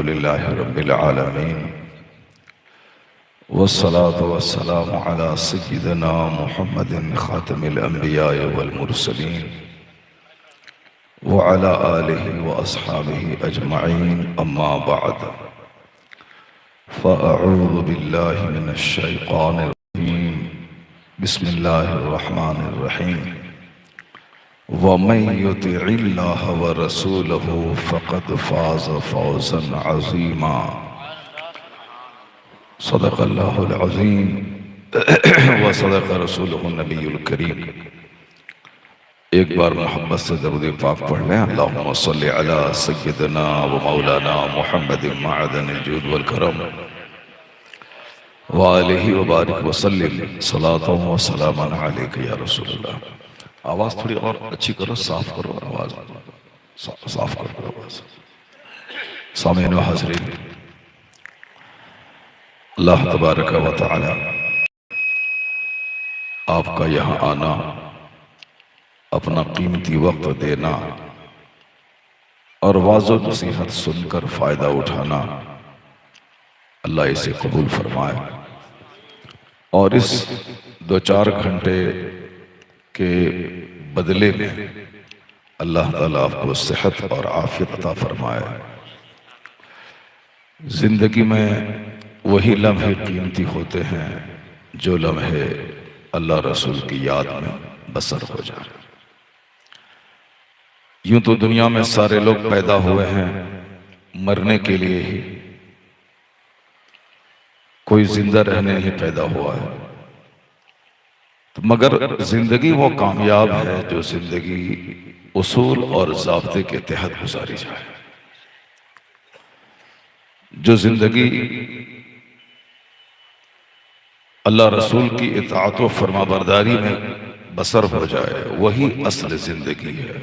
अल्हम्दुलिल्लाहि रब्बिल आलमीन वस्सलातु वस्सलामु अला सय्यिदिना मुहम्मदिन खातिमिल अंबिया वल मुरसलीन व अला आलिहि व अस्हाबिहि अजमईन अम्मा बअद फ़अऊज़ु बिल्लाहि मिनश शैतानिर रजीम बिस्मिल्लाहिर रहमानिर रहीम वमन युतिइल्लाह व रसूलहु फ़क़द फ़ाज़ फ़ौज़न अज़ीमा सदक़ल्लाहुल अज़ीम व सदक़ रसूलुहुन नबियुल करीम। एक बार मोहब्बत से दरूद पाक पढ़ लें। अल्लाहुम्मा सल्लि अला सय्यिदिना व मौलाना मुहम्मदिन मअदनिल जूद वल करम व आलिहि व बारिक व सल्लिम सलातन व सलामन अलैका या रसूलल्लाह। आवाज़ थोड़ी और अच्छी करो, साफ करो आवाज़, साफ करो आवाज़। सामीन व हाज़रीन, अल्लाह तबारक व तआला आपका यहाँ आना, अपना कीमती वक्त देना और वाज़ो नसीहत सुनकर फ़ायदा उठाना, अल्लाह इसे कबूल फरमाए और इस 2-4 घंटे के बदले में अल्लाह ताला आपको सेहत और आफियत अता फरमाए। जिंदगी में वही लम्हे कीमती होते हैं जो लम्हे अल्लाह रसूल की याद में बसर हो जाए। यूं तो दुनिया में सारे लोग पैदा हुए हैं मरने के लिए ही, कोई जिंदा रहने ही पैदा हुआ है। तो मगर जिंदगी वो कामयाब है जो जिंदगी उसूल और ज़ाब्ते के तहत गुजारी जाए, जो जिंदगी अल्लाह रसूल की इताअत व फरमाबरदारी में बसर हो जाए, वही असल जिंदगी है।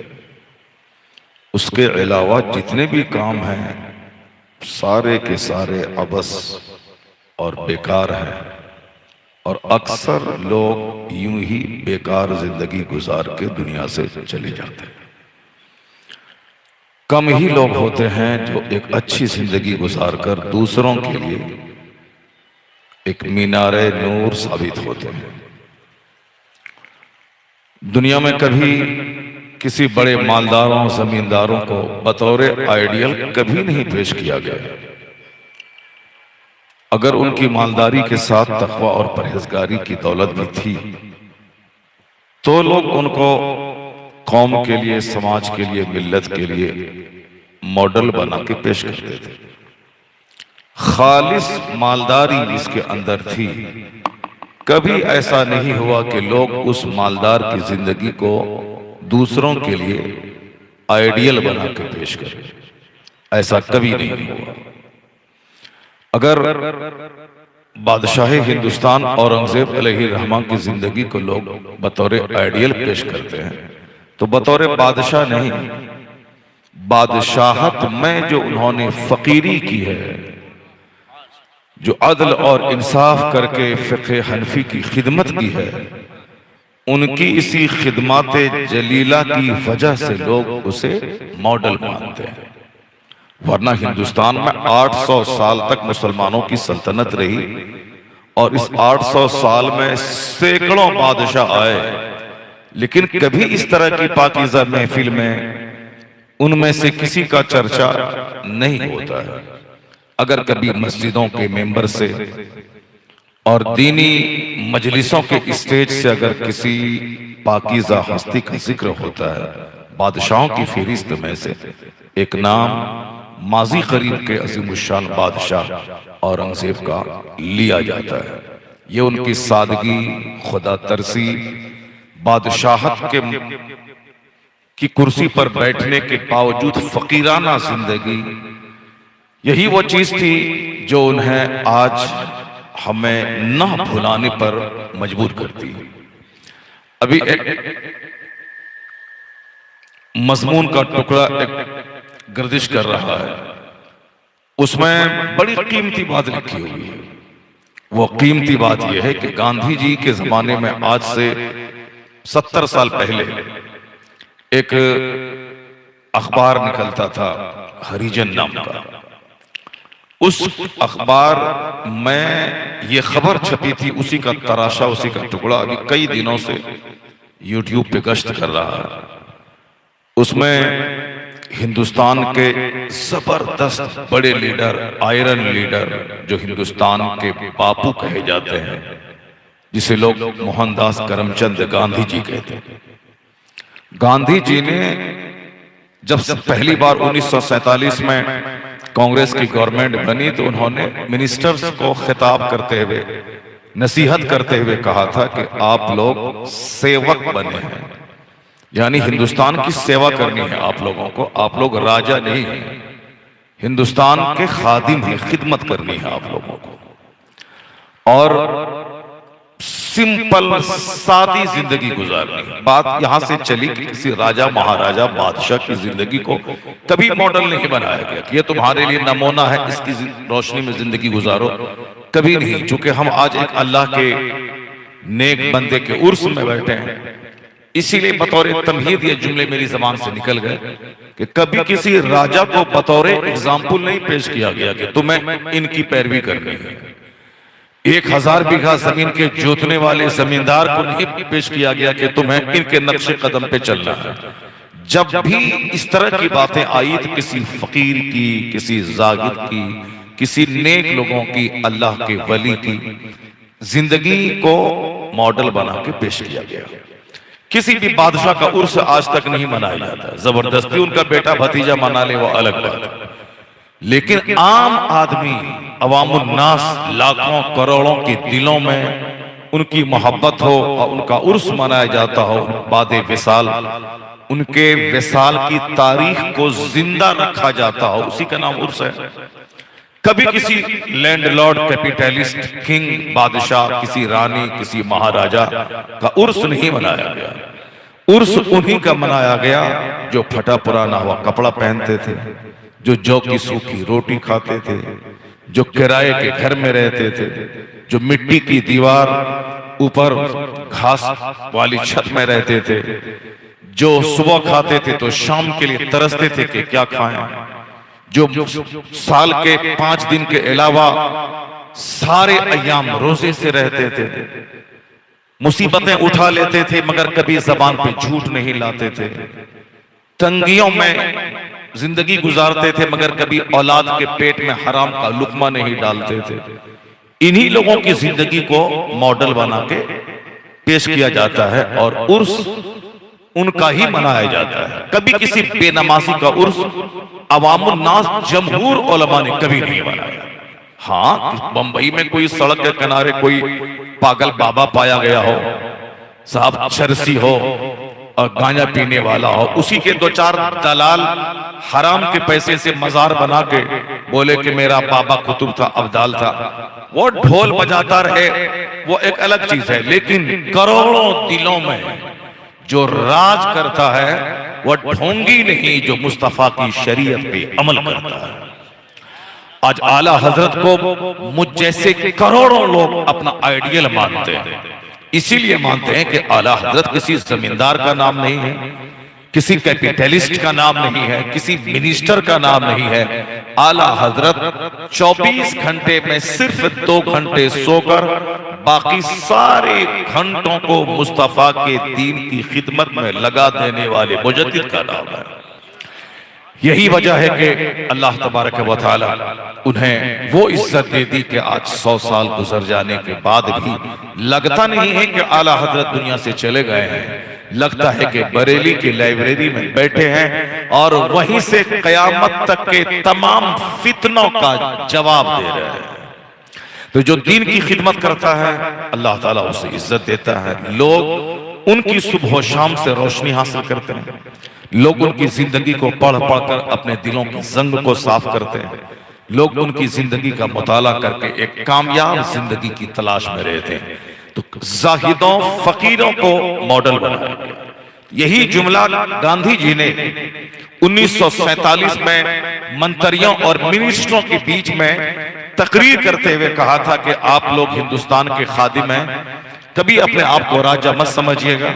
उसके अलावा जितने भी काम हैं सारे के सारे अबस और बेकार हैं, और अक्सर लोग यूं ही बेकार जिंदगी गुजार के दुनिया से चले जाते हैं। कम ही लोग होते हैं जो एक अच्छी जिंदगी गुजार कर दूसरों के लिए एक मीनारे नूर साबित होते हैं। दुनिया में कभी किसी बड़े मालदारों जमींदारों को बतौर आइडियल कभी नहीं पेश किया गया। अगर उनकी मालदारी के साथ तकवा और परहेजगारी की दौलत भी थी तो लोग उनको कौम के लिए, समाज के लिए, मिल्लत के लिए मॉडल बना के पेश करते थे। खालिस मालदारी इसके अंदर थी। कभी ऐसा नहीं हुआ कि लोग उस मालदार की जिंदगी को दूसरों के लिए आइडियल बना के पेश करें, ऐसा कभी नहीं हुआ। अगर बादशाह हिंदुस्तान औरंगजेब अलैहिर्रहमान की जिंदगी को लोग बतौर आइडियल पेश करते हैं तो बतौर बादशाह नहीं, बादशाहत में जो उन्होंने फकीरी की है, जो अदल और इंसाफ करके फ़िक़्ह हनफी की खिदमत की है, उनकी इसी खिदमत जलीला की वजह से लोग उसे मॉडल मानते हैं। वरना हिंदुस्तान में 800 साल तक मुसलमानों की सल्तनत रही और इस 800 साल में सैकड़ों बादशाह आए, लेकिन कभी इस तरह की पाकीज़ा महफिल में उनमें से किसी का चर्चा नहीं होता है। अगर कभी मस्जिदों के मेंबर से और दीनी मजलिसों के स्टेज से अगर किसी पाकीज़ा हस्ती का जिक्र होता है, बादशाहों की फहरिस्त में से एक नाम माजी करीब के अज़ीमुश्शान बादशाह औरंगजेब का लिया जाता है। ये उनकी सादगी, खुदा तरसी, बादशाहत की कुर्सी पर बैठने के बावजूद फकीराना जिंदगी, यही वो चीज थी जो उन्हें आज हमें न भुलाने पर मजबूर करती है। अभी एक मजमून का टुकड़ा एक गर्दिश कर रहा है, उसमें बड़ी कीमती बात लिखी हुई है। वो कीमती बात यह है कि गांधी जी के जमाने में आज से 70 साल पहले एक अखबार निकलता था हरिजन नाम का। उस अखबार में ये खबर छपी थी, उसी का तराशा, उसी का टुकड़ा अभी कई दिनों से यूट्यूब पे गश्त कर रहा है। उसमें हिंदुस्तान के जबरदस्त बड़े लीडर, आयरन लीडर, जो हिंदुस्तान के बापू कहे जाते हैं, जिसे लोग मोहनदास करमचंद गांधी जी कहते हैं। गांधी जी ने जब पहली बार 1947 में कांग्रेस की गवर्नमेंट बनी तो उन्होंने मिनिस्टर्स को खिताब करते हुए, नसीहत करते हुए कहा था कि आप लोग सेवक बने हैं, यानी हिंदुस्तान की सेवा करनी है आप लोगों को, आप लोग राजा नहीं हैं, हिंदुस्तान के खादिम हैं, खिदमत करनी है आप लोगों को, और सिंपल सादी जिंदगी गुजारनी है। बात यहां से चली कि किसी राजा, महाराजा, बादशाह की जिंदगी को कभी मॉडल नहीं बनाया गया कि ये तुम्हारे लिए नमूना है, इसकी रोशनी में जिंदगी गुजारो, कभी नहीं। चूंकि हम आज एक अल्लाह के नेक बंदे के उर्स में बैठे हैं, इसीलिए बतौर तमहीद ये जुमले मेरी जबान से निकल गए कि कभी किसी राजा को बतौर एग्जाम्पल नहीं पेश किया गया कि तुम्हें इनकी पैरवी करनी है। 1000 बीघा जमीन के जोतने वाले जमींदार को नहीं पेश किया गया कि तुम्हें इनके नक्शे कदम पे चलना है। जब भी इस तरह की बातें आई तो किसी फकीर की, किसी जागिद की, किसी नेक लोगों की, अल्लाह के वली की जिंदगी को मॉडल बना के पेश किया गया। किसी भी बादशाह का उर्स आज तक नहीं मनाया जाता, जबरदस्ती उनका बेटा भतीजा मना ले वो अलग बात है, लेकिन आम आदमी, अवामुन्नास, लाखों करोड़ों के दिलों में उनकी मोहब्बत हो और उनका उर्स मनाया जाता हो, बादे विसाल, उनके विसाल की तारीख को जिंदा रखा जाता हो, उसी का नाम उर्स है। कभी किसी लैंडलॉर्ड, कैपिटलिस्ट, किंग, बादशाह, किसी रानी, किसी महाराजा का उर्स नहीं मनाया गया। उर्स उन्हीं का मनाया गया जो फटा पुराना हुआ कपड़ा पहनते थे, जो जौ की सूखी रोटी खाते थे, जो किराए के घर में रहते थे, जो मिट्टी की दीवार ऊपर घास वाली छत में रहते थे, जो सुबह खाते थे तो शाम के लिए तरसते थे कि क्या खाएं, जो साल के 5 दिन के अलावा सारे अय्याम रोजे से रहते थे, मुसीबतें उठा लेते थे मगर कभी जबान पे झूठ नहीं लाते थे, तंगियों में जिंदगी गुजारते थे मगर कभी औलाद के पेट में हराम का लुकमा नहीं डालते थे। इन्हीं लोगों की जिंदगी को मॉडल बना के पेश किया जाता है और उर्स उनका ही मनाया जाता है। कभी किसी बेनमाजी का उर्स अवामुन्नास, जमहूर उलमा ने कभी नहीं मनाया। हाँ, बंबई में कोई सड़क के किनारे कोई पागल बाबा पाया गया हो, साहब चरसी हो और गांजा पीने वाला हो, उसी के 2-4 दलाल हराम के पैसे से मजार बना के बोले कि मेरा बाबा कुतुब था, अब्दाल था, वो ढोल बजाता रहे, वो एक अलग चीज है। लेकिन करोड़ों दिलों में जो राज करता है वो ढोंगी नहीं, जो मुस्तफा की शरीयत पे अमल करता है। आज आला हजरत को मुझ जैसे करोड़ों लोग अपना आइडियल मानते हैं, इसीलिए मानते हैं कि आला हजरत किसी जमींदार का नाम नहीं है, किसी कैपिटलिस्ट का नाम नहीं है, किसी मिनिस्टर का नाम नहीं है। आला हजरत 24 घंटे में सिर्फ 2 घंटे सोकर बाकी सारे घंटों को मुस्तफा के दीन की खिदमत में लगा देने वाले मुजद्दिद का नाम है। यही वजह है कि अल्लाह तबारक व तआला उन्हें वो इज्जत दे दी कि आज 100 साल गुजर जाने के बाद भी लगता नहीं है कि आला हजरत दुनिया से चले गए हैं, लगता है कि बरेली की लाइब्रेरी में बैठे हैं और वहीं से कयामत तक के तमाम फितनों का जवाब दे रहे हैं। तो जो दीन की खिदमत करता है अल्लाह ताला उसे इज्जत देता है। लोग उनकी सुबह शाम से रोशनी हासिल करते हैं, लोग उनकी जिंदगी को पढ़ पढ़ कर अपने दिलों की जंग को साफ करते हैं, लोग उनकी जिंदगी का मुताला करके एक कामयाब जिंदगी की तलाश में रहते हैं। तो जाहिदों, फकीरों को मॉडल बनाया गया। यही जुमला गांधी जी ने 1947 में मंत्रियों और मिनिस्टरों के बीच में तकरीर करते हुए कहा था कि आप लोग हिंदुस्तान के खादिम हैं, कभी अपने आप को राजा मत समझिएगा,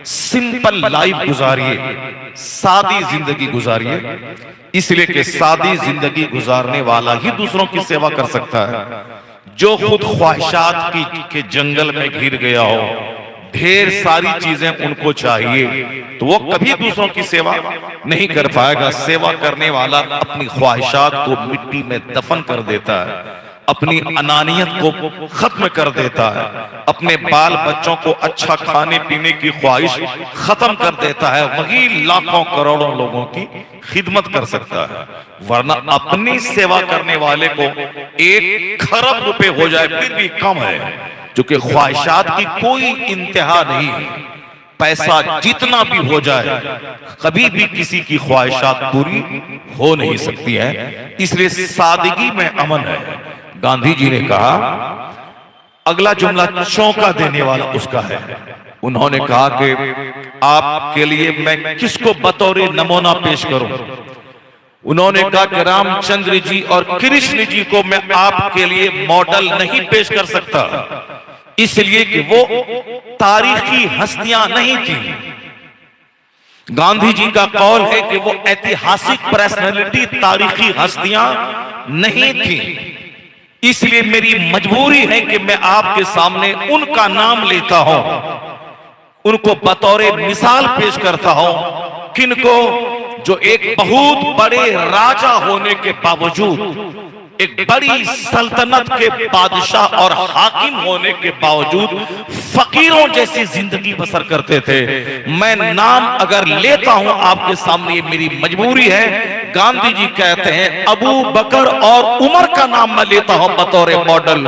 सिंपल लाइफ गुजारिए, सादी जिंदगी गुजारिए, इसलिए कि सादी जिंदगी गुजारने वाला ही दूसरों की सेवा कर सकता है। जो खुद ख्वाहिशात के जंगल में घिर गया हो, ढेर सारी चीजें उनको चाहिए, तो वो कभी दूसरों की सेवा नहीं कर पाएगा। सेवा करने वाला अपनी ख्वाहिशात को मिट्टी में दफन कर देता है, अपनी अनानियत को खत्म कर देता है, अपने बाल बच्चों को अच्छा खाने पीने की ख्वाहिश खत्म कर देता है, वही लाखों करोड़ों लोगों की खिदमत कर सकता है। वरना अपनी सेवा करने वाले को 1 खरब रुपए हो जाए फिर भी कम है, क्योंकि ख्वाहिशात की कोई इंतहा नहीं है। पैसा जितना भी हो जाए कभी भी किसी की ख्वाहिशात पूरी हो नहीं सकती है, इसलिए सादगी में अमन है। गांधी जी ने कहा, अगला जुमला चौंका देने वाला उसका है। उन्होंने कहा कि आपके लिए मैं किसको बतौर नमूना पेश करूं। उन्होंने कहा कि रामचंद्र जी और कृष्ण जी को मैं आपके लिए मॉडल नहीं पेश कर सकता, इसलिए कि वो तारीखी हस्तियां नहीं थी। गांधी जी का कौल है कि वो ऐतिहासिक पर्सनैलिटी, तारीखी हस्तियां नहीं थी, इसलिए मेरी मजबूरी है कि मैं आपके सामने उनका नाम लेता हूं, उनको बतौर मिसाल पेश करता हूं। किनको? जो एक बहुत बड़े राजा होने के बावजूद, एक बड़ी सल्तनत के बादशाह और हाकिम होने के बावजूद फकीरों जैसी जिंदगी बसर करते थे। मैं नाम अगर लेता हूं आपके सामने, मेरी मजबूरी है। गांधी जी कहते हैं अबू बकर और उमर का नाम मैं लेता हूं बतौर मॉडल,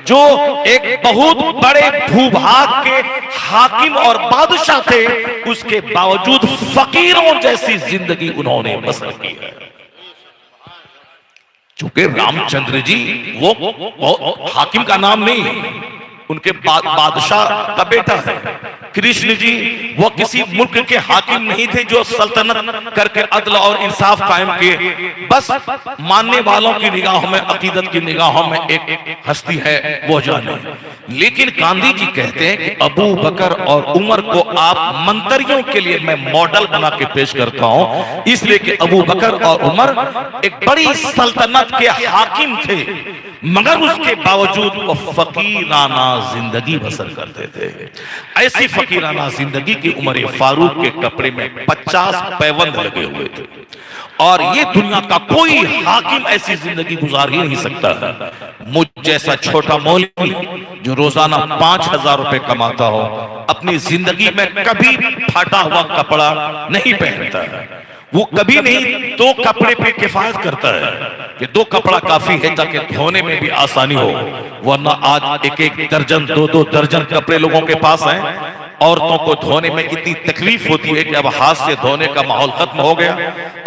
जो एक बहुत बड़े भूभाग के हाकिम और बादशाह थे, उसके बावजूद फकीरों जैसी जिंदगी उन्होंने बसर की है। चूंकि रामचंद्र जी वो हाकिम का नाम नहीं, उनके बादशाह का बेटा है। कृष्ण जी वो किसी मुल्क के हाकिम नहीं थे जो सल्तनत करके अदल और इंसाफ कायम किए, बस मानने वालों की निगाहों में, अकीदत की निगाहों में एक हस्ती है, वो जाने। लेकिन गांधी जी कहते हैं कि अबू बकर और उमर को आप मंत्रियों के लिए मैं मॉडल बना के पेश करता हूं, इसलिए कि अबू बकर और उमर एक बड़ी सल्तनत के हाकिम थे, मगर उसके बावजूद वो फकीराना जिंदगी बसर करते थे। ऐसी फकीराना जिंदगी की उमर फारूक के कपड़े में 50 पैबंद लगे हुए थे, और ये दुनिया का कोई हाकिम ऐसी जिंदगी गुजार ही नहीं सकता है। मुझ जैसा छोटा मौलवी जो रोजाना 5000 रुपए कमाता हो, अपनी जिंदगी में कभी फटा हुआ कपड़ा नहीं पहनता है। वो कभी नहीं 2 कपड़े पे किफायत करता है कि 2 कपड़ा काफी है ताकि धोने में भी आसानी हो, वरना आज 1-1 दर्जन 2-2 दर्जन कपड़े लोगों के पास हैं। औरतों को धोने में इतनी तकलीफ होती है कि अब हाथ से धोने का माहौल खत्म हो गया,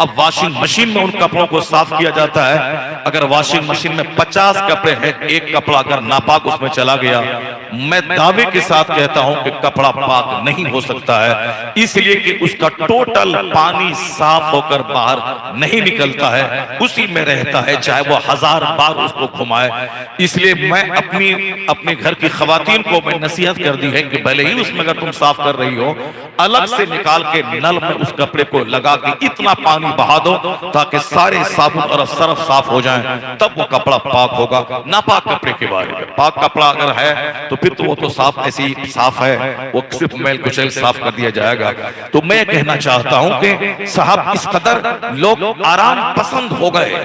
अब वॉशिंग मशीन में उन कपड़ों को साफ किया जाता है। अगर वॉशिंग मशीन में 50 कपड़े हैं, एक कपड़ा अगर नापाक उसमें चला गया, मैं दावे के साथ कहता हूं कि कपड़ा पाक नहीं हो सकता है, इसलिए कि उसका टोटल पानी साफ होकर बाहर नहीं निकलता है, उसी में रहता है, चाहे वो 1000 बार उसको घुमाए। इसलिए मैं अपने घर की खवातीन को मैं नसीहत कर दी है कि भले ही उसमें अगर तुम साफ कर रही हो, अलग से निकाल के नल में उस कपड़े को लगा के इतना पानी बहा दो ताकि सारे साबुन और सरफ साफ हो जाएं, तब वो कपड़ा पाक होगा। नापाक कपड़े के बारे में, पाक कपड़ा अगर है तो फिर तो वो तो साफ ऐसे ही साफ है, वो सिर्फ मैल कुचैल साफ कर दिया जाएगा। तो मैं कहना चाहता हूं कि साहब इस कदर लोग आराम पसंद हो गए,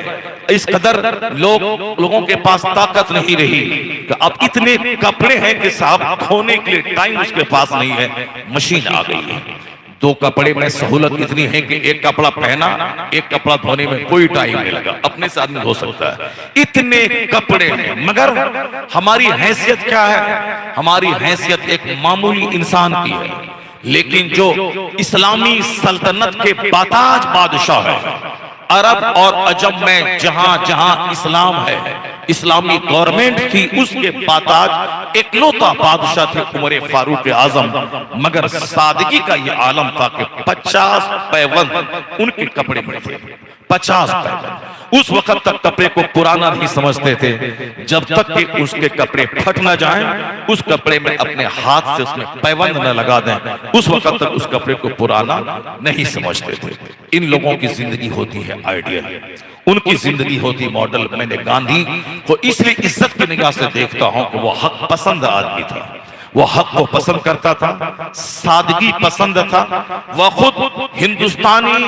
इस कदर लोगों के पास ताकत नहीं रही कि अब इतने कपड़े हैं कि साहब धोने के लिए टाइम उसके पास नहीं है, मशीन आ गई है। 2 कपड़े में सहूलत इतनी है कि एक कपड़ा पहना, एक कपड़ा धोने में कोई टाइम नहीं लगा, अपने से आदमी धो सकता है। इतने कपड़े हैं, मगर हमारी हैसियत क्या है? हमारी हैसियत एक मामूली इंसान की है, लेकिन जो इस्लामी सल्तनत के बाताज बादशाह है, अरब और अजम में जहां जहां इस्लाम है, इस्लामी गवर्नमेंट थी, उसके बाताज इकलौता बादशाह थे उमर फारूक आजम। मगर सादगी का ये आलम था कि 50 पैबंद उनके कपड़े में थे, 50 पैबंद। उस वक्त तक कपड़े को पुराना नहीं समझते थे, जब तक कि उसके कपड़े फट ना जाएं, उस कपड़े में अपने हाथ से उसमें पैबंद न लगा दें, उस वक्त तक उस कपड़े को पुराना नहीं समझते थे। इन लोगों की जिंदगी होती है आइडियल, उनकी जिंदगी होती मॉडल। मैंने गांधी को इसलिए इज्जत की निगाह से देखता हूं कि वो हक पसंद आदमी था, वो हक को पसंद करता था, सादगी पसंद था। वह खुद हिंदुस्तानी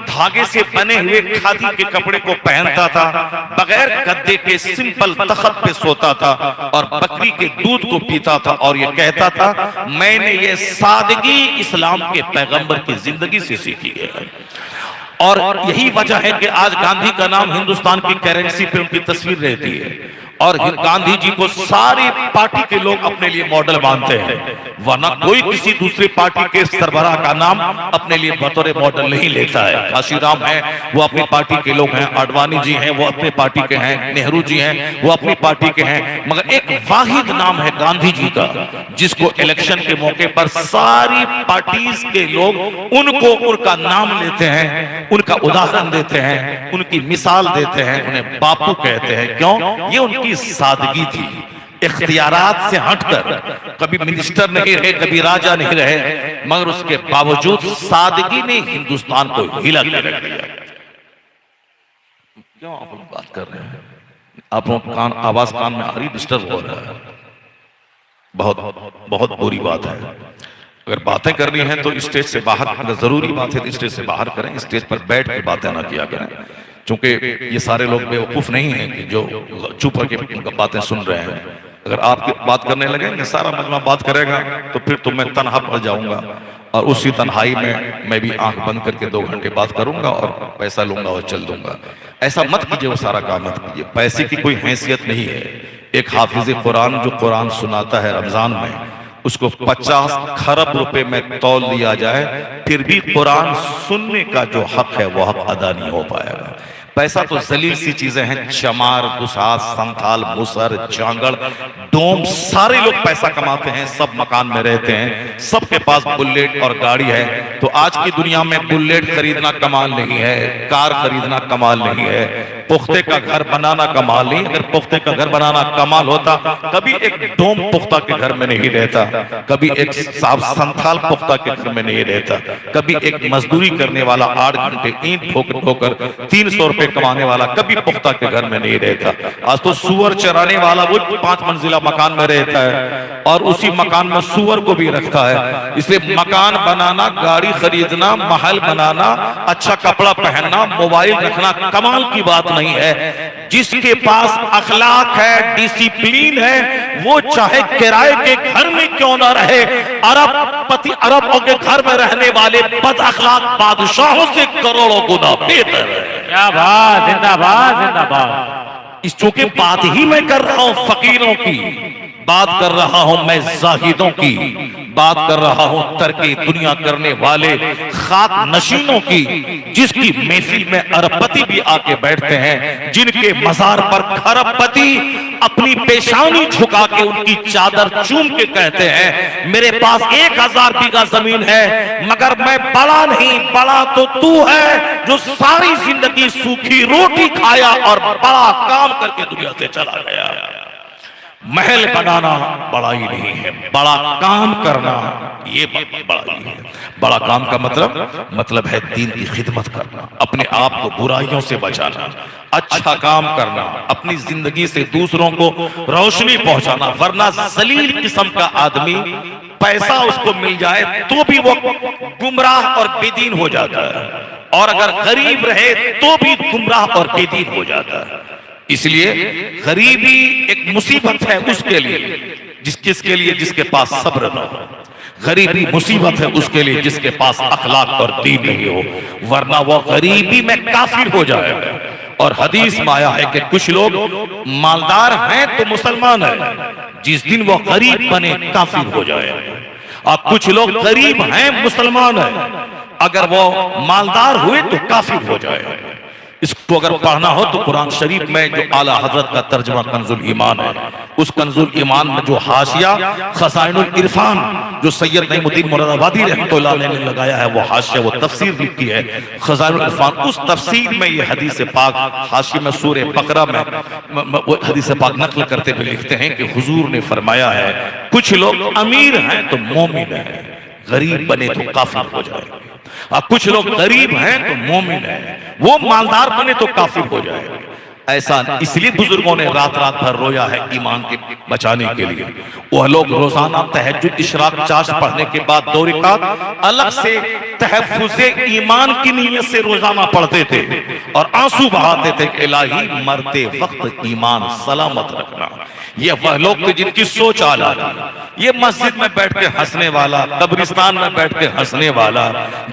धागे से बने हुए खादी के कपड़े को पहनता था, बगैर गद्दे के सिंपल तख्त पे सोता था और बकरी के दूध को पीता था और ये कहता था मैंने ये सादगी इस्लाम के पैगंबर की जिंदगी से सीखी है। और यही वजह है कि आज गांधी का नाम हिंदुस्तान की करेंसी पे उनकी तस्वीर रहती है और गांधी जी को सारी पार्टी के लोग अपने लिए मॉडल मानते हैं, वरना कोई किसी दूसरी पार्टी के सरबराह का नाम अपने लिए बतौर मॉडल नहीं लेता है। काशीराम है वो अपनी पार्टी के लोग हैं, आडवाणी जी हैं वो अपनी पार्टी के हैं, नेहरू जी हैं वो अपनी पार्टी के हैं, मगर एक वाहिद नाम है गांधी जी का जिसको इलेक्शन के मौके पर सारी पार्टीज के लोग उनको उनका नाम लेते हैं, उनका उदाहरण देते हैं, उनकी मिसाल देते हैं, उन्हें बापू कहते हैं। क्यों? ये उनकी सादगी थी, इख्तियारात से हटकर कभी मिनिस्टर नहीं रहे, कभी राजा नहीं रहे, मगर उसके बावजूद सादगी ने हिंदुस्तान को हिला के रख दिया। क्यों आप लोग बात कर रहे हैं? आप लोग कान आवाज कान में आ रही, डिस्टर्ब हो रहा है, बहुत बहुत बुरी बात है। अगर बातें करनी है तो स्टेज से बाहर, अगर जरूरी बात है तो स्टेज से बाहर करें, स्टेज पर बैठ के बातें ना किया करें, क्योंकि ये सारे लोग बेवकूफ नहीं हैं कि जो चुप करके बातें सुन रहे हैं। अगर आप बात करने लगेंगे सारा मजमा बात करेगा तो फिर तो मैं तनहा पड़ जाऊंगा और उसी तन्हाई में मैं भी आंख बंद करके 2 घंटे बात करूंगा और पैसा लूंगा और चल दूंगा। ऐसा मत कीजिए, वो सारा काम मत कीजिए, पैसे की कोई हैसियत नहीं है। एक हाफिज कुरान जो कुरान सुनाता है रमजान में, उसको 50 खरब रुपए में तौल दिया जाए, फिर भी कुरान सुनने का जो हक है वो हक अदा नहीं हो पाएगा। पैसा तो जलील सी चीजें हैं, चमार, दुसास, संथाल, मुसर, जांगड़, डोम, सारे लोग पैसा कमाते हैं, सब मकान में रहते हैं, सबके पास बुलेट और गाड़ी है। तो आज की दुनिया में बुलेट खरीदना कमाल नहीं है, कार खरीदना कमाल नहीं है, पुख्ते का घर बनाना कमाल नहीं। अगर पुख्ते का घर बनाना कमाल होता, कभी एक डोम पुख्ता के घर में नहीं रहता, कभी एक संथाल पुख्ता के घर में नहीं रहता, कभी एक मजदूरी करने वाला 8 घंटे ईंट ठोकर 300 रुपए कमाने वाला कभी पुख्ता के घर में नहीं रहता। आज तो सुअर चराने वाला वो 5 मंजिला मकान में रहता है और उसी मकान में सुअर को भी रखता है। इसलिए मकान बनाना, गाड़ी खरीदना, महल बनाना, अच्छा कपड़ा पहनना, मोबाइल रखना कमाल की बात नहीं है। जिसके पास अखलाक है, डिसिप्लिन है, वो चाहे किराए के घर में क्यों ना रहे, अरबों के घर में रहने वाले बद अखलाक बादशाहों से करोड़ों गुना बेहतर है। क्या बात, जिंदाबाद जिंदाबाद। इस चूंकि बात ही मैं कर रहा हूं फकीरों की, बात कर रहा हूं मैं जाहिदों की, बात कर रहा हूं तरके दुनिया करने वाले खाक नशीनों की, जिसकी महफिल में अरबपति भी आके बैठते हैं, जिनके मजार पर खरबपति अपनी पेशानी झुका के उनकी चादर चूम के कहते हैं मेरे पास 1000 बीघा जमीन है, मगर मैं बड़ा नहीं, बड़ा तो तू है जो सारी जिंदगी सूखी रोटी खाया और बड़ा काम करके दुनिया से चला गया। महल बनाना बड़ाई नहीं है, बड़ा काम करना ये बड़ाई है। बड़ा काम का मतलब है दीन की खिदमत करना, अपने आप को बुराइयों से बचाना, अच्छा काम करना, अपनी जिंदगी से दूसरों को रोशनी पहुंचाना। वरना जलील किस्म का आदमी पैसा उसको मिल जाए तो भी वो गुमराह और बेदीन हो जाता है, और अगर गरीब रहे तो भी गुमराह और बेदीन हो जाता है। इसलिए गरीबी एक मुसीबत है उसके लिए जिसके लिए जिसके पास सब्र न हो, गरीबी मुसीबत है उसके लिए जिसके पास अखलाक और दीन नहीं हो, वरना वो गरीबी में काफिर हो जाएगा। और हदीस में आया है कि कुछ लोग मालदार हैं तो मुसलमान है, जिस दिन वो गरीब बने काफिर हो जाएगा। और कुछ लोग गरीब हैं मुसलमान है, अगर वो मालदार हुए तो काफिर हो जाएगा। इसको अगर पढ़ना हो तो कुरान शरीफ में जो आला हजरत का तर्जुमा कंजुल ईमान है, उस कंजुल ईमान में जो हाशिया खजाइनुल इरफान जो सैयद नईमुद्दीन मुरादाबादी रहमतुल्लाह अलैह ने लगाया है, वो हाशिया, वो तफसीर लिखी है खजाइनुल इरफान, उस तफसीर में ये हदीस पाक हाशिया में सूरह बकरा में वो हदीस पाक नकल करते हुए लिखते हैं कि हुजूर ने फरमाया है, कुछ लोग अमीर हैं तो मोमिन हैं, गरीब बने तो काफिर हो जाएंगे, और कुछ लोग गरीब हैं तो मोमिन है, वो मालदार बने तो काफिर हो जाएंगे। ऐसा इसलिए बुजुर्गों ने रात रात भर रोया है ईमान के बचाने के लिए। वह लोग रोजाना तहज्जुद इशराक चाश पढ़ने के बाद 2 रकात अलग से तहफ्फुज़े ईमान की नीयत से रोजाना पढ़ते थे और आंसू बहाते थे कि इलाही मरते वक्त ईमान सलामत रखना। ये वह लोग थे जिनकी सोच आला थी। ये मस्जिद में बैठ के हंसने वाला, कब्रिस्तान में बैठ के हंसने वाला,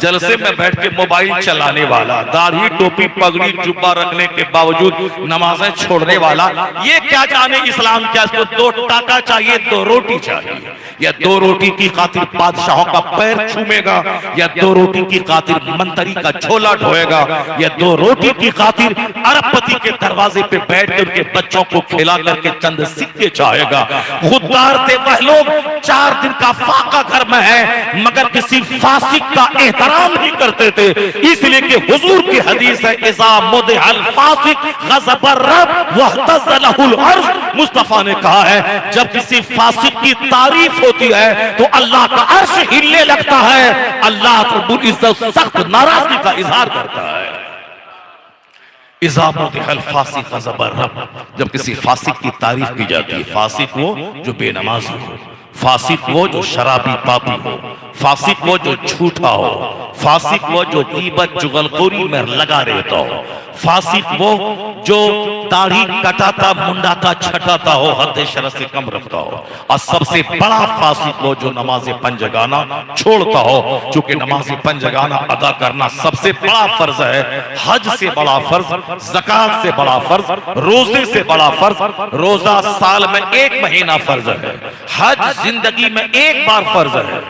जलसे में बैठ के मोबाइल चलाने वाला, दाढ़ी टोपी पगड़ी जुब्बा रखने के बावजूद नमाजें छोड़ने वाला, ये क्या जाने इस्लाम क्या, इसको 2 टाका चाहिए, 2 रोटी चाहिए, या 2 रोटी की खातिर बादशाहों का पैर छूमेगा, या 2 रोटी की खातिर मंत्री का झोला ढोएगा, या 2 रोटी की खातिर अरबपति के दरवाजे पे बैठ कर उनके बच्चों को खिला करके चंद सिक्के चाहेगा। खुददार थे वह लोग, 4 दिन का फाका घर में है मगर किसी फासिक का एहतराम नहीं करते थे। इसलिए कि हुजूर की हदीस है, इज़ा मुदिहल फासिक गज़बर रब वहतज़लहुल अर्श। मुस्तफा ने कहा है जब किसी फासिक की तारीफ होती है तो अल्लाह का अर्श हिलने लगता है, अल्लाह रब्बुल इज्जत सख्त नाराजगी का इजहार करता है। इज़ा मुदिहल फासिक गज़बर रब, जब किसी फासिक की तारीफ की जाती है, फासिक वो जो बेनमाजी हो, फासिक वो जो शराबी पापी हो, फासिक वो जो झूठा हो, फासिक वो जो गीबत जुगलखोरी में लगा रहता हो, फासिक वो जो दाढ़ी कटाता मुंडाता छटाता हो, हद शरत से कम रखता हो, और सबसे बड़ा फासिक वो जो नमाज़े पंजगाना छोड़ता हो। चूंकि नमाज़े पंजगाना अदा करना सबसे बड़ा फर्ज है, हज से बड़ा फर्ज, ज़कात से बड़ा फर्ज, रोजे से बड़ा फर्ज। रोजा साल में 1 महीना फर्ज है, हज जिंदगी में 1 बार फर्ज है,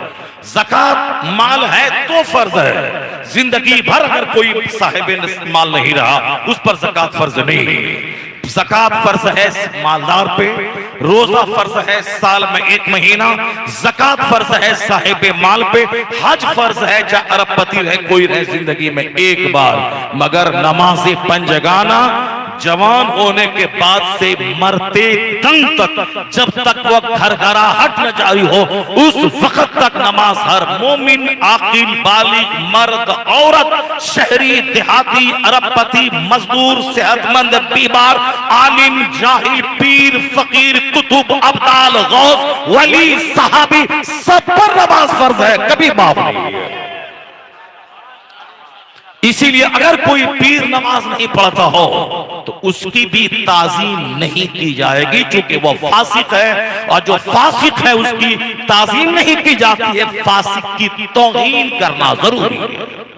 ज़कात माल है तो फर्ज है। जिंदगी भर अगर कोई साहिब माल नहीं रहा उस पर ज़कात फर्ज नहीं है। ज़कात फर्ज है मालदार पे, रोजा फर्ज है साल में 1 महीना, ज़कात फर्ज है साहिब माल पे, हज फर्ज है चाहे अरबपति रहे कोई रहे जिंदगी में 1 बार। मगर नमाज़े पंजगाना जवान होने के बाद से मरते दम तक, जब तक वह घरघराहट न जारी हो उस वक्त तक नमाज हर मोमिन, आकिल, बालिग, मर्द, औरत, शहरी, देहाती, अरबपति, मजदूर, सेहतमंद, बीमार, आलिम, जाहिल, पीर, फकीर, कुतुब, अब्दाल, गौस, वली, सहाबी, सब पर नमाज फर्ज है, कभी माफ नहीं है। इसीलिए अगर कोई पीर नमाज नहीं पढ़ता हो तो उसकी भी ताजीम नहीं की जाएगी, क्योंकि वो फासिक है, और जो फासिक है उसकी ताजीम नहीं की जाती है। फासिक की तौहीन करना जरूरी है,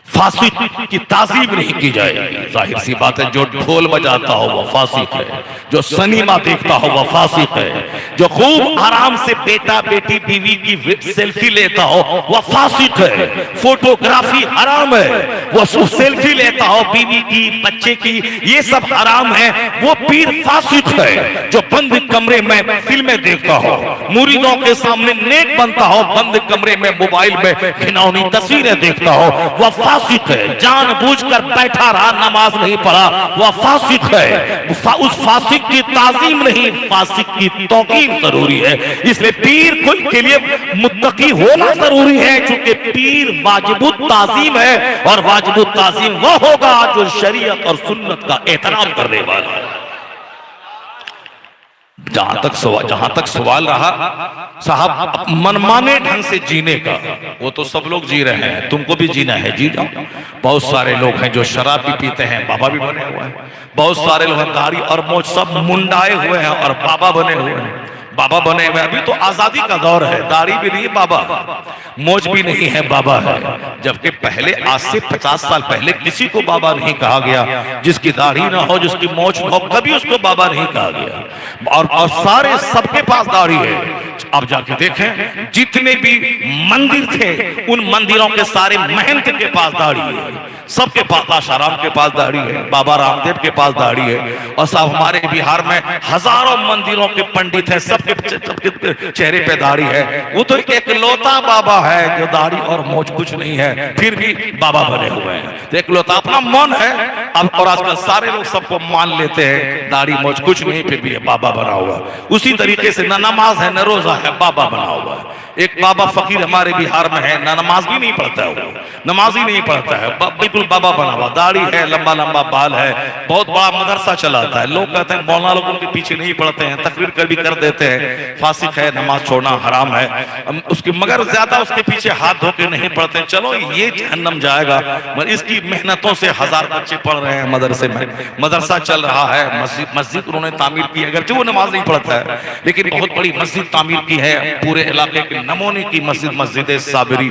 फासिक की ताजीम नहीं की जाएगी। जाहिर सी बात है, जो ढोल बजाता हो वह फासिक है, जो सिनेमा देखता हो वह फासिक है, जो खूब आराम से बेटा बेटी बीवी की सेल्फी लेता हो वह फासिक है। फोटोग्राफी हराम है, वो सेल्फी लेता हो बीवी की, बच्चे की, ये सब हराम है, वो पीर फासिक है। जो बंद कमरे में फिल्में देखता हो, मुरीदों के सामने नेक बनता हो, बंद कमरे में मोबाइल में घिनौनी तस्वीरें देखता हो, वह फासिक है। जानबूझकर बैठा रहा, नमाज नहीं पढ़ा, वह फासिक है। उस फासिक की ताजीम नहीं, फासिक की तौकीर जरूरी है। इसलिए पीर के लिए मुत्तकी होना जरूरी है, क्योंकि पीर वाजिबुत ताजीम है, और वाजिबुत ताजीम वह होगा जो शरीयत और सुन्नत का एहतराम करने वाला है। जहां तक सवाल रहा साहब मनमाने ढंग से जीने का, वो तो सब लोग जी रहे हैं, तुमको भी जीना है, जी जाओ। बहुत सारे लोग हैं जो शराब भी पीते हैं, बाबा भी बने हुए हैं। बहुत सारे लोग हैं दाढ़ी और मोछ सब मुंडाए हुए हैं और बाबा बने हुए हैं, बाबा बने हुए। अभी तो आजादी का दौर है, दाढ़ी भी नहीं बाबा, मोछ भी नहीं है बाबा है। जबकि पहले आज से 50 साल पहले किसी को बाबा नहीं कहा गया, जिसकी दाढ़ी ना हो, जिसकी मोछ ना हो, कभी उसको बाबा नहीं कहा गया। और सारे सबके पास दाढ़ी है। अब जाके देखें, जितने भी मंदिर थे उन मंदिरों के सारे महंत के पास दाढ़ी है, सबके पास, आशाराम के पास दाढ़ी है, बाबा रामदेव के पास दाढ़ी है, और सब हमारे बिहार में हजारों मंदिरों के पंडित हैं, सबके चेहरे पे दाढ़ी है। वो तो एक लौता बाबा है जो दाढ़ी और मोछ कुछ नहीं है, फिर भी बाबा बने हुए हैं। तो एक लौता अपना मन है अब, और आजकल सारे लोग सबको मान लेते हैं, दाढ़ी मोछ कुछ नहीं, फिर भी बाबा बना हुआ। उसी तरीके से न नमाज है न रोजा है, बाबा बना हुआ है। एक बाबा फकीर हमारे बिहार में है, ना नमाज भी नहीं पढ़ता है, वो नमाज ही नहीं पढ़ता है, बिल्कुल बाबा बना हुआ, दाढ़ी है, लंबा लंबा बाल है, बहुत बड़ा मदरसा चलाता है। लोग कहते हैं मौलाना लोग उनके पीछे नहीं पढ़ते हैं, तकरीर कभी कर देते हैं, फासिक है, नमाज छोड़ना हराम है उसकी, मगर ज्यादा उसके पीछे हाथ धो के नहीं पढ़ते हैं। चलो ये जहन्नम जाएगा, मगर इसकी मेहनतों से 1000 बच्चे पढ़ रहे हैं मदरसे में, मदरसा चल रहा है, मस्जिद उन्होंने तामीर की, अगर वो नमाज नहीं पढ़ता है लेकिन बहुत बड़ी मस्जिद तामीर की है, पूरे इलाके के नमूने की मस्जिद, मस्जिद साबिरी,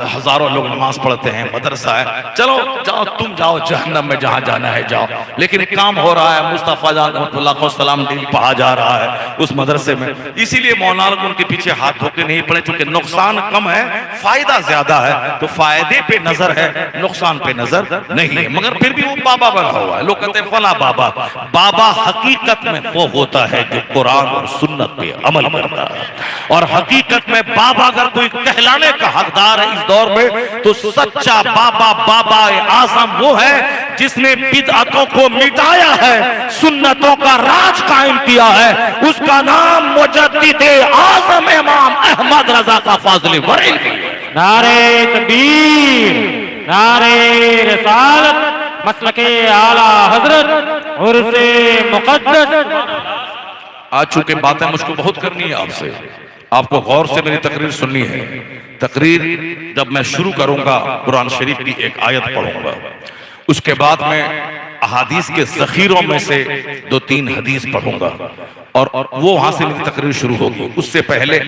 हजारों लोग नमाज पढ़ते हैं, मदरसा है। चलो जाओ, तुम जाओ जहन्नम में, जहां जाना है जाओ, लेकिन काम हो रहा है। मुस्तफा जान सलाम डेली पढ़ा जा रहा है उस मदरसे में, इसीलिए मौलाना लोग उनके पीछे हाथ धो के नहीं पड़े, क्योंकि नुकसान कम है, फायदा ज्यादा है। तो फायदे पे नजर है, नुकसान पे नजर नहीं है, मगर फिर भी वो बाबा बना हुआ है। लोग कहते हैं फला बाबा, बाबा हकीकत में वो होता है जो कुरान और सुन्नत पे अमल करता है। और हकीकत में बाबा अगर कोई कहलाने का हकदार है इस दौर में, तो सच्चा बाबा, बाबा आजम वो है जिसने बिदअतों को मिटाया है, सुन्नतों का राज कायम किया है। उसका नाम मुजद्दिद आजम इमाम अहमद रजा का फाज़िल बरेलवी। नारे तकबीर, नारे रिसालत, मसलके आला हजरत, उर्से मुक़द्दस। आज चूंकि बातें मुझको बहुत करनी है आपसे, आपको गौर से मेरी तकरीर सुननी है। तकरीर जब मैं शुरू करूंगा, कुरान शरीफ की एक आयत पढ़ूंगा, उसके बाद मैं अहादीस के ज़खीरों में से 2-3 हदीस पढ़ूंगा, और वो वहां से मेरी तकरीर शुरू होगी। उससे पहले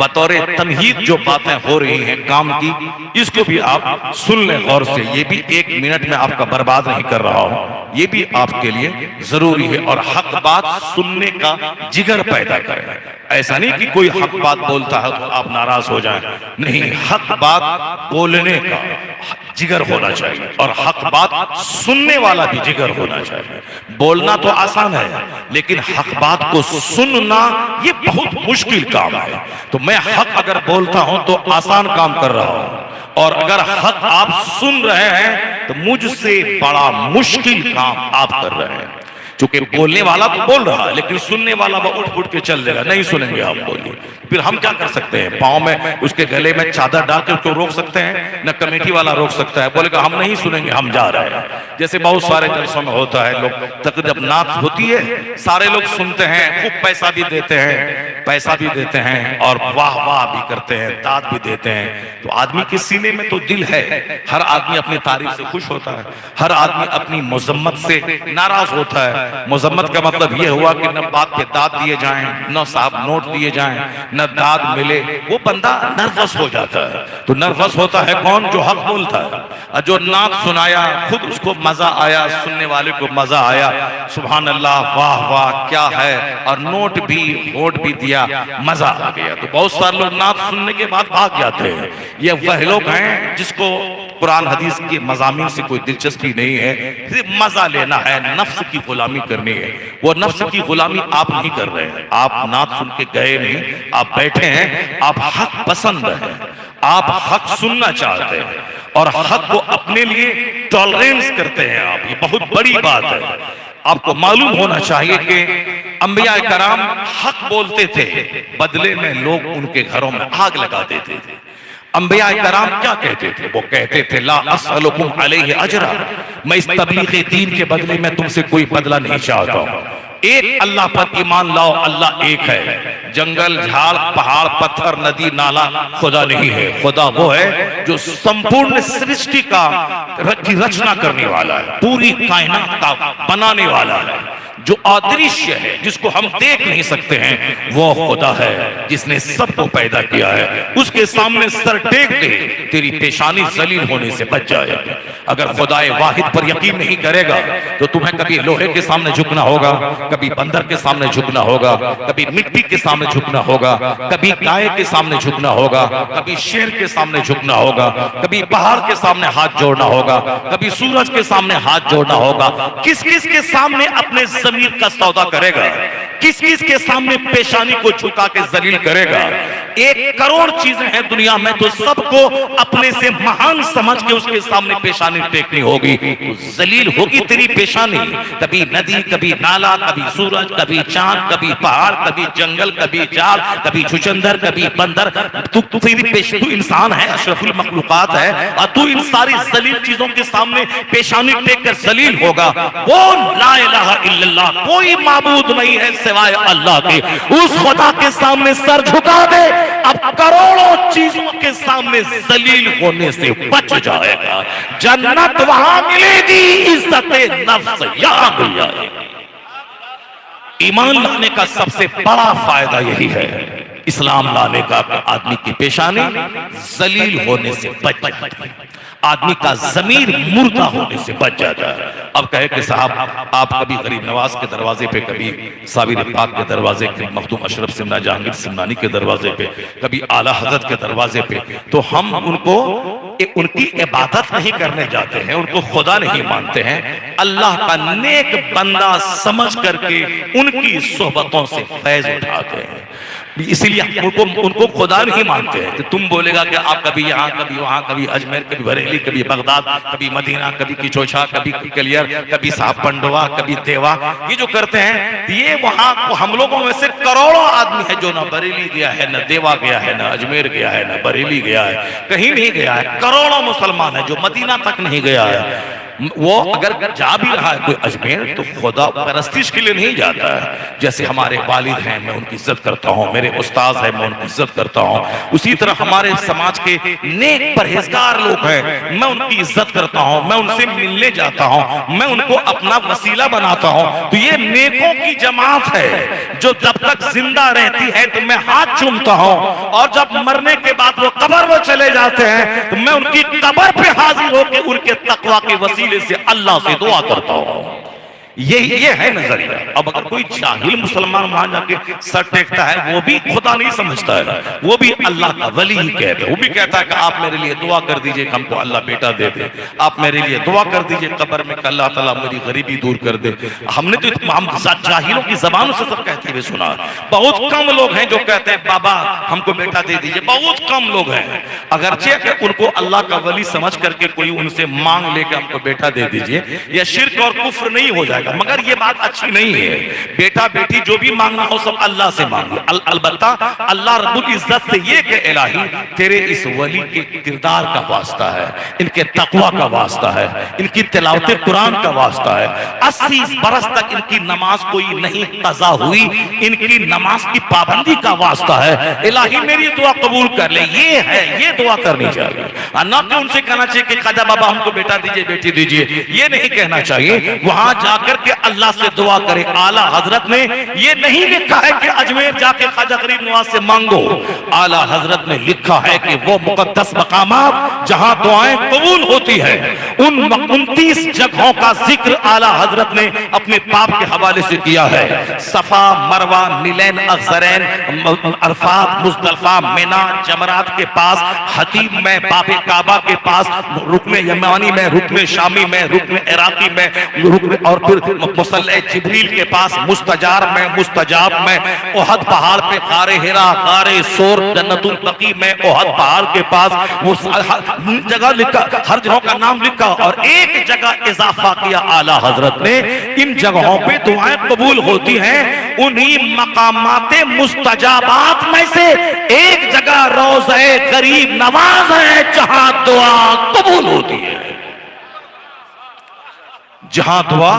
बतौर तमहीद जो बातें हो रही हैं काम की, इसको भी आप सुन लें गौर से। ये भी 1 मिनट में आपका बर्बाद नहीं कर रहा हूं, ये भी आपके लिए जरूरी है। और हक बात सुनने का जिगर पैदा करें। ऐसा नहीं कि कोई हक बात बोलता है तो आप नाराज हो जाएं, नहीं, हक बात बोलने का जिगर होना चाहिए, और हक बात सुनने वाला भी जिगर होना चाहिए। बोलना तो आसान है, लेकिन हक बात को सुनना ये बहुत मुश्किल काम है। तो मैं हक अगर बोलता हूं तो आसान काम कर रहा हूं, और अगर हक आप सुन रहे हैं तो मुझसे बड़ा मुश्किल काम आप कर रहे हैं। चूंकि बोलने वाला तो बोल रहा है, लेकिन सुनने वाला वो उठ उठ के चल देगा, नहीं सुनेंगे हम बोलिए, फिर हम क्या कर सकते हैं? पाँव में उसके गले में चादर डाल के उसको रोक सकते हैं? न कमेटी वाला रोक सकता है, बोलेगा हम नहीं सुनेंगे, हम जा रहे हैं। जैसे बहुत सारे जलसों में होता है, लोग तक जब नात होती है सारे लोग सुनते हैं, खूब पैसा भी देते हैं और वाह वाह भी करते हैं, दाद भी देते हैं। तो आदमी के सीने में तो दिल है, हर आदमी अपनी तारीफ से खुश होता है, हर आदमी अपनी मजम्मत से नाराज होता है। मजम्मत का मतलब यह हुआ कि न बात पे दाद दिए जाएं, न साहब नोट दिए जाएं, न दाद मिले, वो बंदा नर्वस हो जाता है। तो नर्वस होता है कौन? जो हक बोलता है। और जो नात सुनाया खुद उसको मजा आया, सुनने वाले को मजा आया, सुभान अल्लाह, वाह वाह क्या है, और नोट भी वोट भी दिया, मजा आ गया। तो बहुत सारे लोग नात सुनने के बाद भाग जाते हैं। ये वह लोग हैं जिसको कुरान हदीस के मज़ामीन से कोई दिलचस्पी नहीं है, सिर्फ मजा लेना है, नफ्स की गुलामी करनी है। वो नफ्स की गुलामी आप नहीं कर रहे हैं, आप नात सुन के गए नहीं, आप बैठे हैं, आप हक पसंद है, आप हक सुनना चाहते हैं और हक को अपने लिए टॉलरेंस करते हैं आप। ये बहुत बड़ी बात है। आपको मालूम होना चाहिए कि अंबिया कराम हक बोलते थे, बदले में लोग उनके घरों में आग लगा देते थे। अंबिया कराम क्या कहते थे? वो कहते थे ला असअलुकुम अलैहि अजरा, मैं इस तबलीग दीन के बदले में तुमसे कोई बदला नहीं चाहता हूं। एक अल्लाह पर ईमान लाओ, अल्लाह एक है। जंगल, झाड़, पहाड़, पत्थर, नदी, नाला खुदा नहीं है। खुदा वो है जो संपूर्ण सृष्टि की रचना करने वाला है, पूरी कायनात का बनाने वाला है। जो अदृश्य है, जिसको हम देख नहीं सकते हैं, वो खुदा है जिसने सबको पैदा किया है। उसके सामने सर टेक दे, तेरी पेशानी जलील होने से बच जाएगी। अगर खुदाए वाहिद पर यकीन नहीं करेगा तो तुम्हें कभी लोहे के सामने झुकना होगा, कभी बंदर के सामने झुकना होगा, कभी मिट्टी के सामने झुकना होगा, कभी गाय के सामने झुकना होगा, कभी शेर के सामने झुकना होगा, कभी पहाड़ के सामने हाथ जोड़ना होगा, कभी सूरज के सामने हाथ जोड़ना होगा। किस किस के सामने अपने जमीर का सौदा करेगा? किस किस के सामने पेशानी को झुका के जलील करेगा? 1 करोड़ चीजें हैं दुनिया में, तो सबको अपने से महान समझ के उसके सामने पेशानी टेकनी होगी, तो जलील होगी तेरी पेशानी। कभी नदी, कभी नाला, कभी सूरज, कभी चांद, कभी पहाड़, कभी जंगल, कभी जाल, कभी छुचंदर, कभी बंदर। तू इंसान है, अशरफुल मखलूकात है, और तू इन सारी जलील चीजों के सामने पेशानी टेक कर जलील होगा। वो ला इलाहा इल्लल्लाह, कोई माबूद नहीं है सिवाय अल्लाह के, उस खुदा के सामने सर झुका दे, अब करोड़ों चीजों के सामने जलील होने से बच जाएगा। जन्नत वहां मिलेगी, इज्जत नफ्स यहां मिल जाएगी। ईमान लाने का सबसे बड़ा फायदा यही है, इस्लाम लाने का, आदमी की पेशानी जलील होने से बच जाती है, आदमी का जमीर मुर्दा होने से बच जाता है। अब कहे कि साहब आप कभी गरीब नवाज के दरवाजे पे, कभी साबिर पाक के दरवाजे पे, मखदूम अशरफ सिमना जहांगीर सिमनानी के दरवाजे पे, कभी आला हजरत के दरवाजे पे, तो हम उनकी इबादत नहीं करने जाते हैं, उनको खुदा नहीं मानते हैं, अल्लाह का नेक बंदा समझ करके उनकी सोहबतों से फैज उठाते हैं। इसीलिए उनको खुदा नहीं मानते हैं। कि तुम बोलेगा कि आप कभी यहाँ, कभी वहां, कभी अजमेर, कभी बरेली, कभी बगदाद, कभी मदीना, कभी किचोछा, कभी कलियर, कभी साहब पंडवा, कभी देवा, ये जो करते हैं, ये वहां हम लोगों में से करोड़ों आदमी है जो ना बरेली गया है, ना देवा गया है, ना अजमेर गया है, ना बरेली गया है, कहीं नहीं गया है। करोड़ों मुसलमान है जो मदीना तक नहीं गया है। वो अगर जा भी रहा है कोई अजमेर, तो खुदा परस्तिश के लिए नहीं जाता है। जैसे हमारे वालिद हैं, मैं उनकी इज्जत करता हूँ, मेरे उस्ताद हैं, मैं उनकी इज्जत करता हूँ, उसी तरह हमारे समाज के नेक परहेजगार लोग हैं, मैं उनकी इज्जत करता हूँ, मैं उनसे मिलने जाता हूँ, मैं उनको अपना वसीला बनाता हूँ। तो ये नेकों की जमात है जो जब तक जिंदा रहती है तो मैं हाथ चूमता हूँ, और जब मरने के बाद वो कब्र में चले जाते हैं तो मैं उनकी कब्र पे हाजिर होकर उनके तकवा के वसीले से अल्लाह से दुआ करता हूं। ये है नजरिया। अब अगर कोई जाहिल मुसलमान वहां जाके सर टेकता है, वो भी खुदा नहीं समझता है, वो भी अल्लाह का वली ही कहता है। वो भी कहता है कि आप मेरे लिए दुआ कर दीजिए, हमको अल्लाह बेटा दे दे, आप मेरे लिए दुआ कर दीजिए कब्र में, अल्लाह ताला मेरी गरीबी दूर कर दे। हमने तो हम जाहिलों की जबानों से सब कहते हुए सुना। बहुत कम लोग हैं जो कहते हैं बाबा हमको बेटा दे दीजिए, बहुत कम लोग हैं। अगरचे उनको अल्लाह का वली समझ करके कोई उनसे मांग लेकर हमको बेटा दे दीजिए, या शिर्क और कुफ्र नहीं हो जाएगा। मगर ये बात अच्छी नहीं है। बेटा बेटी जो भी मांगना हो सब अल्लाह से मांगो। अलबत्ता अल्लाह रब्बुल इज्जत से ये कि इलाही तेरे इस वली के किरदार का वास्ता है, इनके तकवा का वास्ता है, इनकी तिलावत कुरान का वास्ता है। 80 बरस तक इनकी नमाज कोई नहीं कज़ा हुई, इनकी नमाज की पाबंदी का वास्ता है, इलाही मेरी दुआ कबूल कर ले। ये है, ये दुआ करनी चाहिए। ना कि उनसे कहना चाहिए कि ख्वाजा बाबा हमको बेटा दीजिए, बेटी दीजिए, ये नहीं कहना चाहिए। वहां जाकर के अल्लाह से दुआ करे। आला हजरत ने ये नहीं लिखा है कि अजमेर जाके ख्वाजा गरीब नवाज से मांगो। आला हजरत ने लिखा है कि वो मुकद्दस मकामात जहां दुआएं कबूल होती है, उन 29 जगहों का जिक्र आला हजरत ने अपने पाप के हवाले से किया है। सफा, मरवा, मिलैन, अज़रैन, अरफात, मुज़दलिफा, मिना, जमरात के पास, हतीम में, बाबे काबा के पास, रुकने यमानी में, रुकने शामी में, रुकने इराकी में, रुकने और फिर मुसल्ले जिब्रील के पास, मुस्तजार में, मुस्तजाब में, ओहद पहाड़ पे, गारे हिरा, गारे सोर, जन्नतुल बकी में, ओहद पहाड़ के पास, वो जगह लिखा, हर जगह का नाम लिखा, और एक जगह इजाफा किया आला हजरत ने, इन जगहों पे दुआएं कबूल होती हैं। उन्हीं मकामाते मुस्तजाबात में से एक जगह रोज़े गरीब नवाज है जहां दुआ कबूल होती है। जहां दुआ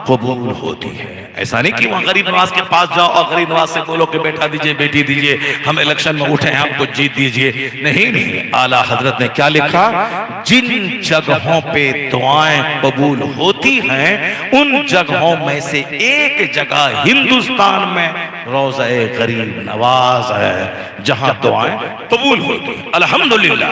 कबूल होती है। ऐसा नहीं कि वहां गरीब नवाज के पास जाओ और गरीब नवाज से बोलो कि बेटा दीजिए, बेटी दीजिए, हम इलेक्शन में उठे हैं, हमको जीत दीजिए। नहीं नहीं, आला हजरत ने क्या लिखा, जिन जगहों पे दुआएं कबूल होती हैं उन जगहों में से एक जगह हिंदुस्तान में रोज़ा-ए गरीब नवाज है जहां दुआएं कबूल होती हैं। अल्हम्दुलिल्लाह,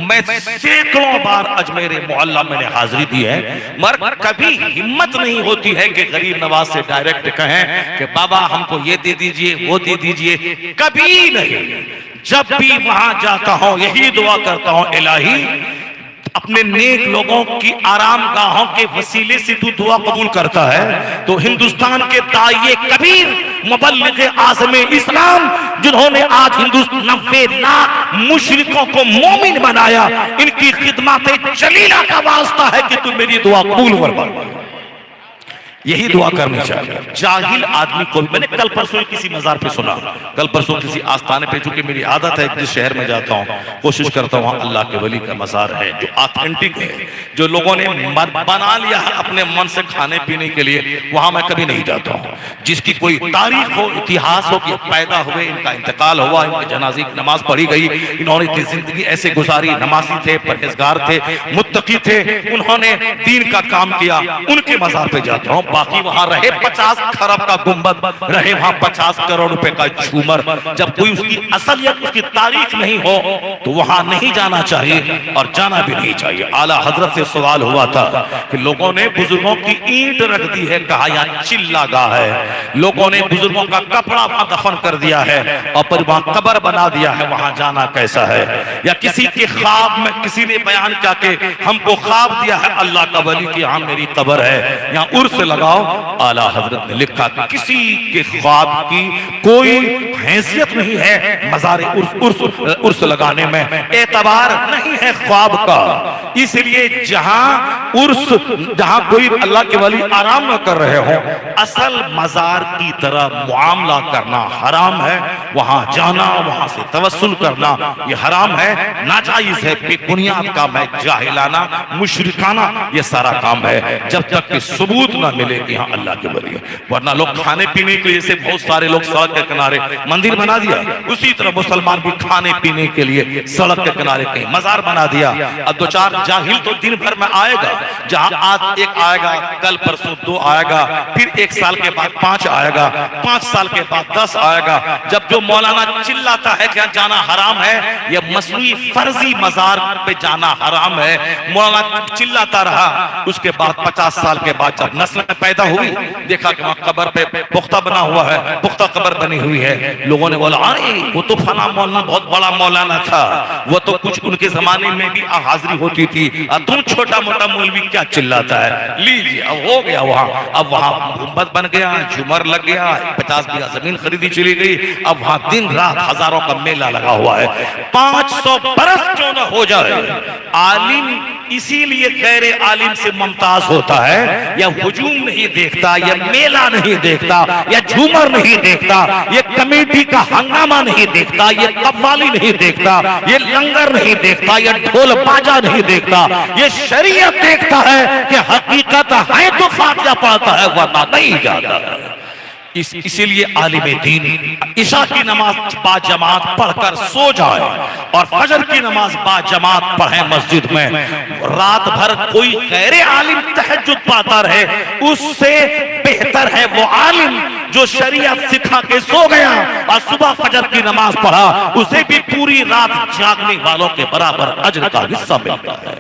मैं सैकड़ों बार अजमेर मोहल्ला मैंने हाजिरी दी है, मगर कभी हिम्मत नहीं होती है कि गरीब नवाज से डायरेक्ट कहें कि बाबा हमको ये दे दीजिए, वो दे दीजिए, कभी नहीं। जब भी वहां जाता हूं यही दुआ करता हूं, इलाही अपने नेक लोगों की आराम गाहों के वसीले से तू दुआ कबूल करता है तो हिंदुस्तान के दाइये कबीर मुबल्लिग आज़म इस्लाम जिन्होंने आज हिंदुस्तान 90 लाख मुशरिकों को मोमिन बनाया, इनकी खिदमत जलीला का वास्ता है कि तू मेरी दुआ कबूल फरमा। यही दुआ करनी चाहिए। जाहिल आदमी को, मैंने कल परसों किसी मजार पे सुना, कल परसों किसी आस्थाने पे, चूंकि मेरी आदत है जिस शहर में जाता हूँ कोशिश करता हूँ अल्लाह के वली का मजार है जो ऑथेंटिक है, जो लोगों ने बना लिया है अपने मन से खाने पीने के लिए, वहां मैं कभी नहीं जाता हूँ। जिसकी कोई तारीख हो, इतिहास हो कि पैदा हुए, इनका इंतकाल हुआ, इनके जनाजे की नमाज पढ़ी गई, इन्होंने इतनी जिंदगी ऐसे गुजारी, नमाजी थे, परहेजगार थे, मुत्तकी थे, उन्होंने दीन का काम किया, उनके मजार पे जाता हूँ। बाकी वहां रहे 50 खरब का गुंबद, रहे वहां 50 करोड़ रुपए का झूमर, जब कोई उसकी असलियत, उसकी तारीख नहीं हो तो वहां नहीं जाना चाहिए और जाना भी नहीं चाहिए। आला हजरत से सवाल हुआ था कि लोगों ने बुजुर्गों की ईंट रख दी है, कहा यहाँ चिल्ला गाह है, लोगों ने बुजुर्गों का कपड़ा वहां दफन कर दिया है और फिर वहां कब्र बना दिया है, वहां जाना कैसा है? या किसी के ख्वाब में किसी ने बयान किया कि हमको ख्वाब दिया है अल्लाह का वली की यहाँ मेरी कब्र है, यहाँ उर्स लगाओ। आला हजरत ने लिखा किसी के ख्वाब की कोई हैसियत नहीं है, मज़ार उर्स लगाने में एतबार नहीं है ख्वाब का। इसलिए जहां कोई अल्लाह के वली आराम न कर रहे हो, असल मजार की तरह मुआमला करना हराम है, वहां जाना, वहां से तवस्सुल करना यह हराम है, नाजायज है, बेबुनियाद काम है, जाहिलाना, मुशरिकाना ये सारा काम है, जब तक कि सबूत ना मिले कि हाँ अल्लाह के वली है। वरना लोग खाने पीने के लिए से बहुत सारे लोग सड़क के किनारे मंदिर बना दिया, उसी तरह मुसलमान भी खाने पीने के लिए सड़क के किनारे कहीं मजार बना दिया। अब दो चार जाहिल तो दिन भर में आएगा, जहां आज एक आएगा, कल परसों 2 आएगा, फिर 1 साल के बाद 5 आएगा, 5 साल के बाद 10 आएगा। जब जो मौलाना चिल्लाता है कि जाना हराम है, यह मसनूई फर्जी मजार पे जाना हराम है, मौलाना चिल्लाता रहा, उसके बाद 50 साल के बाद जब नस्ल पैदा हुई, देखा कि वहां कब्र पे पुख्ता बना हुआ है, पुख्ता कब्र बनी हुई है, लोगों ने बोला अरे वो तो फला मौलाना बहुत बड़ा मौलाना था, वो तो कुछ उनके जमाने में भी हाजिरी होती थी, तुम छोटा मोटा मौलवी क्या चिल्लाता है? लीजिए अब हो गया वहां, अब वहां गुंबद बन गया, झूमर लग गया, 50 बीघा जमीन खरीदी चली गई, अब वहां दिन रात हजारों का मेला लगा हुआ है। 500 बरस क्यों न हो जाए, आलिम इसीलिए गैर आलिम से मुमताज होता है, या हुजूम नहीं देखता, या मेला नहीं देखता, या झूमर नहीं देखता, ये कमेटी का हंगामा नहीं देखता, ये कव्वाली नहीं देखता, ये लंगर नहीं देखता, ये ढोल बाजा नहीं देखता, ये शरीयत देखता है कि हकीकत है तो फातिहा पढ़ता है वरना नहीं जाता है। इसीलिए आलिम दीन इशा की नमाज बाजमात पढ़कर सो जाए और फजर की नमाज बाजमात पढ़े मस्जिद में। रात भर कोई गैर आलिम तहज्जुद पाता रहे, उससे बेहतर है वो आलिम जो शरीयत सिखा के सो गया और सुबह फजर की नमाज पढ़ा, उसे भी पूरी रात जागने वालों के बराबर अज्र का हिस्सा मिलता है।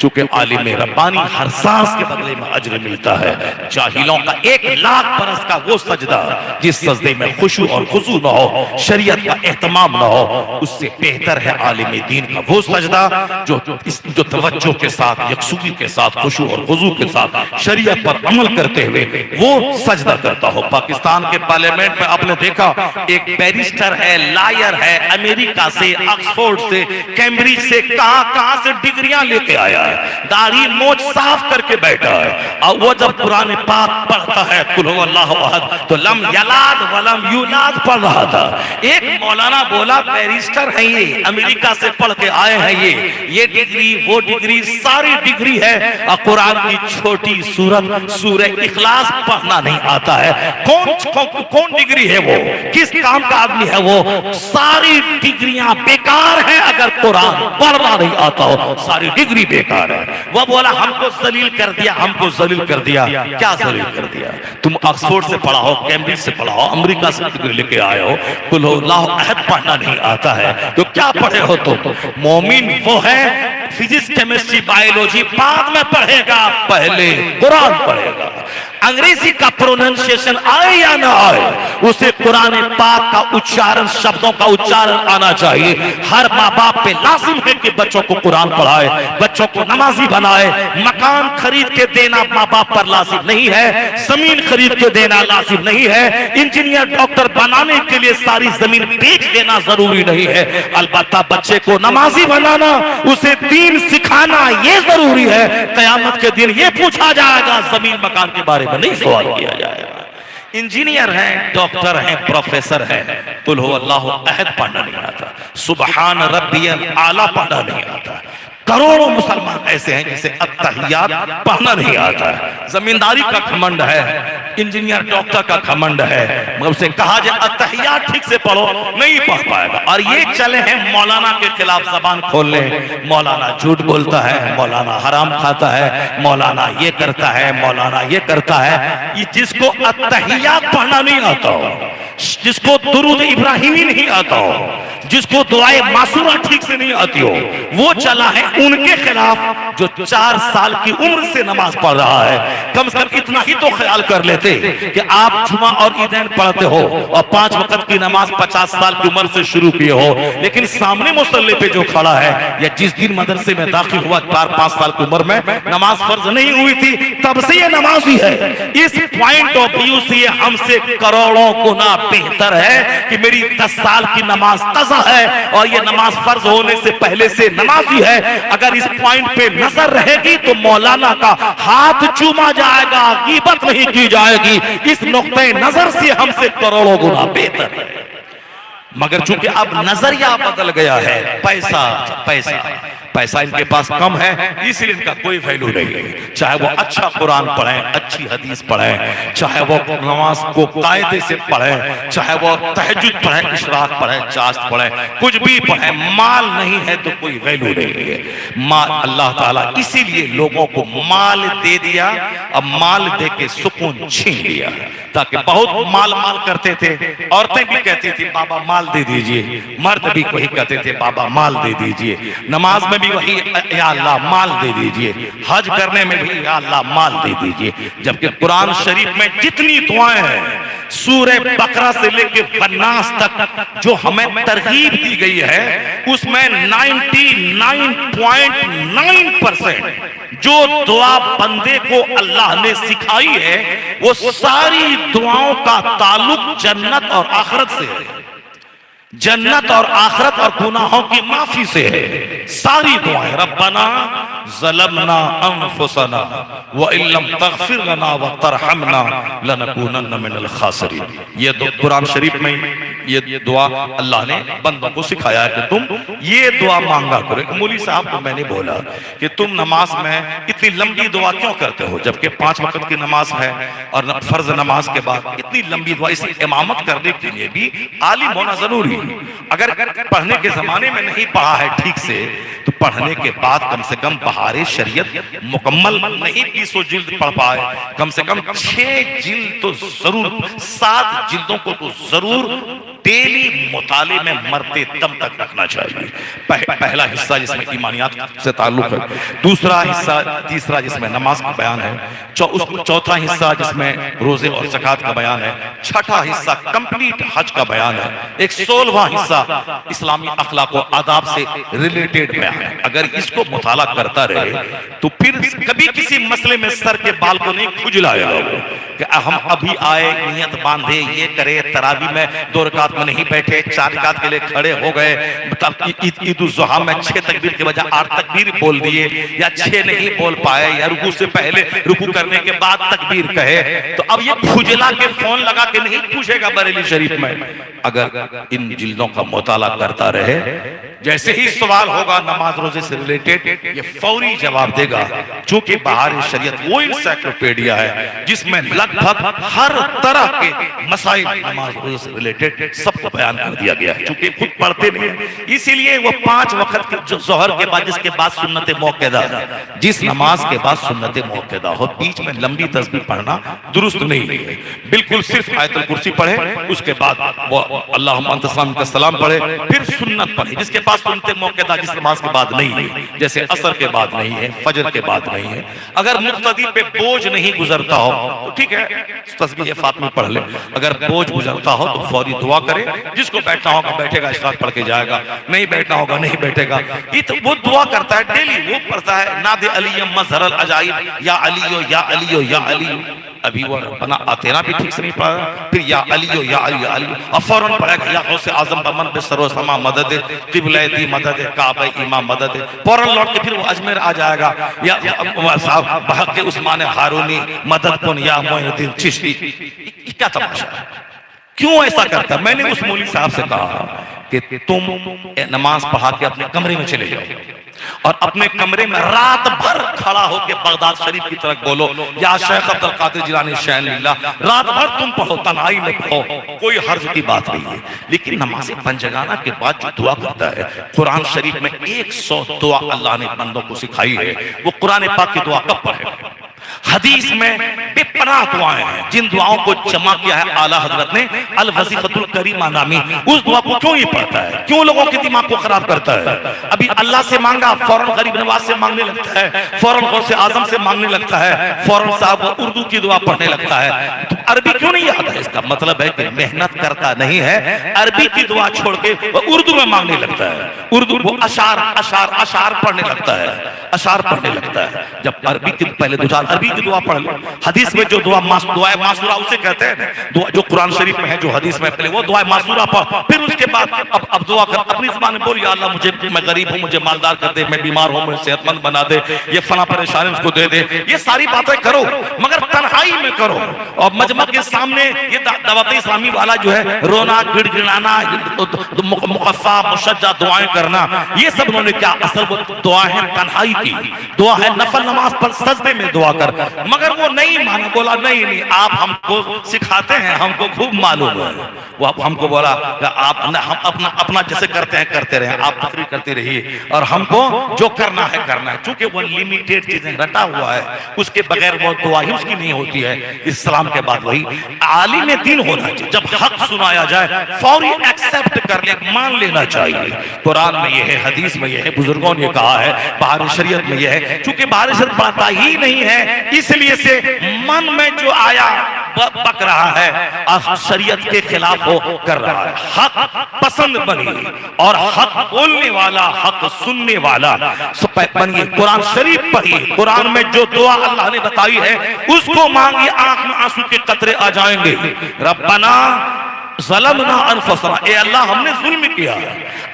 चूंकि आलिम रब्बानी हर सांस के बदले में अज्र मिलता है। जाहिलों का 1 लाख बरस का वो सजदा जिस सजदे में खुशू और खुजू न हो, शरीयत का एहतमाम न हो, उससे बेहतर है आलिम दीन का वो सजदा जो तवज्जो के साथ, यकसूरी के साथ, खुशू और खुजू के साथ शरीयत पर अमल करते हुए वो सजदा करता हो। पाकिस्तान हिंदुस्तान के पार्लियामेंट में आपने देखा एक बैरिस्टर है, लायर है, अमेरिका से, ऑक्सफोर्ड से, कैम्ब्रिज से, कहां से डिग्रियां लेके आया है, दाढ़ी मोछ साफ करके बैठा है, और वो जब कुरान पाक पढ़ता है कुल हुवल्लाहु अहद तो लम यलाद वलम यूलाद पढ़ रहा था। एक मौलाना बोला बैरिस्टर है ये, अमेरिका से पढ़ के आए हैं ये डिग्री वो डिग्री सारी डिग्री है, और कुरान की छोटी सूरत सूरह इखलास पढ़ना नहीं आता है। कौन डिग्री है वो, किस काम का आदमी है वो? सारी डिग्रियां बेकार हैं अगर कुरान पढ़ना नहीं आता हो, सारी डिग्री बेकार है। वो बोला हमको जलील कर दिया, हमको जलील कर दिया। क्या जलील कर दिया? तुम ऑक्सफोर्ड से पढ़ा हो, कैम्ब्रिज से पढ़ा हो, अमेरिका से डिग्री लेके आए हो, कुल हुवल्लाहु अहद पढ़ना नहीं आता है तो क्या पढ़े हो तुम? मोमिन वो है फिजिक्स केमिस्ट्री बायोलॉजी बाद में पढ़ेगा, पहले कुरान पढ़ेगा। अंग्रेजी का प्रोनाउंसिएशन आए या ना आए, उसे कुरान पाक का उच्चारण, शब्दों का उच्चारण आना चाहिए। हर माँ बाप पे लाजिम है कि बच्चों को कुरान पढ़ाए, बच्चों को नमाजी बनाए। मकान खरीद के देना माँ बाप पर लाजिम नहीं है, जमीन खरीद के देना लाजिम नहीं है, इंजीनियर डॉक्टर बनाने के लिए सारी जमीन बेच देना जरूरी नहीं है। अलबत्ता बच्चे को नमाजी बनाना, उसे दीन सिखाना ये जरूरी है। कयामत के दिन ये पूछा जाएगा, जमीन मकान के बारे में नहीं सवाल किया जाएगा। इंजीनियर हैं, डॉक्टर हैं, प्रोफेसर हैं, कुल हुवल्लाहु अहद पढ़ना नहीं आता, सुबहान रब्बियल आला पढ़ना नहीं आता। करोड़ों मुसलमान ऐसे हैं जिसे अत्तहियात पढ़ना नहीं आता है। जमींदारी का घमंड है, इंजीनियर डॉक्टर का घमंड है, मगर उसे कहा जाए अत्तहियात ठीक से पढ़ो, नहीं पढ़ पाएगा। और ये चले हैं मौलाना के खिलाफ जबान खोलने, मौलाना झूठ बोलता है, मौलाना हराम खाता है, मौलाना ये करता है, मौलाना ये करता है। ये जिसको अत्तहियात पढ़ना नहीं आता हो, जिसको दुरूद इब्राहिमी नहीं आता हो, जिसको दुआए मासूरा ठीक से नहीं आती हो, वो चला है उनके खिलाफ जो 4 साल की उम्र से नमाज पढ़ रहा है। कम से कम इतना ही तो ख्याल कर लेते कि आप जुमा और ईदैन पढ़ते हो और 5 वक्त की नमाज 50 साल की उम्र से शुरू किए हो, लेकिन सामने मुसल्ले पे जो खड़ा है या जिस दिन मदरसे में दाखिल हुआ 4-5 साल की उम्र में नमाज फर्ज नहीं हुई थी, तब से ये नमाजी है। इस पॉइंट ऑफ व्यू से हमसे करोड़ों गुना बेहतर है कि मेरी 10 साल की नमाज कज़ा है और ये नमाज फर्ज होने से पहले से नमाजी है। अगर इस पॉइंट पे नजर रहेगी तो मौलाना का हाथ चूमा जाएगा, गीबत नहीं की जाएगी। इस नुक्ते नजर से हमसे करोड़ों गुना बेहतर है। मगर चूंकि अब नजरिया बदल गया है, पैसा पैसा पैसा इनके पास कम है, इसलिए इनका कोई वैल्यू नहीं है। चाहे वो अच्छा कुरान पढ़ें, अच्छी हदीस पढ़ें, चाहे वो नमाज को कायदे से पढ़ें, चाहे वो तहज्जुद पढ़ें, इशराक पढ़ें, चाश्त पढ़ें, कुछ भी पढ़ें, माल नहीं है तो कोई वैल्यू नहीं है। माल अल्लाह ताला इसीलिए लोगों को माल दे दिया, अब माल दे के सुकून छीन लिया, ताकि बहुत माल माल करते थे। औरतें भी कहती थी बाबा माल दे दीजिए, मर्द भी वही कहते थे बाबा माल दे दीजिए, नमाज में भी वही या अल्लाह माल दे दीजिए, हज करने में भी या अल्लाह माल दे दीजिए। जबकि कुरान शरीफ में जितनी दुआएं हैं, सूरह बकरा से लेकर नास तक जो हमें तरगीब दी गई है, उसमें 99.9% जो दुआ बंदे को अल्लाह ने सिखाई है, वो सारी दुआओं का ताल्लुक जन्नत और आखिरत से है, जन्नत और आखिरत और गुनाहों की माफी से है। सारी दुआएं रब्बना ज़लमना अनफुसना व इल्लम तग़फिर लना व तरहमना लनकूनन्न मिनल खासिरीन। ये तो कुरान शरीफ में ये दुआ अल्लाह ने बंदों को सिखाया है कि तुम ये दुआ मांगा करो। मौलवी साहब को मैंने बोला कि तुम नमाज में इतनी लंबी दुआ क्यों करते हो, जबकि 5 वक्त की नमाज है और फर्ज नमाज के बाद इतनी लंबी दुआ, इस इमामत करने के लिए भी आलिम होना जरूरी है। अगर पढ़ने के जमाने में नहीं पढ़ा है ठीक से, तो पढ़ने के बाद कम से कम बहारे शरीयत मुकम्मल नहीं 200 जिल्द पढ़ पाए, कम से कम 6 जिल्द तो जरूर, 7 जिल्दों को तो जरूर डेली मुताले में मरते दम तक रखना चाहिए। पहला हिस्सा जिसमें ईमानियात से ताल्लुक है, दूसरा हिस्सा, तीसरा जिसमें नमाज का बयान है, चौथा हिस्सा जिसमें रोजे और ज़कात का बयान है, छठा हिस्सा कंप्लीट हज का बयान है, एक 16वां हिस्सा इस्लामी अखलाक और आदाब से रिलेटेड बयान है। अगर इसको मुताला करता रहे तो फिर कभी किसी मसले में सर के बाल को नहीं खुजलाएगा वो कि हम अभी आए, नियत बांधे, ये करे, तरावी में 2 रकात में नहीं बैठे, 4 रकात के लिए खड़े हो गए, ईद उल ज़ुहा में 6 तकबीर के बजाय 8 तकबीर बोल दिए, या 6 नहीं बोल पाए, या रुकू से पहले रुकू करने के बाद तकबीर कहे, तो अब ये खुजला के फोन लगा के नहीं पूछेगा बरेली शरीफ में। अगर इन जिल्दों का मुताला करता रहे, जैसे ही सवाल होगा नमाज रोजे से रिलेटेड, ये फौरी जवाब देगा। चूंकि बहार शरीयत वो इंसाइक्लोपीडिया है जिसमें लगभग हर तरह के मसाइल नमाज रोजे से रिलेटेड सबको बयान कर दिया गया है। चूंकि खुद पढ़ते नहीं है, इसीलिए वो 5 वक्त के जोहर के बाद, जिसके बाद सुन्नत मौक़िदा, जिस नमाज के बाद सुन्नत मौक़िदा हो, बीच में लंबी तस्बीह पढ़ना दुरुस्त नहीं है। बिल्कुल सिर्फ आयतुल कुर्सी पढ़े, उसके बाद वो अल्लाहुम्मा अंत सलाम पढ़े, फिर सुन्नत पढ़े जिसके पास सुन्नत मौक़िदा जिस नमाज के बाद नहीं है, जैसे असर के बाद नहीं है, फजर के बाद नहीं है। अगर मुक़्तदी पे बोझ नहीं गुजरता हो तो ठीक है, तस्बीह फातिमी पढ़ ले। अगर बोझ गुजरता हो तो फौरी दुआ करे, जिसको बैठना होगा बैठेगा, इशराक पढ़ के जाएगा, नहीं बैठना होगा नहीं बैठेगा। ये तो वो दुआ करता है डेली, वो पढ़ता है नादे अली मज़हरल अजाइब, या अलियो या अलियो या अलियो। अभी वो रब्बना आतेना भी ठीक से नहीं पढ़ा, फिर या अलियो या अलियो अलियो, और फौरन पढ़ेगा या गौसे आज़म बमन बिसरो समा मदद क़िबले दी मदद काबे इमाम मदद। फौरन लौट के फिर वो अजमेर आ जाएगा, या साहब बहक़ उस्मान हारूनी मदद कुन या मोइनुद्दीन चिश्ती। क्या तमाशा है, क्यों ऐसा करता? मैंने उस मौलवी साहब से कहा कि तुम नमाज पढ़ा के अपने कमरे में चले जाओ और अपने कमरे में रात भर खड़ा होकर बगदाद शरीफ की तरफ बोलो, या शेख अब्दुल कादिर जिलानी शैन लिल्लाह, रात भर तुम पढ़ो, तन्हाई में पढ़ो, कोई हर्ज की बात नहीं है। लेकिन नमाज पंजगाना के बाद जो दुआ करता है, कुरान शरीफ में 100 दुआ अल्लाह ने बंदों को सिखाई है, वो कुरान पाक की दुआ कब पढ़ेगा? हदीस में बेपनाह दुआएं हैं, जिन दुआओं को जमा किया है आला हजरत ने अल वजीफतुल करीमा नामी, उस दुआ को क्यों नहीं पढ़ता है? क्यों लोगों के दिमाग को खराब करता है? अभी अल्लाह से मांगा, फौरन गरीब नवाज से मांगने लगता है, फौरन गौसे आजम से मांगने लगता है, फौरन साहब उर्दू की दुआ पढ़ने लगता है। तो अरबी क्यों नहीं आता है? इसका मतलब है कि मेहनत करता नहीं है, अरबी की दुआ छोड़ के वो उर्दू में मांगने लगता है। उर्दू वो अशार अशार अशार पढ़ने लगता है, अशार पढ़ने लगता है। जब अरबी की पहले 2-4 अरबी की दुआ पढ़ लो। हदीस में जो दुआ दुआ मासूरा उसे कहते हैं, दुआ जो कुरान शरीफ में है, जो हदीस में, पहले वो दुआ मासूरा पढ़, फिर उसके बाद अब दुआ कर, अपनी ज़बान में बोल, या अल्लाह मुझे, मैं गरीब हूँ, मुझे मालदार कर दे, मैं बीमार हूँ, मुझे सेहतमंद बना दे, ये फला परेशानी उसको दे दे। ये सारी बातें करो, मगर तन्हाई में करो। और मजमा के सामने ये दावत इस्लामी वाला जो है, रोना, गिड़गिड़ाना, मुकफ़ा मुशज्जा दुआएं करना, ये सब उन्होंने क्या, असल वो दुआ है तन्हाई की, दुआ है नफल नमाज पर सजदे में दुआ कर। मगर वो नहीं माना, बोला नहीं नहीं, आप हमको सिखाते हैं, हमको खूब मालूम है। वो हमको बोला आप हम अपना जैसे करते हैं करते रहे, आप तकरीर करते रहिए और हमको जो करना है करना है। चूंकि वो लिमिटेड चीजें रटा हुआ है, उसके बगैर वो दुआ ही उसकी नहीं होती है। इस्लाम के बाद वही आलिम दीन होना चाहिए, जब हक सुनाया जाए फौरी एक्सेप्ट कर ले, मान लेना चाहिए। कुरान में ये है, हदीस में ये है, बुजुर्गों ने कहा है, बहार शरीयत में ये है। चूंकि बहार शरीयत पढ़ता ही नहीं है, इसलिए से मन में जो आया बक रहा है, शरीयत के खिलाफ हो कर रहा है। हक पसंद बनिए और हक बोलने वाला, हक सुनने वाला बनिए। कुरान शरीफ पढ़िए, कुरान में जो दुआ अल्लाह ने बताई है उसको मांगिए, आंख में आंसू के कतरे आ जाएंगे। रब्बना ज़लमना अनफुसना, ए अल्लाह हमने जुल्म किया,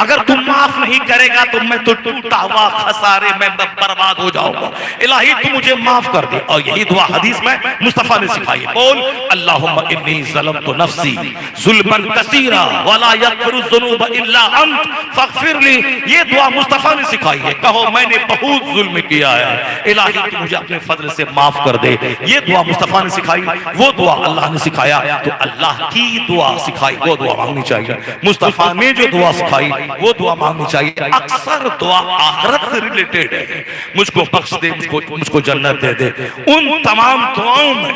अगर तुम माफ नहीं करेगा तो मैं तो टूटा हुआ खसारे में बर्बाद हो जाऊंगा, इलाही तू मुझे माफ कर दे। और यही दुआ हदीस में मुस्तफा ने सिखाई, बोल अल्लाहुम्मा इन्नी ज़लमतु नफ्सी ज़ुल्मन कसीरा वला यग़फिरु ज़ुनूब इल्ला अंत फ़ग़फ़िरली। ये दुआ मुस्तफा ने सिखाई है, कहो मैंने बहुत जुल्म किया है, इलाही तू मुझे अपने फजल से माफ कर दे। ये दुआ मुस्तफा ने सिखाई, वो दुआ अल्लाह ने सिखाया, तो अल्लाह की दुआ सिखाई वो दुआ मांगनी चाहिए। मुस्तफा ने जो दुआ सिखाई वो दुआ मांगनी चाहिए। अक्सर दुआ आखिरत से रिलेटेड है, मुझको बख्श दे, मुझको जन्नत दे दे। उन तमाम दुआओं में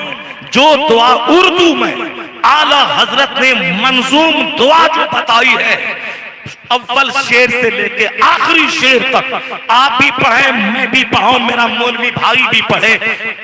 जो दुआ उर्दू में आला हजरत ने मंजूम दुआ जो बताई है, अव्वल शेर से लेके आखिरी शेर तक, आप भी पढ़े, मैं भी पढ़ाऊं, मेरा मौलवी भाई भी पढ़े,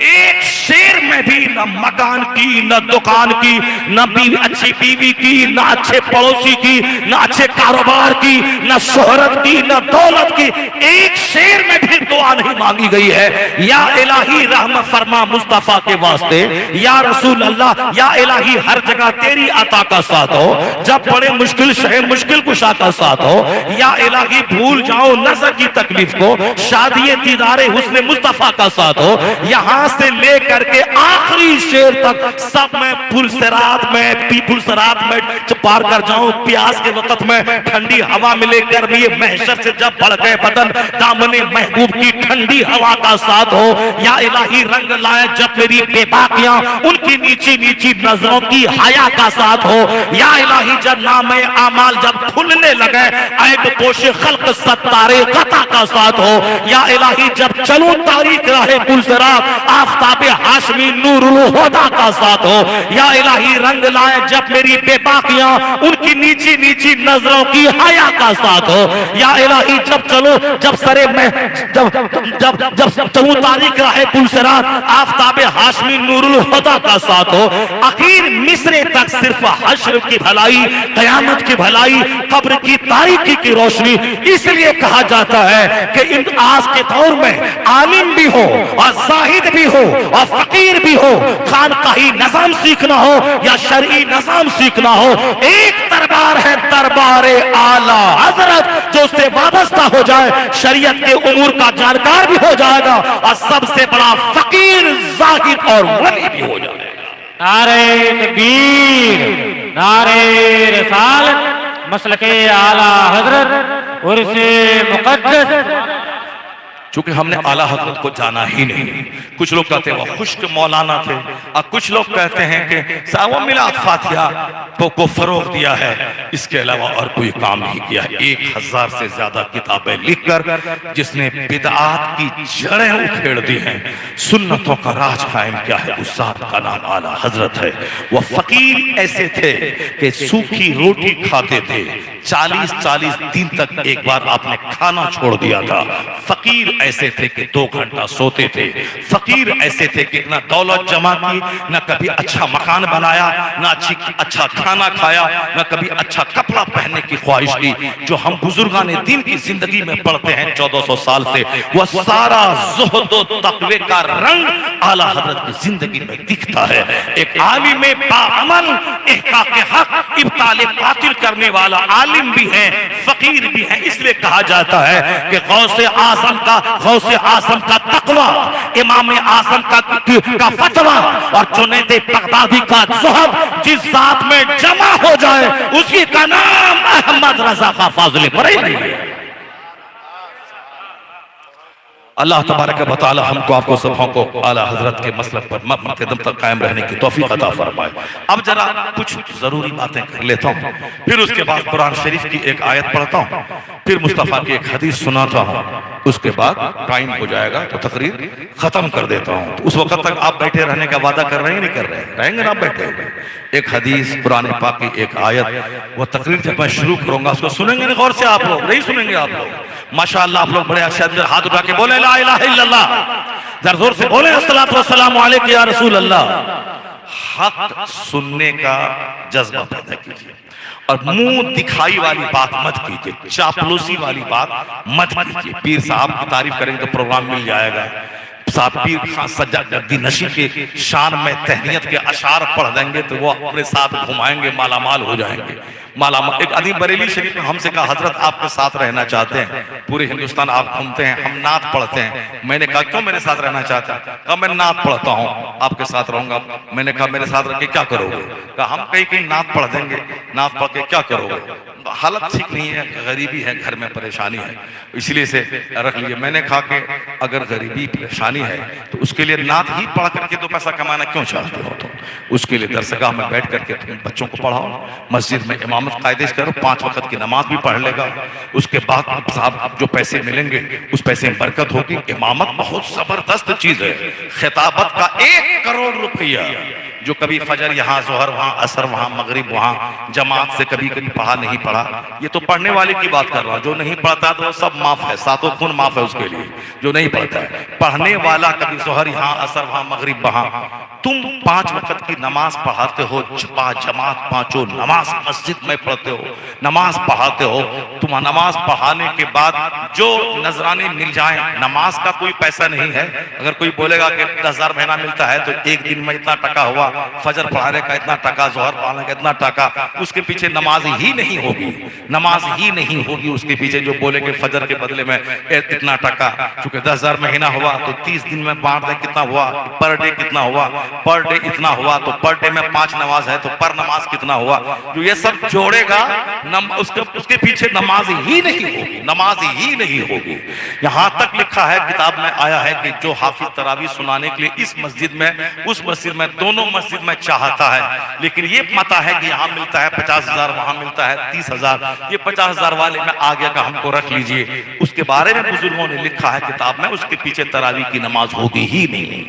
एक शेर में भी न मकान की, न दुकान की, न अच्छी बीवी की, न अच्छे पड़ोसी की, न अच्छे कारोबार की, न शोहरत की, न दौलत की, एक शेर में भी दुआ नहीं मांगी गई है। या इलाही रहमत फरमा मुस्तफा के वास्ते, या रसूल अल्लाह, या इलाही हर जगह तेरी अता का साथ हो, जब बड़े मुश्किल शहर मुश्किल कुशा का साथ हो, या इलाही भूल जाओ नजर की तकलीफ को, शादी दीदारे हुस्ने मुस्तफा का साथ हो, यहां से लेकर के आखिरी शेर तक सब में पुलसरात में पुलसरात में पार कर जाऊं, प्यास के वक्त में ठंडी हवा मिले, गर्मी महशर से जब बढ़ गए बदन, दामने महबूब की ठंडी हवा का साथ हो, या इलाही रंग लाए जब मेरी बेबाकियां, उनकी नीची नीची नजरों की हया का साथ हो, या इलाही जब नामे आमाल जब खुलने लगे, ऐब पोशे खल्क सत्तारे कता का साथ हो, या इलाही जब चलूं तारीख राहे पुलसरात, आफताबे हाशमी नूरुल हुदा का साथ हो, या इलाही रंग लाए जब मेरी बेबाकियां, उनकी नीची नीची नजरों की हया का साथ हो, या इलाही जब चलो जब सरे में जब चलूं तारीख राहे पुलसरात, आफताबे हाशमी नूरुल हुदा का साथ हो, आखिर मिसरे तक सिर्फ हश्र की भलाई, कयामत की भलाई, कब्र की तारीकी की रोशनी। इसलिए कहा जाता है कि इन आज के दौर में आलिम भी हो और जाहिद भी हो और फकीर भी हो, खानकाही निजाम सीखना हो या शरई निजाम सीखना हो, एक दरबार है, दरबारे आला हजरत, जो उससे वाबस्ता हो जाए, शरीयत के उमूर का जानकार भी हो जाएगा और सबसे बड़ा फकीर, जाहिद और वली भी हो जाएगा। नारे तकबीर, नारे रिसालत, मसलके आला हजरत, उर्से मुकद्दस। चूंकि हमने आला हजरत को जाना ही नहीं, कुछ लोग कहते हैं वो खुश्क मौलाना थे, और कुछ लोग कहते हैं कि सावा मिला फातिहा को फरोग दिया है, इसके अलावा और कोई काम नहीं किया। 1000 से ज्यादा किताबें लिखकर जिसने बिदआत की जड़ें उखेड़ दी हैं, सुन्नतों का राज कायम किया है, उस जात का नाम आला हजरत है। वह फकीर ऐसे थे कि सूखी रोटी खाते थे, 40-40 दिन तक एक बार आपने खाना छोड़ दिया था। फकीर ऐसे थे कि 2 घंटा सोते थे। फकीर ऐसे थे कि ना दौलत जमा की, ना कभी अच्छा मकान बनाया, ना अच्छा खाना खाया, ना कभी अच्छा कपड़ा पहनने की ख्वाहिश की। जो हम बुजुर्गान दिन की जिंदगी में पढ़ते हैं 1400 साल से, वह सारा ज़ुहद व तक़वे का रंग आला हज़रत की जिंदगी में दिखता है। एक आलिम बाअमल, इहक़ाक़ हक़, इब्ताल बातिल करने वाला आलिम भी है, फकीर भी है। इसलिए कहा जाता है कि गौसे आज़म का तक़वा, इमाम आज़म का फतवा और जुनैद बगदादी का ज़ुहद जिस ज़ात में जमा हो जाए, उसी का नाम अहमद रज़ा खां फ़ाज़िल बरेलवी है। अल्लाह तबारक व तआला हमको आपको सबों को आला हजरत के मसलक पर मक़दम तक कायम रहने की तौफीक अता फरमाए। अब जरा कुछ जरूरी बातें कर लेता हूँ, फिर उसके बाद कुरान शरीफ की एक आयत पढ़ता हूँ, फिर मुस्तफ़ा की एक हदीस सुनाता हूँ, उसके बाद टाइम हो जाएगा तो तकरीर खत्म कर देता हूँ। तो उस वक्त तक आप बैठे रहने का वादा कर रहे हैं, नहीं कर रहे हैं? रहेंगे ना आप बैठे हुए? एक हदीस, कुरान पाक की एक आयत, वो तकरीर जब मैं शुरू करूंगा उसको सुनेंगे ना गौर से आप लोग? नहीं सुनेंगे आप लोग? माशाअल्लाह आप लोग बड़े अच्छे हाथ उठा के बोले ला इलाहा इल्लल्लाह, जरा जोर से बोले अस्सलातु वस्सलामु अलैका या रसूल अल्लाह। हक सुनने का जज्बा पैदा कीजिए और मुंह दिखाई वाली बात मत कीजिए, चापलूसी वाली बात मत कीजिए। पीर साहब की तारीफ करेंगे तो प्रोग्राम मिल जाएगा। साहब पीर खां सज्जादी नशी के शान में तहनीयत के अशार पढ़ देंगे तो वो अपने साथ घुमाएंगे, मालामाल हो जाएंगे। मालामाल। एक अदीब बरेली शरीफ में हमसे कहा, हजरत आपके साथ रहना चाहते हैं, पूरे हिंदुस्तान आप घूमते हैं, हम नात पढ़ते हैं। मैंने कहा क्यों मेरे साथ रहना चाहता है? कहा मैं नात पढ़ता हूँ, आपके साथ रहूंगा। मैंने कहा मेरे साथ रह के क्या करोगे? कहा हम कहीं कहीं नात पढ़ देंगे, नात पढ़ के क्या करोगे? हालत ठीक नहीं है, गरीबी है, घर में परेशानी है, इसलिए से रख लीजिए। मैंने कहा कि अगर गरीबी परेशानी है तो उसके लिए नात ही पढ़ करके 2 पैसा कमाना क्यों चाहते हो? तो उसके लिए दरसगाह में बैठ करके तुम बच्चों को पढ़ाओ, मस्जिद में इमामत कायदे से करो, 5 वक्त की नमाज भी पढ़ लेगा। उसके बाद साहब जो पैसे मिलेंगे उस पैसे में बरकत होगी। इमामत बहुत जबरदस्त चीज है। खिताबत का 1 करोड़ रुपया जो कभी फजर यहाँ, जोहर वहाँ, असर वहाँ, मगरिब वहाँ, जमात से कभी कभी पढ़ा नहीं पढ़ा, ये तो पढ़ने वाले की बात कर रहा हूँ। जो नहीं पढ़ता तो सब माफ है, सातों खून माफ है उसके लिए जो नहीं पढ़ता है। पढ़ने वाला कभी जोहर यहाँ, असर वहाँ, मगरिब वहाँ। तुम 5 वक्त की नमाज पढ़ाते हो, जमात पांचों नमाज मस्जिद में पढ़ते हो, नमाज पढ़ाते हो। तुम नमाज पढ़ाने के बाद जो नजराने मिल जाए, नमाज का कोई पैसा नहीं है। अगर कोई बोलेगा कि 10,000 महीना मिलता है तो एक दिन में इतना टका हुआ, फजर पढ़ाने का इतना टका, जोहर पढ़ाने का इतना टका, उसके पीछे नमाज ही नहीं होगी, नमाज ही नहीं होगी उसके पीछे। जो बोले कि फजर के बदले में इतना टका, चूंकि 10,000 महीना हुआ तो 30 दिन में बांट दे, कितना हुआ, पर डे कितना हुआ, पर डे इतना हुआ, तो पर डे में 5 नमाज है तो पर नमाज कितना हुआ। जो ये सब जोड़ेगा उसके पीछे नमाज ही नहीं होगी, नमाज ही नहीं होगी। यहां तक लिखा है, किताब में आया है कि जो हाफिज तरावी सुनाने के लिए इस मस्जिद में, उस मस्जिद में, दोनों मस्जिद में चाहता है, लेकिन ये पता है कि यहाँ मिलता है 50,000, वहां मिलता है 30,000, ये 50,000 वाले में आगे का हमको रख लीजिए। उसके बारे में बुजुर्गों ने लिखा है किताब में, उसके पीछे तरावी की नमाज होगी ही नहीं,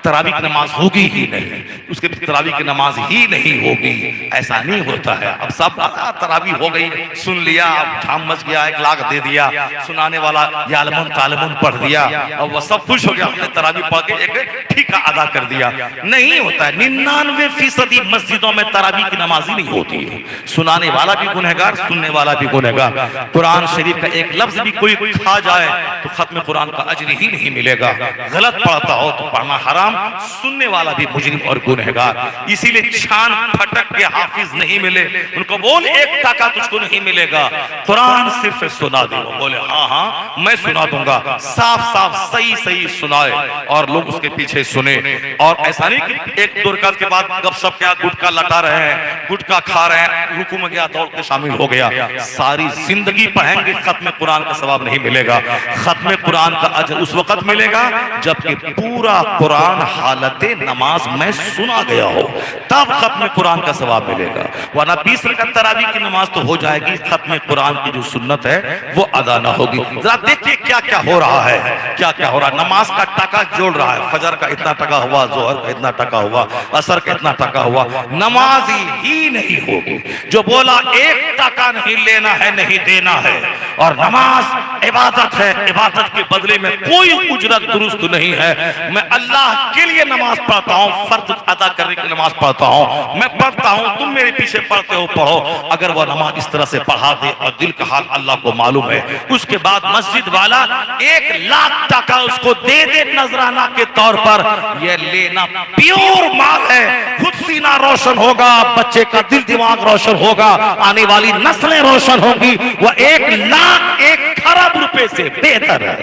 तरावी की नमाज होगी ही नहीं, उसके तरावी की नमाज ही नहीं होगी। ऐसा नहीं होता है। अब सब तरावी हो गई, सुन लिया, अब ठाम मच गया, 1 लाख दे दिया, सुनाने वाला यालमुन तालमुन पढ़ दिया और वह सब खुश हो गया, हमने तरावी पढ़ के एक ठीका अदा कर दिया। नहीं होता है। 99% मस्जिदों में तरावी की नमाज ही नहीं होती है। सुनाने वाला भी गुनहगार, सुनने वाला भी गुनहगार। कुरान शरीफ का एक लफ्ज भी कोई खा जाए तो खत्म कुरान का अजर ही नहीं मिलेगा। गलत पढ़ता हो तो पढ़ना हराम, सुनने वाला भी मुजरिम और गुनहगार। इसीलिए छान फटक के हाफिज नहीं मिले, उनको बोल 1 टका तुझको नहीं मिलेगा, कुरान सिर्फ सुना दे। वो बोले हाँ हाँ मैं सुना दूंगा, साफ साफ सही सही सुनाए और लोग उसके पीछे सुने। और ऐसा नहीं कि 1-2 रकात के बाद गपशप क्या, गुटखा लटा रहे हैं, गुटखा खा रहे हैं, रुकू में गया दौड़ के शामिल हो गया। सारी जिंदगी पढ़ेंगे, खत्म कुरान का सवाब नहीं मिलेगा। खत्म कुरान का अजर उस वक्त मिलेगा जबकि पूरा कुरान हालते नमाज में सुना गया हो, तब खत्म कुरान का सवाब मिलेगा। वरना 20 रकात तरावी की नमाज तो हो जाएगी, खत्म कुरान की जो सुन्नत है वो अदा ना होगी। जरा देखिए क्या क्या हो रहा है, क्या क्या हो रहा है। नमाज का टका जोड़ रहा है, फजर का इतना टका हुआ, जोहर का इतना टका हुआ, असर का इतना टका हुआ, नमाज ही नहीं होगी। जो बोला 1 टका नहीं लेना है, नहीं देना है, और नमाज इबादत है, इबादत के बदले में कोई उजरत दुरुस्त नहीं है। मैं अल्लाह के लिए नमाज पढ़ता हूँ, फर्ज अदा करने के लिए नमाज पढ़ता हूँ, मैं पढ़ता हूँ, तुम मेरे पीछे पढ़ते हो, पढ़ो। अगर वह नमाज इस तरह से पढ़ा दे और दिल का हाल अल्लाह को मालूम है, उसके बाद मस्जिद वाला 1 लाख टका उसको दे दे नजराना के तौर पर, यह लेना प्योर माल है। खुद सीना रोशन होगा, बच्चे का दिल दिमाग रोशन होगा, आने वाली नस्लें रोशन होंगी। वह 1 लाख 1 खरब रुपए से बेहतर है,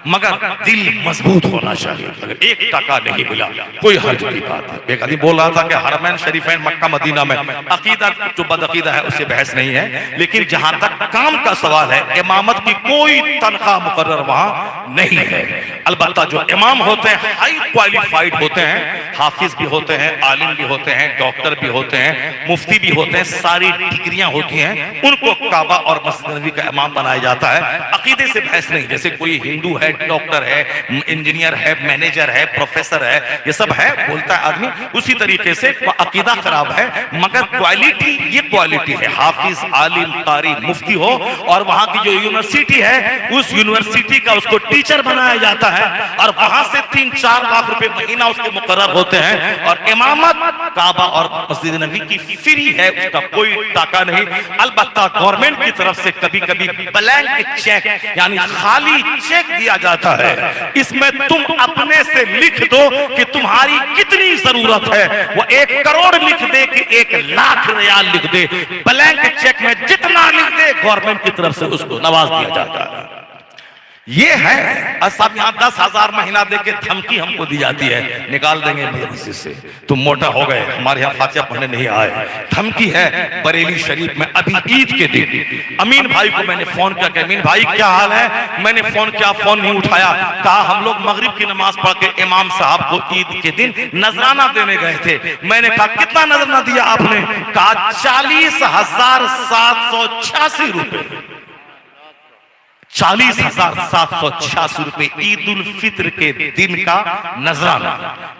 मगर दिल मजबूत होना चाहिए। अगर 1 टका नहीं मिला कोई हर्ज की बात है। एक आदमी बोल रहा था कि हरमैन शरीफैन मक्का मदीना में अकीदा जो बदअकीदा है उससे बहस नहीं है, लेकिन जहां तक काम का सवाल है, इमामत की कोई तनख्वाह मुकर्रर वहां नहीं है। अलबत्ता जो इमाम होते हैं हाई क्वालिफाइड होते हैं, हाफिज भी होते हैं, आलिम भी होते हैं, डॉक्टर भी होते हैं, मुफ्ती भी होते हैं, सारी डिग्रियां होती हैं, उनको काबा और मस्जिद नबवी का इमाम बनाया जाता है। अकीदे से बहस नहीं। जैसे कोई हिंदू है, डॉक्टर है, इंजीनियर है, मैनेजर है, प्रोफेसर है, ये सब है, बोलता है आदमी, उसी तरीके से अकीदा खराब है, मगर क्वालिटी ये क्वालिटी है। हाफिज, आलिम, कारी, मुफ्ती हो और वहां की जो यूनिवर्सिटी है उस यूनिवर्सिटी का उसको टीचर बनाया जाता है और वहां से 3-4 लाख रुपए महीना उसके मुकर्रर होते हैं। और इमामत काबा और मस्जिद नबी की फ्री है, उसका कोई टाका नहीं। अलबत्ता गवर्नमेंट की तरफ से कभी कभी ब्लैंक चेक यानी खाली चेक दिया जाता है, इसमें तुम अपने से लिख दो कि तुम्हारी कितनी जरूरत है। वो 1 करोड़ लिख दे कि 1 लाख रियाल लिख दे, ब्लैंक चेक में जितना लिख दे गवर्नमेंट की तरफ से उसको नवाज दिया जाता है। ये है। और सब यहाँ 10,000 महीना देके धमकी हमको दी जाती है, निकाल देंगे मस्जिद से, तुम मोटा हो गए, हमारे यहाँ फातिहा पढ़ने नहीं आए। धमकी है। बरेली शरीफ में अभी ईद के दिन अमीन भाई को मैंने फोन किया कि अमीन भाई क्या हाल है। मैंने फोन किया, फोन नहीं उठाया। कहा हम लोग मगरिब की नमाज पढ़ के इमाम साहब को ईद के दिन नजराना देने गए थे। मैंने कहा कितना नजराना दिया आपने? कहा 40,786 रुपए। 40,786 रुपए ईद उल फित्र के दिन का नजराना।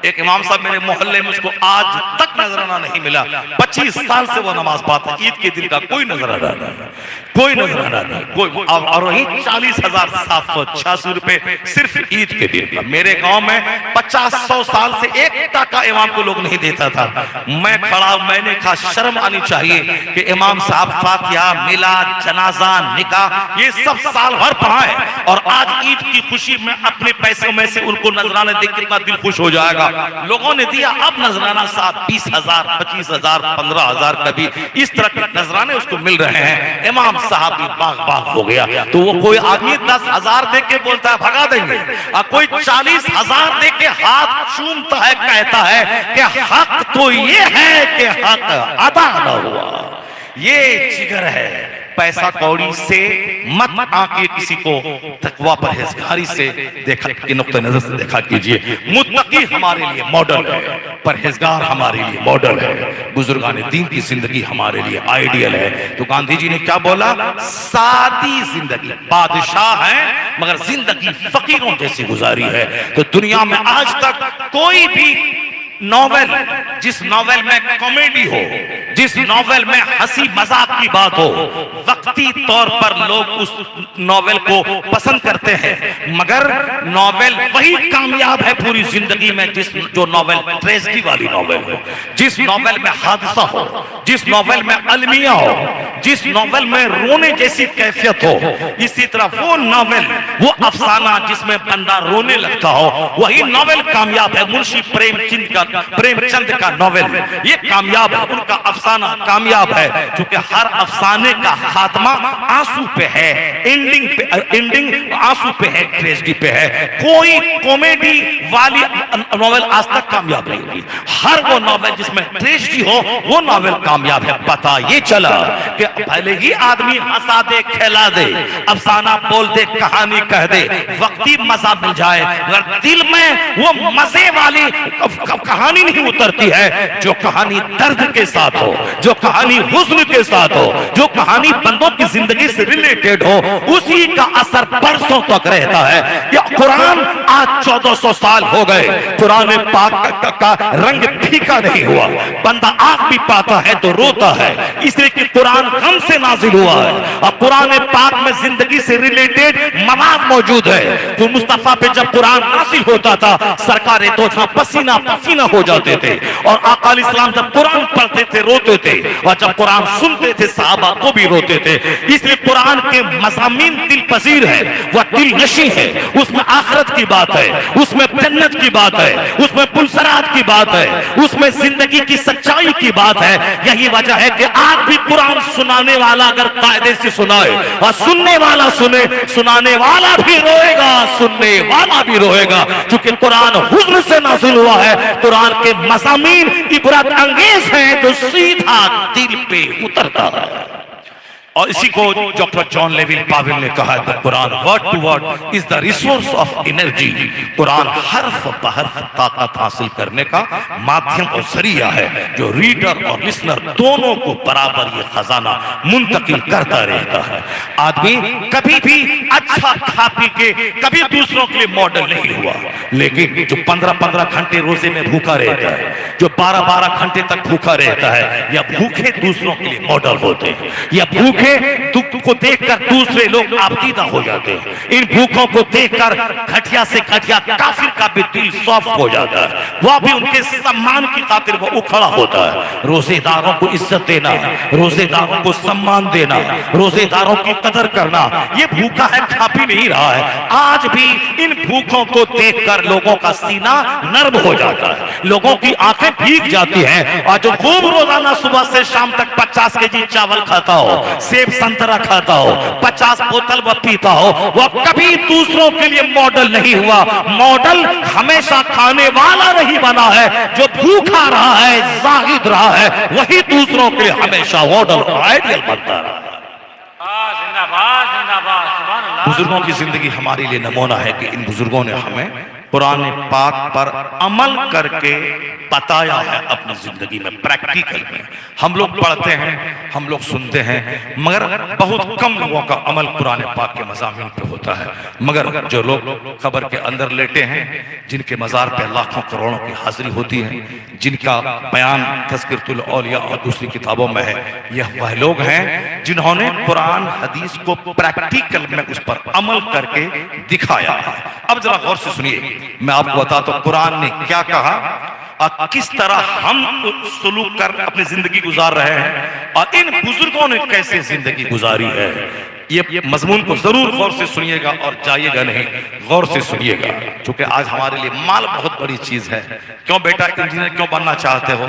एक इमाम साहब मेरे मोहल्ले में, उसको आज तक नजराना नहीं मिला। 25 साल से वो नमाज पढ़ता, ईद के दिन का कोई नजराना नहीं, कोई नजराना नहीं, कोई। और वही 40,786 रुपए सिर्फ ईद के दिन का। मेरे गांव में 50-100 साल से एक टका इमाम को लोग नहीं देता था। मैं खड़ा, मैंने कहा शर्म आनी चाहिए कि इमाम साहब फातिहा, मिलाद, जनाजा, निकाह ये सब साल भर पढ़ा है, और आज ईद की खुशी में अपने पैसों में से उनको नजराना देख कितना दिल खुश हो जाएगा। लोगों ने दिया, अब नजराना साहब 20,000, 25,000, 15,000 कभी इस तरह के नजराने उसको मिल रहे हैं। इमाम साहब भी बाग बाग हो गया। तो वो कोई आदमी 10,000 दे के बोलता है भगा देंगे, और कोई 40,000 दे के हाथ चूमता है, कहता है कि हक तो ये है कि हक अदा न हुआ। ये जिगर है। पैसा कौड़ी से मत आके किसी को, तकवा परहेजगारी से देखा कि नुक्ते नजर से देखा कीजिए। मुत्तकी हमारे लिए मॉडल है, परहेजगार हमारे लिए मॉडल है, बुजुर्गान दीन की जिंदगी हमारे लिए आइडियल है। तो गांधी जी ने क्या बोला? सादी जिंदगी, बादशाह है मगर जिंदगी फकीरों जैसी गुजारी है। तो दुनिया में आज तक कोई भी नॉवेल, जिस नॉवेल में कॉमेडी हो, जिस नॉवेल में हंसी मजाक की बात हो, वक्ती तौर पर लोग उस नॉवेल को पसंद करते हैं, मगर नॉवेल वही कामयाब है पूरी जिंदगी में जो नॉवेल ट्रेजेडी वाली नॉवेल हो, जिस नॉवेल में हादसा हो, जिस नॉवेल में अलमिया हो, जिस नॉवेल में रोने जैसी कैफियत हो। इसी तरह वो नॉवेल, वो अफसाना जिसमें बंदा रोने लगता हो, वही नॉवेल कामयाब है। मुंशी प्रेमचंद का नॉवेल ये कामयाब है, उनका अफसाना कामयाब है, क्योंकि हर अफसाने का खात्मा आंसू पे है, एंडिंग आंसू पे है, ट्रेजेडी पे है। कोई कॉमेडी वाली नॉवेल आज तक कामयाब नहीं हुई। हर वो नॉवेल जिसमें ट्रेजेडी हो, वो नॉवेल कामयाब है। पता ये चला कि भले ही आदमी हंसा दे, खेला दे, अफसाना बोल दे, कहानी कह दे, वक्ती मजा मिल जाए, मगर दिल में वो मजे वाली कहानी नहीं उतरती है। जो कहानी दर्द के साथ हो, जो कहानी हुस्न के साथ हो, जो कहानी बंदों की जिंदगी से रिलेटेड हो, उसी का असर बरसों तक रहता है। या कुरान आज 1400 साल हो गए, कुरान पाक का रंग फीका नहीं हुआ। बंदा आग भी पाता है तो रोता है, इसलिए कि कुरान गम से नाजिल हुआ है, और कुरान पाक में जिंदगी से रिलेटेड मवाद मौजूद है। तो मुस्तफा पे जब कुरान नाजिल होता था, सरकारें तो पसीना पसीना हो जाते थे, और आका इस्लाम जब कुरान पढ़ते थे रोते थे, और जब कुरान सुनते थे सहाबा को भी रोते थे। इसलिए कुरान के मज़ामीन दिल पजीर है, वह दिल नशी है। उसमें आखिरत की बात है, उसमें जन्नत की बात है, उसमें पुलसरात की बात है, उसमें जिंदगी की सच्चाई की बात है। यही वजह है कि आज भी कुरान सुनाने वाला अगर कायदे से सुनाए, और सुनने वाला सुने, सुनाने वाला भी रोएगा, सुनने वाला भी रोएगा, क्योंकि कुरान हुस्न से नाज़िल हुआ है। कुरान के मज़ामीन इबरत अंगेज हैं, जो सीधा दिल पे उतरता है। और इसी को डॉक्टर जॉन लेविल पावेल ने कहा है, कुरान word to word is the resource of energy. कुरान हर्फ बहर्फ ताकत हासिल करने का माध्यम और जरिया है, जो रीडर और लिसनर दोनों को बराबर ये खजाना मुंतकिल करता रहता है। आदमी कभी भी अच्छा खा पी के कभी दूसरों के लिए मॉडल नहीं हुआ, लेकिन जो 15-15 घंटे रोजे में भूखा रहता है, जो 12-12 घंटे तक भूखा रहता है, या भूखे दूसरों के लिए मॉडल होते हैं, या भूखे दुख को देखकर दूसरे लोग आबदीदा हो जाते हैं। इन भूखों को देखकर घटिया से घटिया काफिर का भी दिल सॉफ्ट हो जाता है, वह भी उनके सम्मान की खातिर वो उखड़ा होता है। रोजेदारों को इज्जत देना, रोजेदारों को सम्मान देना, रोजेदारों की कदर करना, ये भूखा है, खा पी नहीं रहा है। आज भी इन भूखों को देखकर लोगों का सीना नर्म हो जाता है, लोगों की आंखें भीग जाती हैं। और जो खूब रोजाना सुबह से शाम तक 50 केजी चावल खाता हो, सेब संतरा खाता हो, 50 बोतल वह पीता हो, वह कभी दूसरों के लिए मॉडल नहीं हुआ। मॉडल हमेशा खाने वाला नहीं बना है, जो भूखा रहा है, जाहिद रहा है, वही दूसरों के लिए हमेशा मॉडल आइडियल बनता रहा। जिंदाबाद जिंदाबाद, सुभान अल्लाह। बुजुर्गों की जिंदगी हमारे लिए नमूना है कि इन बुजुर्गों ने हमें कुरान पाक पर अमल करके बताया है अपनी जिंदगी में, प्रैक्टिकल में। हम लोग पढ़ते हैं, हम लोग सुनते हैं, मगर बहुत कम लोगों का अमल कुरान पाक के मज़ामीन पे होता है। मगर जो लोग कब्र के अंदर लेटे हैं, जिनके मज़ार पे लाखों करोड़ों की हाजिरी होती है, जिनका बयान तज़किरतुल औलिया और दूसरी किताबों में है, यह वह लोग हैं जिन्होंने कुरान हदीस को प्रैक्टिकल में उस पर अमल करके दिखाया है। अब जरा गौर से सुनिए, मैं आपको बताता हूं कुरान ने क्या कहा और किस तरह हम सलूक कर अपनी जिंदगी गुजार रहे हैं और इन बुजुर्गों ने कैसे जिंदगी गुजारी है। ये मजमून को जरूर गौर से सुनिएगा और जाइएगा नहीं, गौर से सुनिएगा, क्योंकि आज हमारे लिए माल बहुत बड़ी चीज है। क्यों बेटा इंजीनियर क्यों बनना चाहते हो?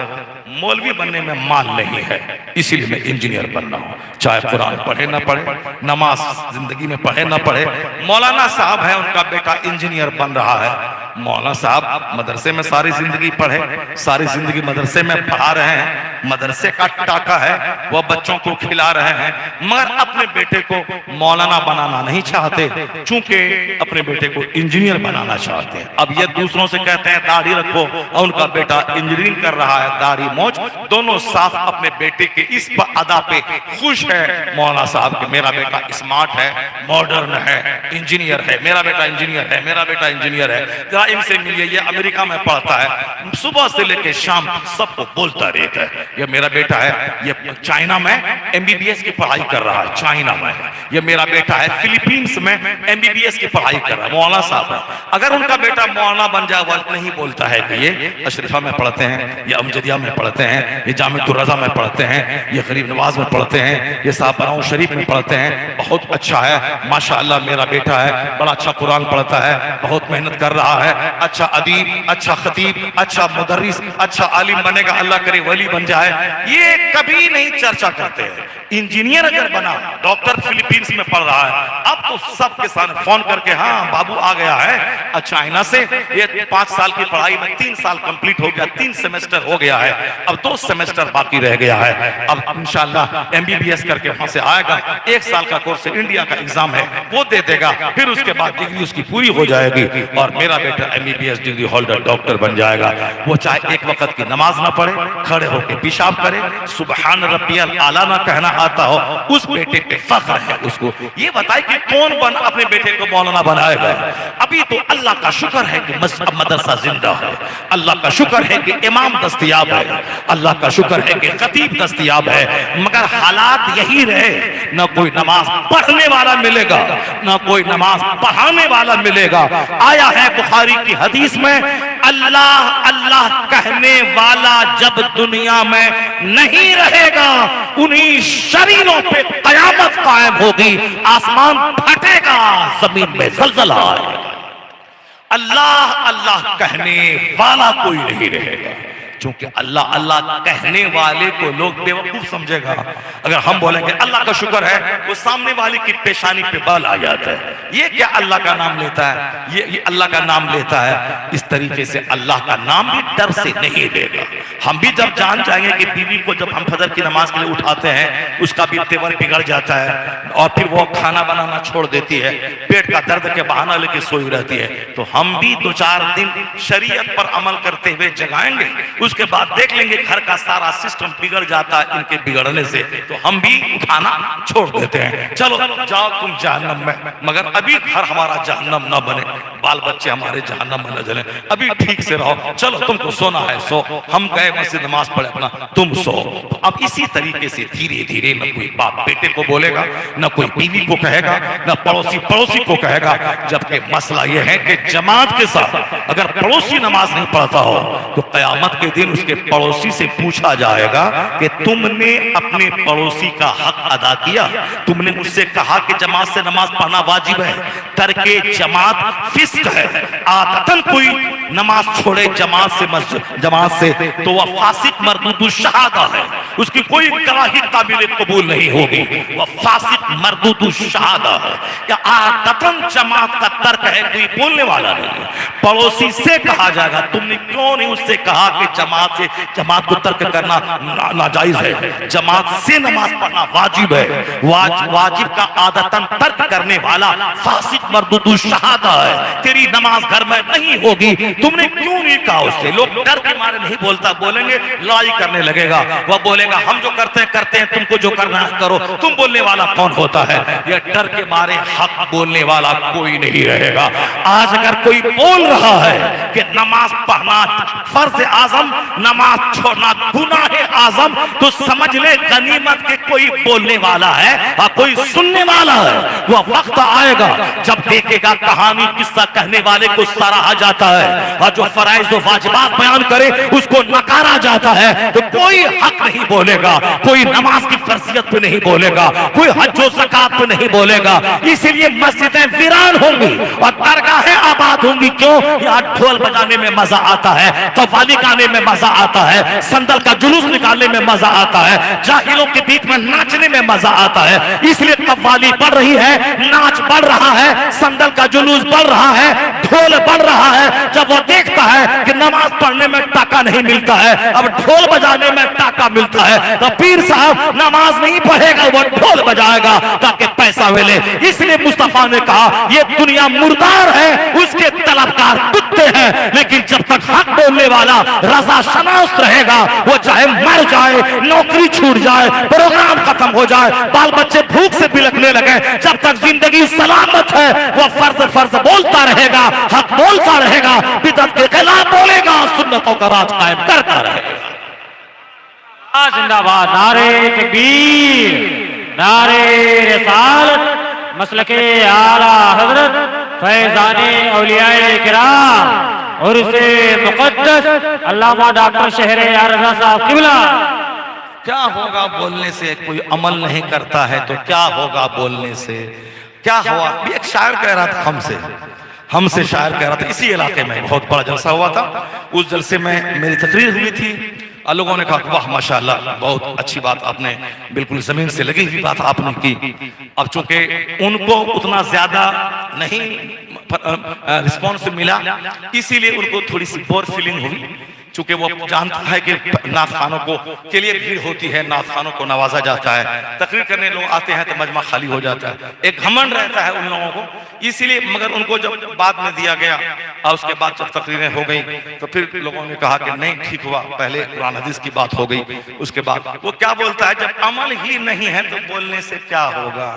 मौलवी बनने में माल नहीं है, इसीलिए मैं इंजीनियर बन रहा हूं। चाहे कुरान पढ़े ना पढ़े, नमाज जिंदगी में पढ़े ना पढ़े। मौलाना साहब है, उनका बेटा इंजीनियर बन रहा है। मौलाना साहब मदरसे में सारी जिंदगी पढ़े, सारी जिंदगी मदरसे में पढ़ा रहे हैं, मदरसे का टाका है, वह बच्चों को खिला रहे हैं, मगर अपने बेटे को मौलाना बनाना नहीं चाहते, चूंकि अपने बेटे को इंजीनियर बनाना चाहते हैं। अब ये दूसरों से कहते हैं दाढ़ी रखो और उनका बेटा इंजीनियरिंग कर रहा है, दाढ़ी मौज दोनों साफ अपने बेटे के इस अदा पे खुश है। मौलाना साहब के मेरा बेटा स्मार्ट है, मॉडर्न है, इंजीनियर है, मेरा बेटा इंजीनियर है, मेरा बेटा इंजीनियर है। जरा इनसे मिलिए, ये अमेरिका में पढ़ता है, सुबह से लेकर शाम सबको बोलता रहता है ये मेरा बेटा है, ये चाइना में एमबीबीएस की पढ़ाई कर रहा है, चाइना में है। ये मेरा बेटा है, फिलीपींस में एमबीबीएस की पढ़ाई कर रहा है। मौलाना साहब है, अगर उनका बेटा मौलाना बन जाए, वह नहीं बोलता है कि ये अशरफा में पढ़ते हैं, ये अमजदिया में पढ़ते हैं, ये जामिअतुर रज़ा में पढ़ते हैं, ये गरीब नवाज में पढ़ते हैं, ये साहब शरीफ में पढ़ते हैं, बहुत अच्छा है, माशाअल्लाह मेरा बेटा है, बड़ा अच्छा कुरान पढ़ता है, बहुत मेहनत कर रहा है, अच्छा अदीब, अच्छा खतीब, अच्छा मुदर्रिस, अच्छा आलिम बनेगा, अल्लाह करे वली बन जाए। ये कभी नहीं चर्चा करते हैं। इंजीनियर अगर बना, डॉक्टर फिलीपींस में पढ़ रहा है, अब तो सबके सामने फोन करके हाँ बाबू आ गया है चाइना से, ये 5 साल की पढ़ाई में 3 साल कंप्लीट हो गया, 3 सेमेस्टर हो गया है, अब 2 सेमेस्टर बाकी रह गया है। अब इंशाल्लाह एमबीबीएस करके वहां से आएगा, 1 साल का कोर्स इंडिया का एग्जाम है वो दे देगा, फिर उसके बाद डिग्री उसकी पूरी हो जाएगी और मेरा बेटा एमबीबीएस डिग्री होल्डर डॉक्टर बन जाएगा। वो चाहे एक वक्त की नमाज ना पढ़े, खड़े होकर पेशाब करे, सुबहान रब्बियल आला ना कहना आता हो, उस बेटे पे फख्र है उसको। ये बताए कि कौन बन अपने बेटे को मौलाना बनाएगा? अभी तो अल्लाह का शुक्र है कि मदरसा जिंदा है, अल्लाह का शुक्र है कि इमाम दस्तयाब है, अल्लाह का शुक्र है कि खतीब दस्तयाब है, मगर हालात यही रहे, ना कोई नमाज पढ़ने वाला मिलेगा, ना कोई नमाज पढ़ाने वाला मिलेगा। आया है बुखारी की हदीस में, अल्लाह अल्लाह कहने वाला जब दुनिया में नहीं रहेगा, उन्हीं शरीरों पे कयामत कायम होगी, आसमान फटेगा, जमीन में ज़लज़ला आएगा। अल्लाह अल्लाह कहने वाला कोई नहीं रहेगा, क्योंकि अल्लाह अल्लाह कहने वाले को लोग बेवकूफ समझेगा। अगर हम बोलेंगे अल्लाह का शुक्र है, वो सामने वाले की पेशानी पे बाल आ जाता है, ये क्या अल्लाह का नाम लेता है, ये अल्लाह का नाम लेता है। इस तरीके से अल्लाह का नाम भी डर से नहीं लेगा। हम भी जब जान जाएंगे कि बीवी को जब हम फजर की नमाज के लिए उठाते हैं, उसका भी तेवर बिगड़ जाता है और फिर वो खाना बनाना छोड़ देती है, पेट का दर्द के बहाना लेके सोई रहती है, तो हम भी 2-4 दिन शरीयत पर अमल करते हुए जगाएंगे। उसके बाद देख लेंगे घर का सारा सिस्टम बिगड़ जाता है इनके बिगड़ने से, तो हम भी उठाना छोड़ देते हैं, चलो जाओ तुम जहन्नम में। मगर अभी घर हमारा जहन्नम ना बने, बाल बच्चे हमारे जहन्नम में न जले, अभी ठीक से रहो, चलो तुमको सोना है सो, हम गए मस्जिद नमाज पढ़े अपना, तुम सो। तो अब इसी तरीके से धीरे धीरे न कोई बाप बेटे को बोलेगा, न कोई बीवी को कहेगा, न पड़ोसी पड़ोसी को कहेगा। जबकि मसला यह है कि जमात के साथ अगर पड़ोसी नमाज नहीं पढ़ता हो तो कयामत के दिन उसके पड़ोसी से पूछा जाएगा कि तुमने अपने पड़ोसी का हक अदा किया, तुमने उससे कहा कि जमात से नमाज पढ़ना वाजिब है, तर्के जमात फिस्क है, आदतन कोई नमाज छोड़े जमात से तो वह फासिक मरदूदुल शहादा है, उसकी कोई गवाही काबिल कबूल नहीं होगी, वह फासिक मरदूदुल शहादा है। या आदतन जमात का तर्क है, कोई बोलने वाला नहीं है। पड़ोसी से कहा जाएगा तुमने क्यों नहीं उससे कहा कि जमात को तर्क करना नाजायज है, जमात से नमाज पढ़ना वाजिब है। वाजिब का आदतन तर्क करने वाला फासिक मरदूदुल शहादा है। तेरी नमाज घर में नहीं होगी, तुमने क्यों नहीं कहा उससे? लोग डर के मारे नहीं बोलता, बोलेंगे लड़ाई करने लगेगा, वह बोलेगा हम जो करते हैं तुमको जो करना है करो, तुम बोलने वाला कौन होता है? यह डर के मारे हक बोलने वाला कोई नहीं रहेगा। आज अगर कोई बोल रहा है कि नमाज पढ़ना फर्ज आजम, नमाज छोड़ना गुनाह आजम, तो समझ ले गनीमत के कोई बोलने वाला है और कोई सुनने वाला है। वह वक्त आएगा जब देखेगा कहानी किस्सा कहने वाले को सराहा जाता है और जो फराइज और वाजिबात बयान करे उसको नकारा जाता है। तो कोई हक नहीं बोलेगा, कोई नमाज की फर्जियत पे नहीं बोलेगा, कोई हज और ज़कात पे नहीं बोलेगा। इसीलिए मस्जिदें वीरान होंगी और दरगाहें आबाद होंगी। क्यों? यहाँ ढोल बजाने में मजा आता है, कव्वाली गाने में मजा आता है, संदल का जुलूस निकालने में मजा आता है, जाहिलों के बीच में नाचने में मजा आता है। इसलिए कव्वाली बढ़ रही है, नाच बढ़ रहा है, संदल का जुलूस बढ़ रहा है, ढोल बढ़ रहा है। जब वो देखता है कि नमाज पढ़ने में टाका नहीं मिलता है, अब ढोल बजाने में टाका मिलता है, तो पीर साहब नमाज नहीं पढ़ेगा, वो ढोल बजाएगा ताकि पैसा मिले। इसलिए मुस्तफा ने कहा ये दुनिया मुर्दार है, उसके तलबकार कुत्ते हैं, लेकिन जब तक हक बोलने वाला रजा शनास रहेगा, वो चाहे मर जाए, नौकरी छूट जाए, प्रोग्राम खत्म हो जाए, बाल बच्चे भूख से बिलखने लगे, जब तक जिंदगी सलामत है वो फर्ज बोलता रहेगा, हक बोलता रहेगा, बिदअत के खिलाफ बोलेगा, सुन्नतों का राज कायम करता रहेगा। जिंदाबाद। नारे तकबीर, नारे रिसालत, मसलके आला हजरत फैजाने औलियाए किराम और उसे मुकद्दस अल्लामा डॉक्टर शहरे रज़ा साहब किबला। क्या होगा बोलने से? कोई अमल नहीं करता है तो क्या होगा बोलने से? क्या हुआ? एक शायर कह रहा था हमसे शायर कह रहा था, इसी इलाके में बहुत बड़ा जलसा हुआ था। उस जलसे में मेरी तकरीर हुई थी और लोगों ने कहा वाह माशाल्लाह, बहुत अच्छी बात आपने, बिल्कुल जमीन से लगी हुई बात आपने की। अब चूंकि उनको उतना ज्यादा नहीं रिस्पॉन्स मिला, इसीलिए उनको थोड़ी सी बोर फीलिंग हुई। चूंकि वो जानता है कि नाथ खानों को के लिए भीड़ होती है, नाथ खानों को नवाजा जाता है, तकरीर करने लोग आते हैं तो मजमा खाली हो जाता है, एक घमंड रहता है उन लोगों को। इसीलिए मगर उनको जब बाद में दिया गया और उसके बाद जब तकरीरें हो गई तो फिर लोगों ने कहा कि नहीं ठीक हुआ, पहले कुरान हदीस की बात हो गई। उसके बाद वो क्या बोलता है, जब अमल ही नहीं है तो बोलने से क्या होगा?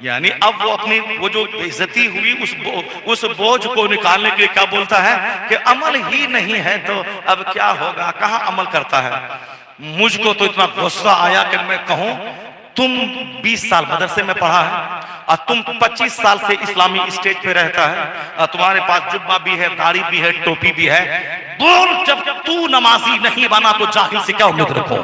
यानी अब वो अपनी वो जो बेइज्जती हुई उस बोझ को निकालने के लिए क्या बोलता है कि अमल ही नहीं है तो अब क्या होगा, कहाँ अमल करता है। मुझको तो इतना गुस्सा आया कि मैं कहूं तुम 20 साल मदरसे में पढ़ा है और तुम 25 साल से इस्लामी स्टेज पे रहता है और तुम्हारे पास जुब्बा भी है, दाढ़ी भी है, टोपी भी है, बोल जब तू नमाजी नहीं बना तो जाहिल से क्या उम्मीद रखो?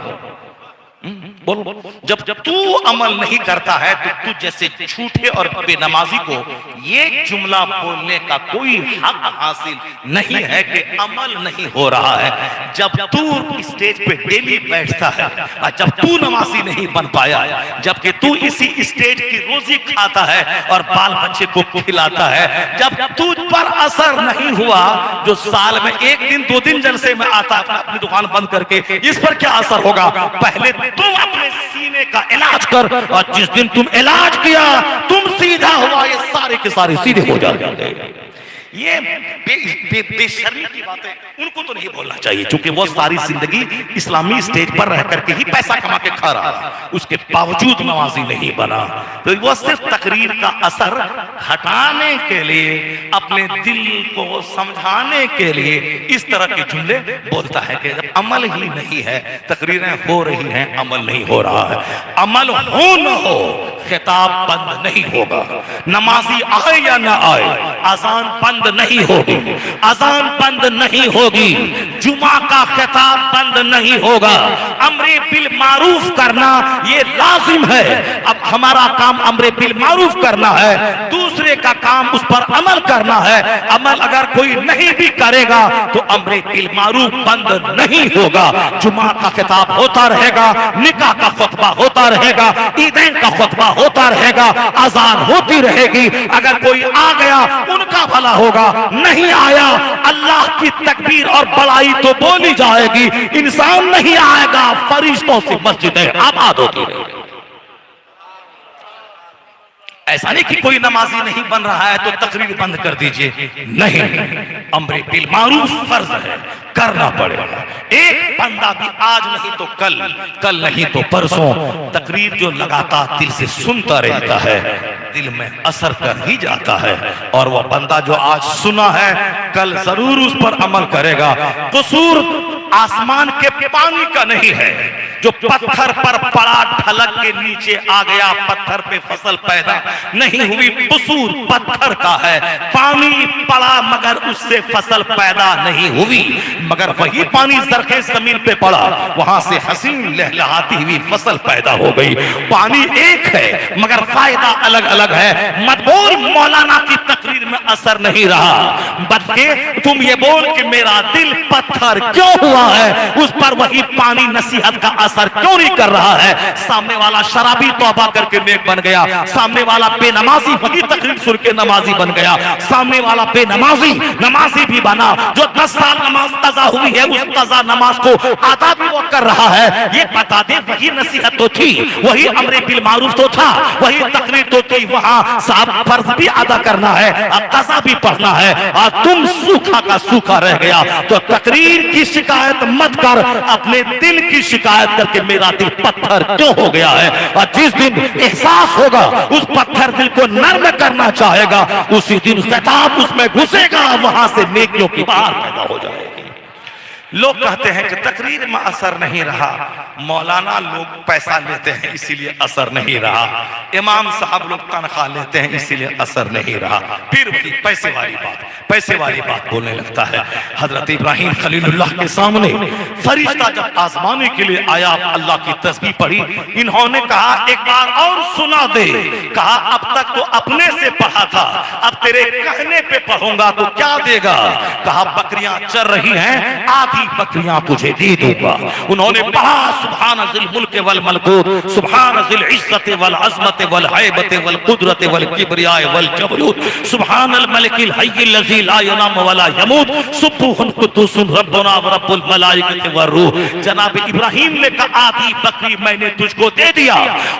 बोल जब तू अमल नहीं करता है तो तू जैसे झूठे और बेनमाजी को ये जुमला बोलने का कोई हक हासिल नहीं है कि अमल नहीं हो रहा है। जब तू स्टेज पे डेली बैठता है और जब तू नमाजी नहीं बन पाया, जबकि तू इसी स्टेज की रोजी खाता है और बाल बच्चे को खिलाता है, जब तू पर असर नहीं हुआ, जो साल में 1 दिन 2 दिन जलसे में आता है अपनी दुकान बंद करके, इस पर क्या असर होगा? पहले तुम अपने सीने का इलाज कर और जिस दिन तुम इलाज किया तुम सीधा हुआ, ये सारे के सारे सीधे हो जाएंगे। ये बेशर्मी की बातें उनको तो नहीं बोलना चाहिए, क्योंकि वो सारी जिंदगी इस्लामी स्टेज पर रह करके ही पैसा कमा के खा रहा है, उसके बावजूद नमाजी नहीं बना। तो वो सिर्फ तकरीर का असर हटाने के लिए, अपने दिल को समझाने के लिए इस तरह के जुमले बोलता है कि अमल ही नहीं है, तकरीरें हो रही हैं, अमल नहीं हो रहा है। अमल हो न हो, खिताब बंद नहीं होगा। नमाजी आए या ना आए, अजान बंद नहीं होगी, अजान बंद नहीं होगी, जुमा का खिताब बंद नहीं होगा। अम्रे बिल मारूफ करना ये लाजिम है। अब हमारा काम अम्रे बिल मारूफ करना है, दूसरे का काम उस पर अमल करना है। अमल अगर कोई नहीं भी करेगा तो अम्रे बिल मारूफ बंद नहीं होगा। जुमा का खिताब होता रहेगा, निकाह का खुतबा होता रहेगा, ईदैन का खुतबा होता रहेगा, अजान होती रहेगी। अगर कोई आ गया उनका भला होगा, नहीं आया अल्लाह की तकबीर और बड़ाई तो बोली जाएगी। इंसान नहीं आएगा, फरिश्तों से मस्जिदें आबाद होती रहेगी। ऐसा नहीं कि कोई नमाजी नहीं बन रहा है तो तकरीर बंद कर दीजिए, नहीं, अम्रे बिल मारूफ फर्ज है, करना पड़ेगा। एक बंदा भी आज नहीं तो कल, कल नहीं तो परसों तकरीर जो लगातार दिल से सुनता रहता है, दिल में असर कर ही जाता है। और वह बंदा जो आज सुना है कल जरूर उस पर अमल करेगा। कसूर आसमान के पानी का नहीं है जो पत्थर पर पड़ा, ढलक के नीचे आ गया, पत्थर पे फसल पैदा नहीं हुई। कसूर पत्थर का है, पानी पड़ा मगर उससे फसल पैदा नहीं हुई। मगर वही पानी जरखे जमीन पे पड़ा, वहां से हसीन लहलहाती हुई फसल पैदा हो गई। पानी एक है मगर फायदा अलग अलग है। मत बोल मौलाना की तकरीर में असर नहीं रहा, बल्कि तुम ये बोल कि मेरा दिल पत्थर क्यों हुआ है, उस पर वही पानी नसीहत का असर क्यों नहीं कर रहा है। सामने वाला शराबी तौबा करके नेक बन गया, सामने वाला बेनमाजी वही तकरीर सुन के नमाजी बन गया, सामने वाला बेनमाजी नमाजी भी बना। जो 10 साल नमाज तजा हुई है उस तजा नमाज को आधा भी वो कर रहा है। ये बता दे वही नसीहत तो थी, वही अमरे बिल मारूफ तो था, वही तकरीर तो थी। वहां साहब फर्ज भी अदा करना है, अब तजा भी पढ़ना है, और तुम सूखा का सूखा रह गया। तो तकरीर की शिकायत मत कर, अपने दिल की शिकायत करके मेरा दिल पत्थर क्यों हो गया है। और जिस दिन एहसास होगा उस पत्थर दिल को नर्म करना चाहेगा, उसी दिन खिताब उसमें घुसेगा, वहां से नेकियों की बहार पैदा हो जाएगी। लोग कहते हैं कि तकरीर में असर नहीं रहा, मौलाना लोग पैसा लेते हैं इसीलिए असर नहीं रहा, इमाम साहब लोग तनख्वाह लेते हैं इसीलिए असर नहीं रहा। फिर वही पैसे वाली बात बोलने लगता है। हजरत इब्राहिम खलीलुल्लाह के सामने फरिश्ता जब आजमाने के लिए आया, अल्लाह की तस्बीह पढ़ी, इन्होंने कहा एक बार और सुना दे। कहा अब तक तो अपने से पढ़ा था, अब तेरे कहने पे पढ़ूंगा तो क्या देगा। कहा बकरियां चर रही हैं, आधी बकरियां तुझे दे दूंगा। उन्होंने पढ़ा सुभान जिल मुल्क वल मलकूत, सुभान जिल इज्जत वल अज़मत वल हैबत वल कुदरत वल किब्रिया वल जबरूत, सुभान अल मलिकिल हय्यिल लज़ी ला यनाम वला यमूत, सुब्हुन कुद्दूसुन रब्बुना व रब्बुल मलाइकति वर रूह। जनाब इब्राहिम ने कहा आधी बकरी मैंने तुझको दे दिया,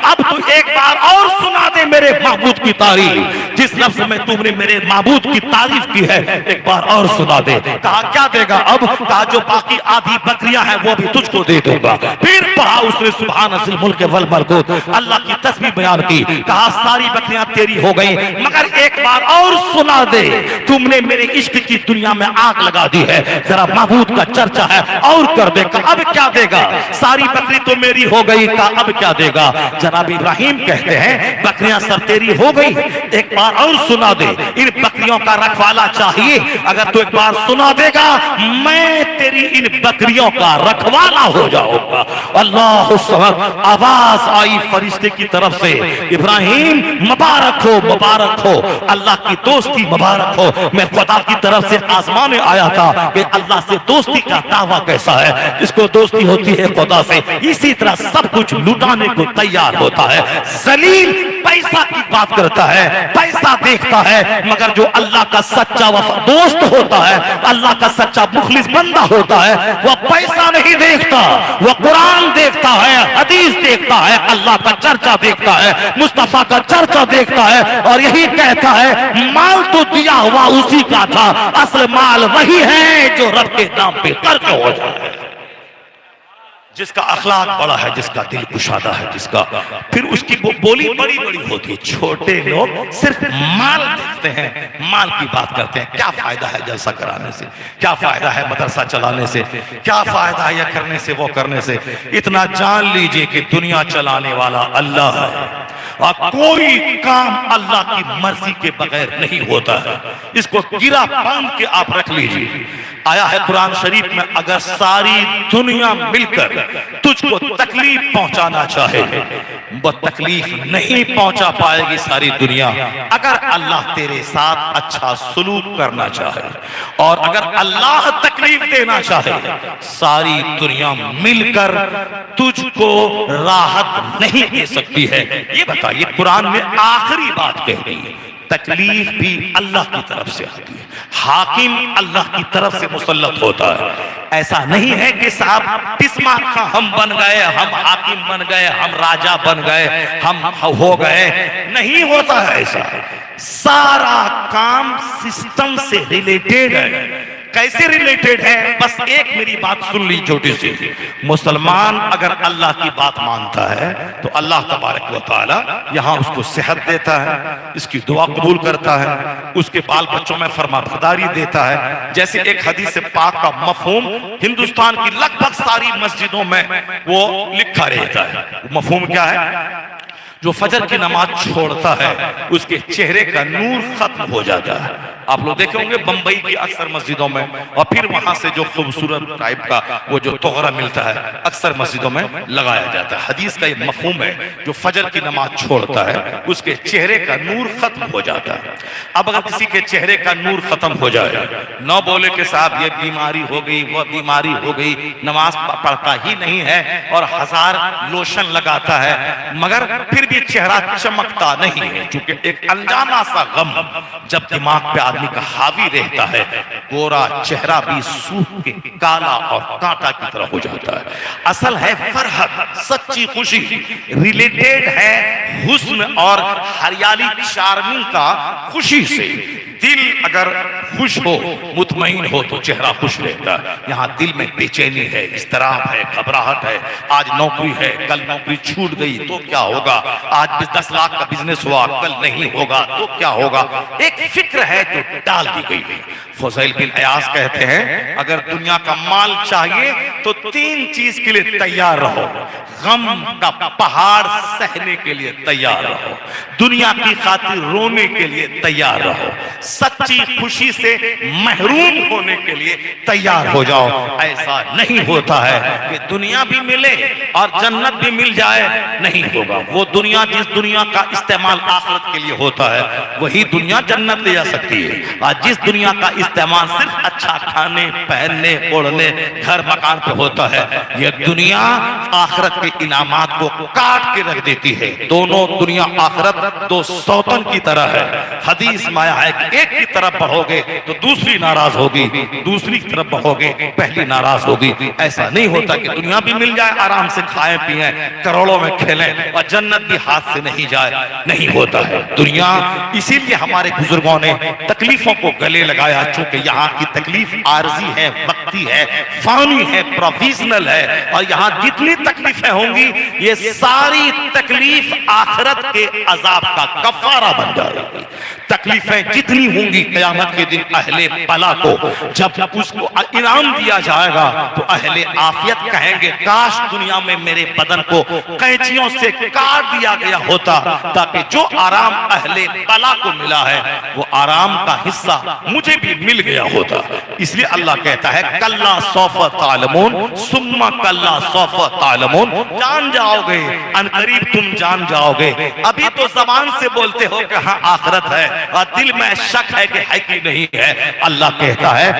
अब तू एक बार और सुना दे मेरे माबूद की तारीफ। जिस लफ्ज में तुमने मेरे माबूद की तारीफ की है एक बार और सुना दे। कहा क्या देगा अब। कहा जो बाकी आधी बकरियां हैं वो भी तुझको दे दूंगा। फिर पढ़ा उसने सुभान अज़िल मुल्क वल मलकूत, अल्लाह की तस्बीह बयान की। कहा सारी बकरियां तेरी हो गई, मगर एक बार और सुना दे, तुमने मेरे इश्क की दुनिया में आग लगा दी है, जरा महबूद का चर्चा है और कर दे। कहा अब क्या देगा। सारी बकरी तो मेरी हो गई, कहा अब क्या देगा। जनाब इब्राहिम कहते हैं बकरियां सब तेरी हो गई, एक बार और सुना दे, इन बकरियों का रखवाला चाहिए। अगर तू एक बार सुना देगा मैं तेरी इन बकरियों का रखवाला हो जाऊंगा। अल्लाह समद। आवाज आई फरिश्ते की तरफ से, इब्राहिम मुबारक हो, मुबारक हो, अल्लाह की दोस्ती मुबारक हो। मैं खुदा की तरफ से आजमाने आया था कि अल्लाह से दोस्ती का दावा कैसा है। इसको दोस्ती होती है खुदा से, इसी तरह सब कुछ लुटाने को तैयार होता है। जलील पैसा की बात करता है, पैसा देखता है, मगर जो अल्लाह का सच्चा दोस्त होता है, अल्लाह का सच्चा मुखलिस बंदा होता है, वह पैसा नहीं देखता, वह कुरान देखता है, हदीस देखता है, अल्लाह का चर्चा देखता है, मुस्तफा का चर्चा देखता है, और यही कहता है माल तो दिया हुआ उसी का था, असल माल वही है जो रब के नाम पे खर्च हो जाए। जिसका अखलाक बड़ा है, जिसका दिल कुशादा है, जिसका फिर उसकी बोली बड़ी बड़ी होती है। छोटे लोग सिर्फ माल देखते हैं, माल की बात करते हैं। क्या फायदा है जलसा कराने से, क्या फायदा है मदरसा चलाने से, क्या फायदा है यह करने से वो करने से। इतना जान लीजिए कि दुनिया चलाने वाला अल्लाह है, और कोई काम अल्लाह की मर्जी के बगैर नहीं होता है। इसको गिरा बांध के आप रख लीजिए। आया है कुरान शरीफ में, अगर सारी दुनिया मिलकर तुझको तकलीफ पहुंचाना चाहे, वो तकलीफ नहीं पहुंचा पाएगी सारी दुनिया। अगर अल्लाह तेरे साथ अच्छा सलूक करना चाहे और अगर अल्लाह तकलीफ देना चाहे, सारी दुनिया मिलकर तुझको राहत नहीं दे सकती है। ये बताइए, कुरान में आखिरी बात कह दी है, तकलीफ भी अल्लाह की तरफ से आती है, हाकिम अल्लाह की तरफ से मुसल्लत होता है। ऐसा नहीं है कि साहब किस्मत का हम बन गए, हम हाकिम बन गए, हम राजा बन गए, हम हो गए, नहीं होता है ऐसा। सारा काम सिस्टम से रिलेटेड है। कैसे रिलेटेड है? बस एक मेरी बात सुन ली छोटी सी। मुसलमान अगर अल्लाह की बात मानता है तो अल्लाह तबारक व तआला यहां उसको सेहत देता है, इसकी दुआ कबूल करता है, उसके बाल बच्चों में फरमाबरदारी देता है। जैसे एक हदीस पाक का मफहूम हिंदुस्तान की लगभग सारी मस्जिदों में वो लिखा रहता है। मफहूम क्या है? जो फजर की नमाज छोड़ता है उसके चेहरे का नूर खत्म हो जाता है। आप लोग देखे होंगे बंबई की अक्सर मस्जिदों में, और फिर वहां से जो खूबसूरत टाइप का वो जो तोहरा मिलता है अक्सर मस्जिदों में लगाया जाता है। हदीस का ये मफहूम है, जो फजर की नमाज छोड़ता है उसके चेहरे का नूर खत्म हो जाता है। अब अगर किसी के चेहरे का नूर खत्म हो जाए, न बोले कि साहब ये बीमारी हो गई, वह बीमारी हो गई, नमाज पढ़ता ही नहीं है और 1000 लोशन लगाता है, मगर फिर भी चेहरा चमकता नहीं है, क्योंकि एक अनजाना सा गम जब दिमाग पे आदमी का हावी रहता है, गोरा चेहरा भी सूख के काला और कांटा की तरह हो जाता है। असल है फरहत, सच्ची खुशी, रिलेटेड है हुस्न और हरियाली चार्मिंग का खुशी से। दिल अगर खुश हो, मुतमईन हो तो चेहरा खुश रहता है। यहाँ दिल में बेचैनी है, इस्तराब है, घबराहट है। आज नौकरी है, कल नौकरी छूट गई तो क्या होगा, आज 10 लाख का बिजनेस हुआ, कल नहीं होगा तो क्या होगा। एक फिक्र है जो डाल दी गई है। फुज़ैल बिन अयाज कहते हैं, अगर दुनिया का माल चाहिए तो 3 चीज के लिए तैयार रहो। गम का पहाड़ सहने के लिए तैयार रहो, दुनिया की खातिर रोने के लिए तैयार रहो, सच्ची खुशी से महरूम होने के लिए तैयार हो जाओ। ऐसा नहीं होता है कि दुनिया भी मिले और जन्नत भी मिल जाए, नहीं होगा। वो दुनिया, जिस दुनिया का इस्तेमाल आखिरत के लिए होता है, वही दुनिया जन्नत ले जा सकती है। और जिस दुनिया का इस्तेमाल सिर्फ अच्छा खाने, पहनने, ओढ़ने, घर मकान पे होता है, यह दुनिया आखिरत के इनामात को काट के रख देती है। दोनों दुनिया आखिरत 2 सौतन की तरह है। हदीस में आया है कि एक की तरफ बढ़ोगे तो दूसरी नाराज होगी, दूसरी की तरफ बढ़ोगे पहली नाराज होगी। ऐसा नहीं होता कि दुनिया भी मिल जाए, आराम से खाएं पिएं, करोड़ों में खेलें और जन्नत भी हाथ से नहीं जाए, नहीं होता है। दुनिया, इसीलिए हमारे बुजुर्गों ने तकलीफों को गले लगाया, चूंकि यहाँ की तकलीफ आरजी है, वक्ती है, फानी है, प्रोविजनल है, और यहाँ जितनी तकलीफें होंगी ये सारी तकलीफ आखिरत के अजाब का कफारा बन जाएगी। तकलीफें जितनी होंगी, क़यामत के दिन अहले बला को जब उसको इनाम दिया जाएगा तो अहले आफियत कहेंगे, काश दुनिया में मेरे बदन को कैंचियों से काट दिया गया होता, ताकि जो आराम अहले बला को मिला है वो आराम का हिस्सा मुझे भी मिल गया होता। इसलिए अल्लाह कहता है, कल्ला सौफ़ तालमून सुम्मा कल्ला सौफ़ तालमून, जान जाओगे, अनकरीब तुम जान जाओगे। अभी तो जबान से बोलते हो कि हाँ आखिरत है, और दिल में शक है कि नहीं है। अल्लाह कहता है,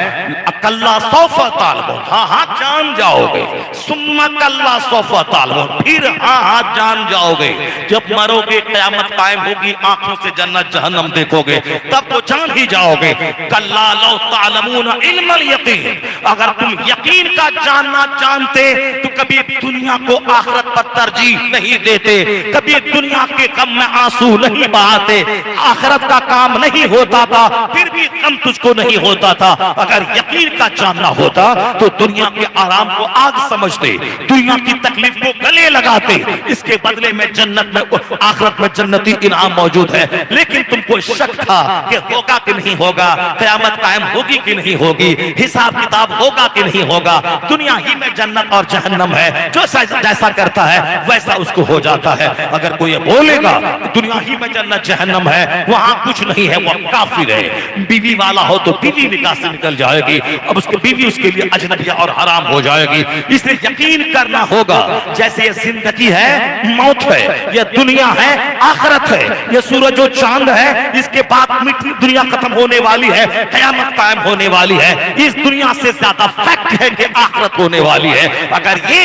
कल्ला सौफ़ तालमून, हाँ हाँ जान जाओगे, सुम्मा कल्ला सौफ़ तालमून, फिर हाँ हाँ जान जाओगे। जब मरोगे, क़यामत कायम होगी, आंखों से जन्नत जहन्नम देखोगे, तब तो जान ही जाओगे। कल्ला लौ तालमून इल्मल यकीन, अगर तुम यकीन का जानना जानते तो कभी दुनिया को आखिरत पर तरजीह नहीं देते, कभी दुनिया के गम में आंसू नहीं बहाते, आखिरत का काम नहीं होता था, फिर भी गम तुझको नहीं होता था। अगर यकीन तरीका जानना होता तो दुनिया के आराम को आग समझते, दुनिया की तकलीफ को गले लगाते। इसके बदले में जन्नत में, आखिरत में जन्नती इनाम मौजूद है। लेकिन तुमको शक था कि होगा कि नहीं होगा, क़यामत कायम होगी कि नहीं होगी, हिसाब किताब होगा कि नहीं होगा। दुनिया ही में जन्नत और जहन्नम है, जो जैसा करता है वैसा उसको हो जाता है। अगर कोई बोलेगा दुनिया ही में जन्नत जहन्नम है, वहां कुछ नहीं है, वो काफिर है। बीवी वाला हो तो बीवी निकाह से निकल जाएगी, अब उसकी बीवी उसके लिए अजनबिया और हराम हो जाएगी। इसलिए यकीन करना होगा जैसे ये जिंदगी है, मौत है, ये दुनिया है, आखिरत है, ये सूरज और चांद है, इसके बाद मिट्टी दुनिया खत्म होने वाली है, क़यामत कायम होने वाली है। इस दुनिया से ज्यादा फैक्ट है कि आखिरत होने वाली है। अगर ये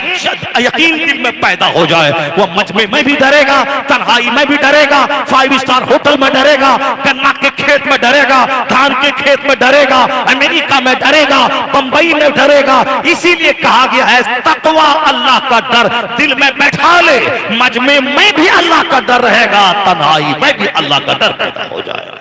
यकीन दिल में पैदा हो जाए, वो मजमे में भी डरेगा, तन्हाई में भी डरेगा, 5 स्टार होटल में डरेगा, गन्ना के खेत में डरेगा, धान के खेत में डरेगा, अमेरिका में डरेगा, बंबई में डरेगा। इसीलिए कहा गया है तकवा अल्लाह का डर दिल में बैठा ले, मजमे में भी अल्लाह का डर रहेगा, तन्हाई में भी अल्लाह का डर पैदा हो जाएगा।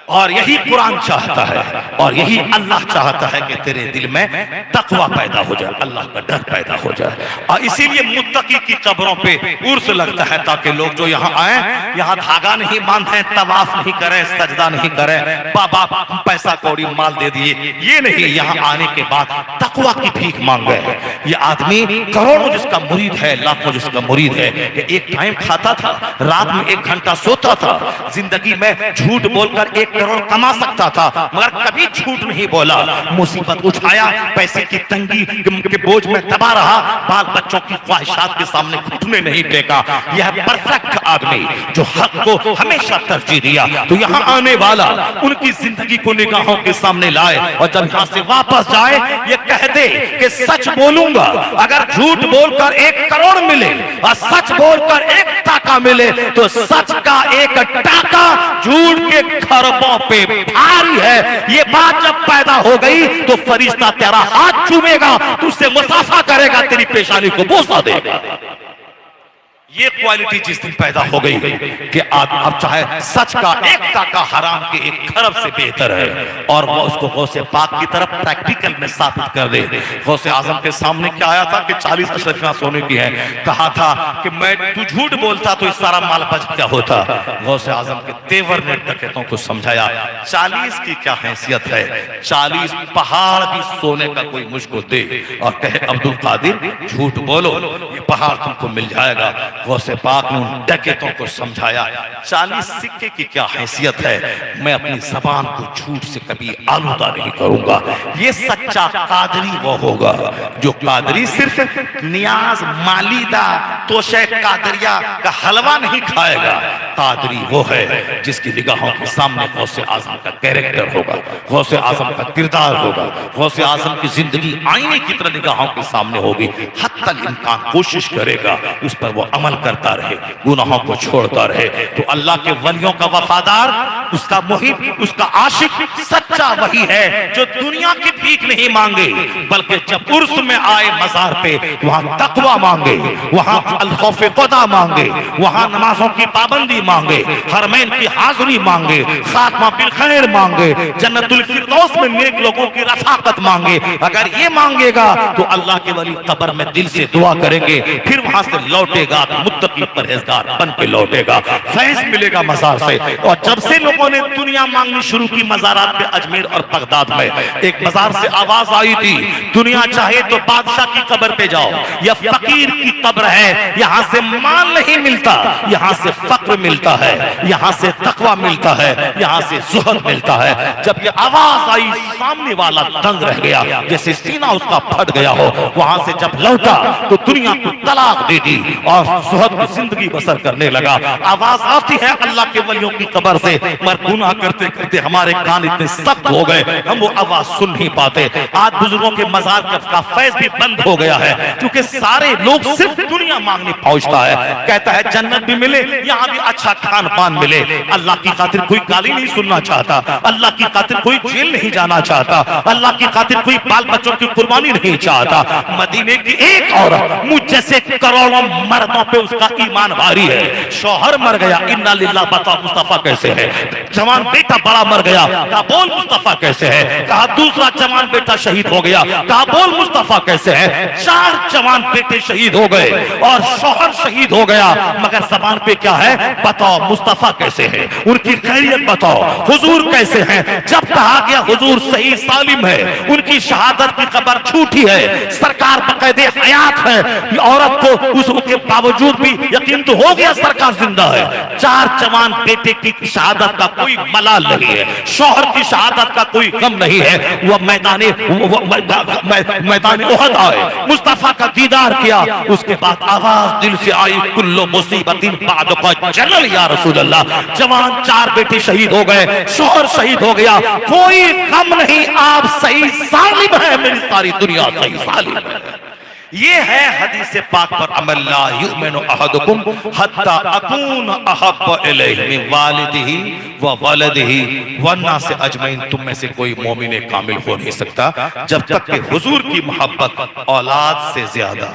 और यही कुरान चाहता है और यही अल्लाह चाहता है कि तेरे दिल में तकवा पैदा हो जाए, अल्लाह का डर पैदा हो जाए। और इसीलिए मुत्तकी की कब्रों पे उर्स लगता है ताकि लोग जो यहाँ आए, यहाँ धागा नहीं बांधे, तवाफ नहीं करें, सजदा नहीं करें, बाबा पैसा कौड़ी माल दे दिए, ये नहीं। यहाँ आने के बाद तकवा की भीख मांग गए। ये आदमी करोड़ों जिसका मुरीद है, लाखों जिसका मुरीद है, ये एक टाइम खाता था, रात में 1 घंटा सोता था, जिंदगी में झूठ बोलकर 1 करोड़ कमा सकता था, मगर कभी झूठ नहीं बोला। मुसीबत उठाया, पैसे की तंगी के बोझ में दबा रहा, बाल बच्चों की ख्वाहिशात के सामने घुटने नहीं टेका। यह परफेक्ट आदमी जो हक को हमेशा तरजीह दिया। तो यहाँ आने वाला उनकी जिंदगी को निगाहों के सामने लाए और जब यहाँ से वापस जाए ये कह दे कि सच बोलूंगा, अगर झूठ बोलकर 1 करोड़ मिले और सच बोलकर 1 टाका मिले तो सच का 1 टाका झूठ के खरबों पे भारी है। ये बात जब पैदा हो गई तो फरिश्ता तेरा हाथ चूमेगा, तुझसे मुसाफा करेगा, तेरी पेशानी को बोसा देगा। ये क्वालिटी जिस दिन पैदा हो गई कि अब चाहे सच का 1 टाका हराम के 1 खरब से बेहतर है, और वो उसको गौसे पाक की तरफ प्रैक्टिकल में साबित कर दे। गौसे आजम के सामने क्या आया था कि 40 अशरफियां सोने की है, कहा था कि मैं तू झूठ बोलता तो इस सारा माल बच क्या होता। गौसे आजम के तेवर ने डकैतों को समझाया 40 की क्या हैसियत है, 40 पहाड़ भी सोने का कोई मुझको दे और कहे अब्दुल कादिर झूठ बोलो, ये पहाड़ तुमको मिल जाएगा। गौसे पाक ने उन डकैतों को समझाया 40 सिक्के की क्या हैसियत है, मैं अपनी जबान को झूठ से कभी आलूदा नहीं करूंगा। ये सच्चा कादरी वो होगा जो कादरी सिर्फ नियाज मालीदा तोशे कादरिया का हलवा नहीं खाएगा। कादरी वो है जिसकी निगाहों के सामने गौसे आजम का कैरेक्टर होगा, गौसे आजम का किरदार होगा, गौसे आजम की जिंदगी आईने की तरह निगाहों के सामने होगी। हत्तल इम्कान कोशिश करेगा उस पर वो अमल करता रहे, गुनाहों को छोड़ता रहे। तो अल्लाह के वलियों का वफादार, उसका मुहिब, उसका आशिक सच्चा वही है जो दुनिया की भीख नहीं मांगे, बल्कि जब उर्स में आए मज़ार पे वहां तकवा मांगे, वहां अल-खौफ खुदा मांगे, वहां नमाजों की पाबंदी मांगे, हरमैन की हाजिरी मांगे, खात्मा बिल खैर मांगे, जन्नतुल फिरदौस में नेक लोगों की रफाकत मांगे। अगर ये मांगेगा तो अल्लाह के वली कब्र में दिल से दुआ करेंगे, फिर वहां से लौटेगा मुत्तकी परहेजगार बन के लौटेगा, फैज मिलेगा मज़ार से। और जब से लोगों ने दुनिया मांगनी शुरू की मज़ारात में, अजमेर और बगदाद में एक मज़ार से आवाज आई थी, दुनिया चाहे तो बादशाह की कब्र पे जाओ, या फकीर की कब्र है, यहाँ से माल नहीं मिलता, यहाँ से फक्र मिलता है, यहाँ से तकवा मिलता है, यहाँ से ज़ुहद मिलता है। जब ये आवाज आई सामने वाला दंग रह गया, जैसे सीना उसका फट गया हो। वहां से जब लौटा तो दुनिया को तलाक दे दी और ज़ुहद की जिंदगी बसर करने लगा। आवाज आती है अल्लाह के वलियों की कब्र से, मगर गुनाह करते करते हमारे कान इतने सख्त हो गए हम वो आवाज सुन नहीं पाते। आज बुजुर्गों के मज़ार का फैज भी बंद हो गया है, क्योंकि सारे लोग सिर्फ दुनिया मांगने पहुंचता है। कहता है जन्नत भी मिले, यहाँ भी अच्छा अच्छा खान पान मिले। अल्लाह की खातिर कोई गाली नहीं सुनना चाहता, अल्लाह की खातिर कोई जेल नहीं जाना चाहता, अल्लाह की खातिर कोई बाल बच्चों की कुर्बानी नहीं चाहता। मदीने की एक औरत मुझ जैसे करोड़ों मर्दों पे उसका ईमान भारी है। शौहर मर गया, इन्ना लिल्लाह, बता मुस्तफा कैसे है। जवान बेटा बड़ा मर गया, कहा बोल मुस्तफा कैसे है। कहा दूसरा जवान बेटा शहीद हो गया, कहा बोल मुस्तफा कैसे है। 4 जवान बेटे शहीद हो गए और शौहर शहीद हो गया, मगर जबान पे क्या है, बताओ मुस्तफा कैसे है, उनकी खैरियत बताओ, हुजूर कैसे हैं। जब कहा गया हुजूर सही सालिम है, उनकी शहादत की खबर झूठी है, सरकार बकायदे हयात है, औरत को उसके बावजूद भी यकीन तो हो गया सरकार जिंदा है। 4 जवान बेटे की शहादत का कोई मलाल नहीं है, शौहर की शहादत का कोई गम नहीं है। वह मैदान उहद आए, मुस्तफा का दीदार किया, उसके बाद आवाज दिल से आई, कुल्लो मुसीबतिन बादका जनल या रसूल अल्लाह। जवान 4 बेटे शहीद हो गए, शौहर शहीद हो गया, कोई गम नहीं, आप सही सालिम है, मेरी सारी दुनिया सही सालिम है। ये है हदीस पाक पर अमल, ला युमिनु अहदुकुम हत्ता अकून अहब्ब इलैहि मिन वालिदिही व वलदिही वन्नास अजमईन। तुम में से कोई मोमिन कामिल हो नहीं सकता जब तक कि हुजूर की मोहब्बत औलाद से ज्यादा,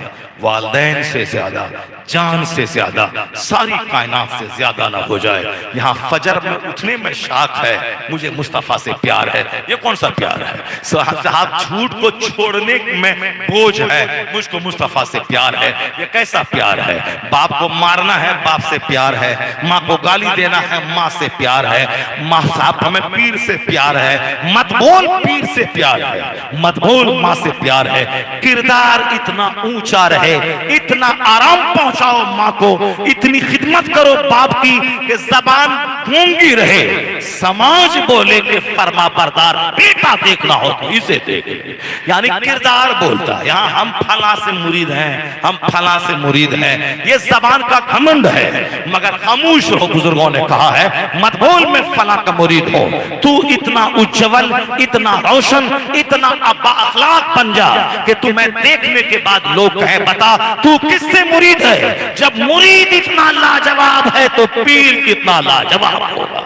वालिदैन से ज्यादा, जान से ज्यादा, सारी कायनात से ज्यादा ना हो जाए। यहाँ फजर में उठने में शाख है, मुझे मुस्तफा से प्यार है। ये कौन सा प्यार है साहब, झूठ को छोड़ने में बोझ है, मुझको मुस्तफा से प्यार है। ये कैसा प्यार है, बाप को मारना है, बाप से प्यार है, माँ को गाली देना है, माँ से प्यार है, माँ साहब हमें पीर से प्यार है, मत बोल पीर से प्यार है, मत बोल माँ से प्यार है। किरदार इतना ऊंचा रहे, इतना आराम पहुंचाओ माँ को, इतनी खिदमत करो बाप की कि जबान गूंगी रहे, समाज बोले कि फरमा बरदार बेटा देखना हो तो इसे देख ले, यानी किरदार बोलता है। यहाँ हम फला से मुरीद हैं, हम फला से मुरीद हैं, ये जबान का घमंड है, मगर खामोश रहो। बुजुर्गों ने कहा है मत बोल मैं फला का मुरीद हो, तू इतना उज्जवल, इतना रोशन, इतना अखलाक बन जा कि तुम्हें देखने के बाद लोग कहें बता तू किससे मुरीद है। जब मुरीद इतना लाजवाब है तो पीर कितना लाजवाब होगा।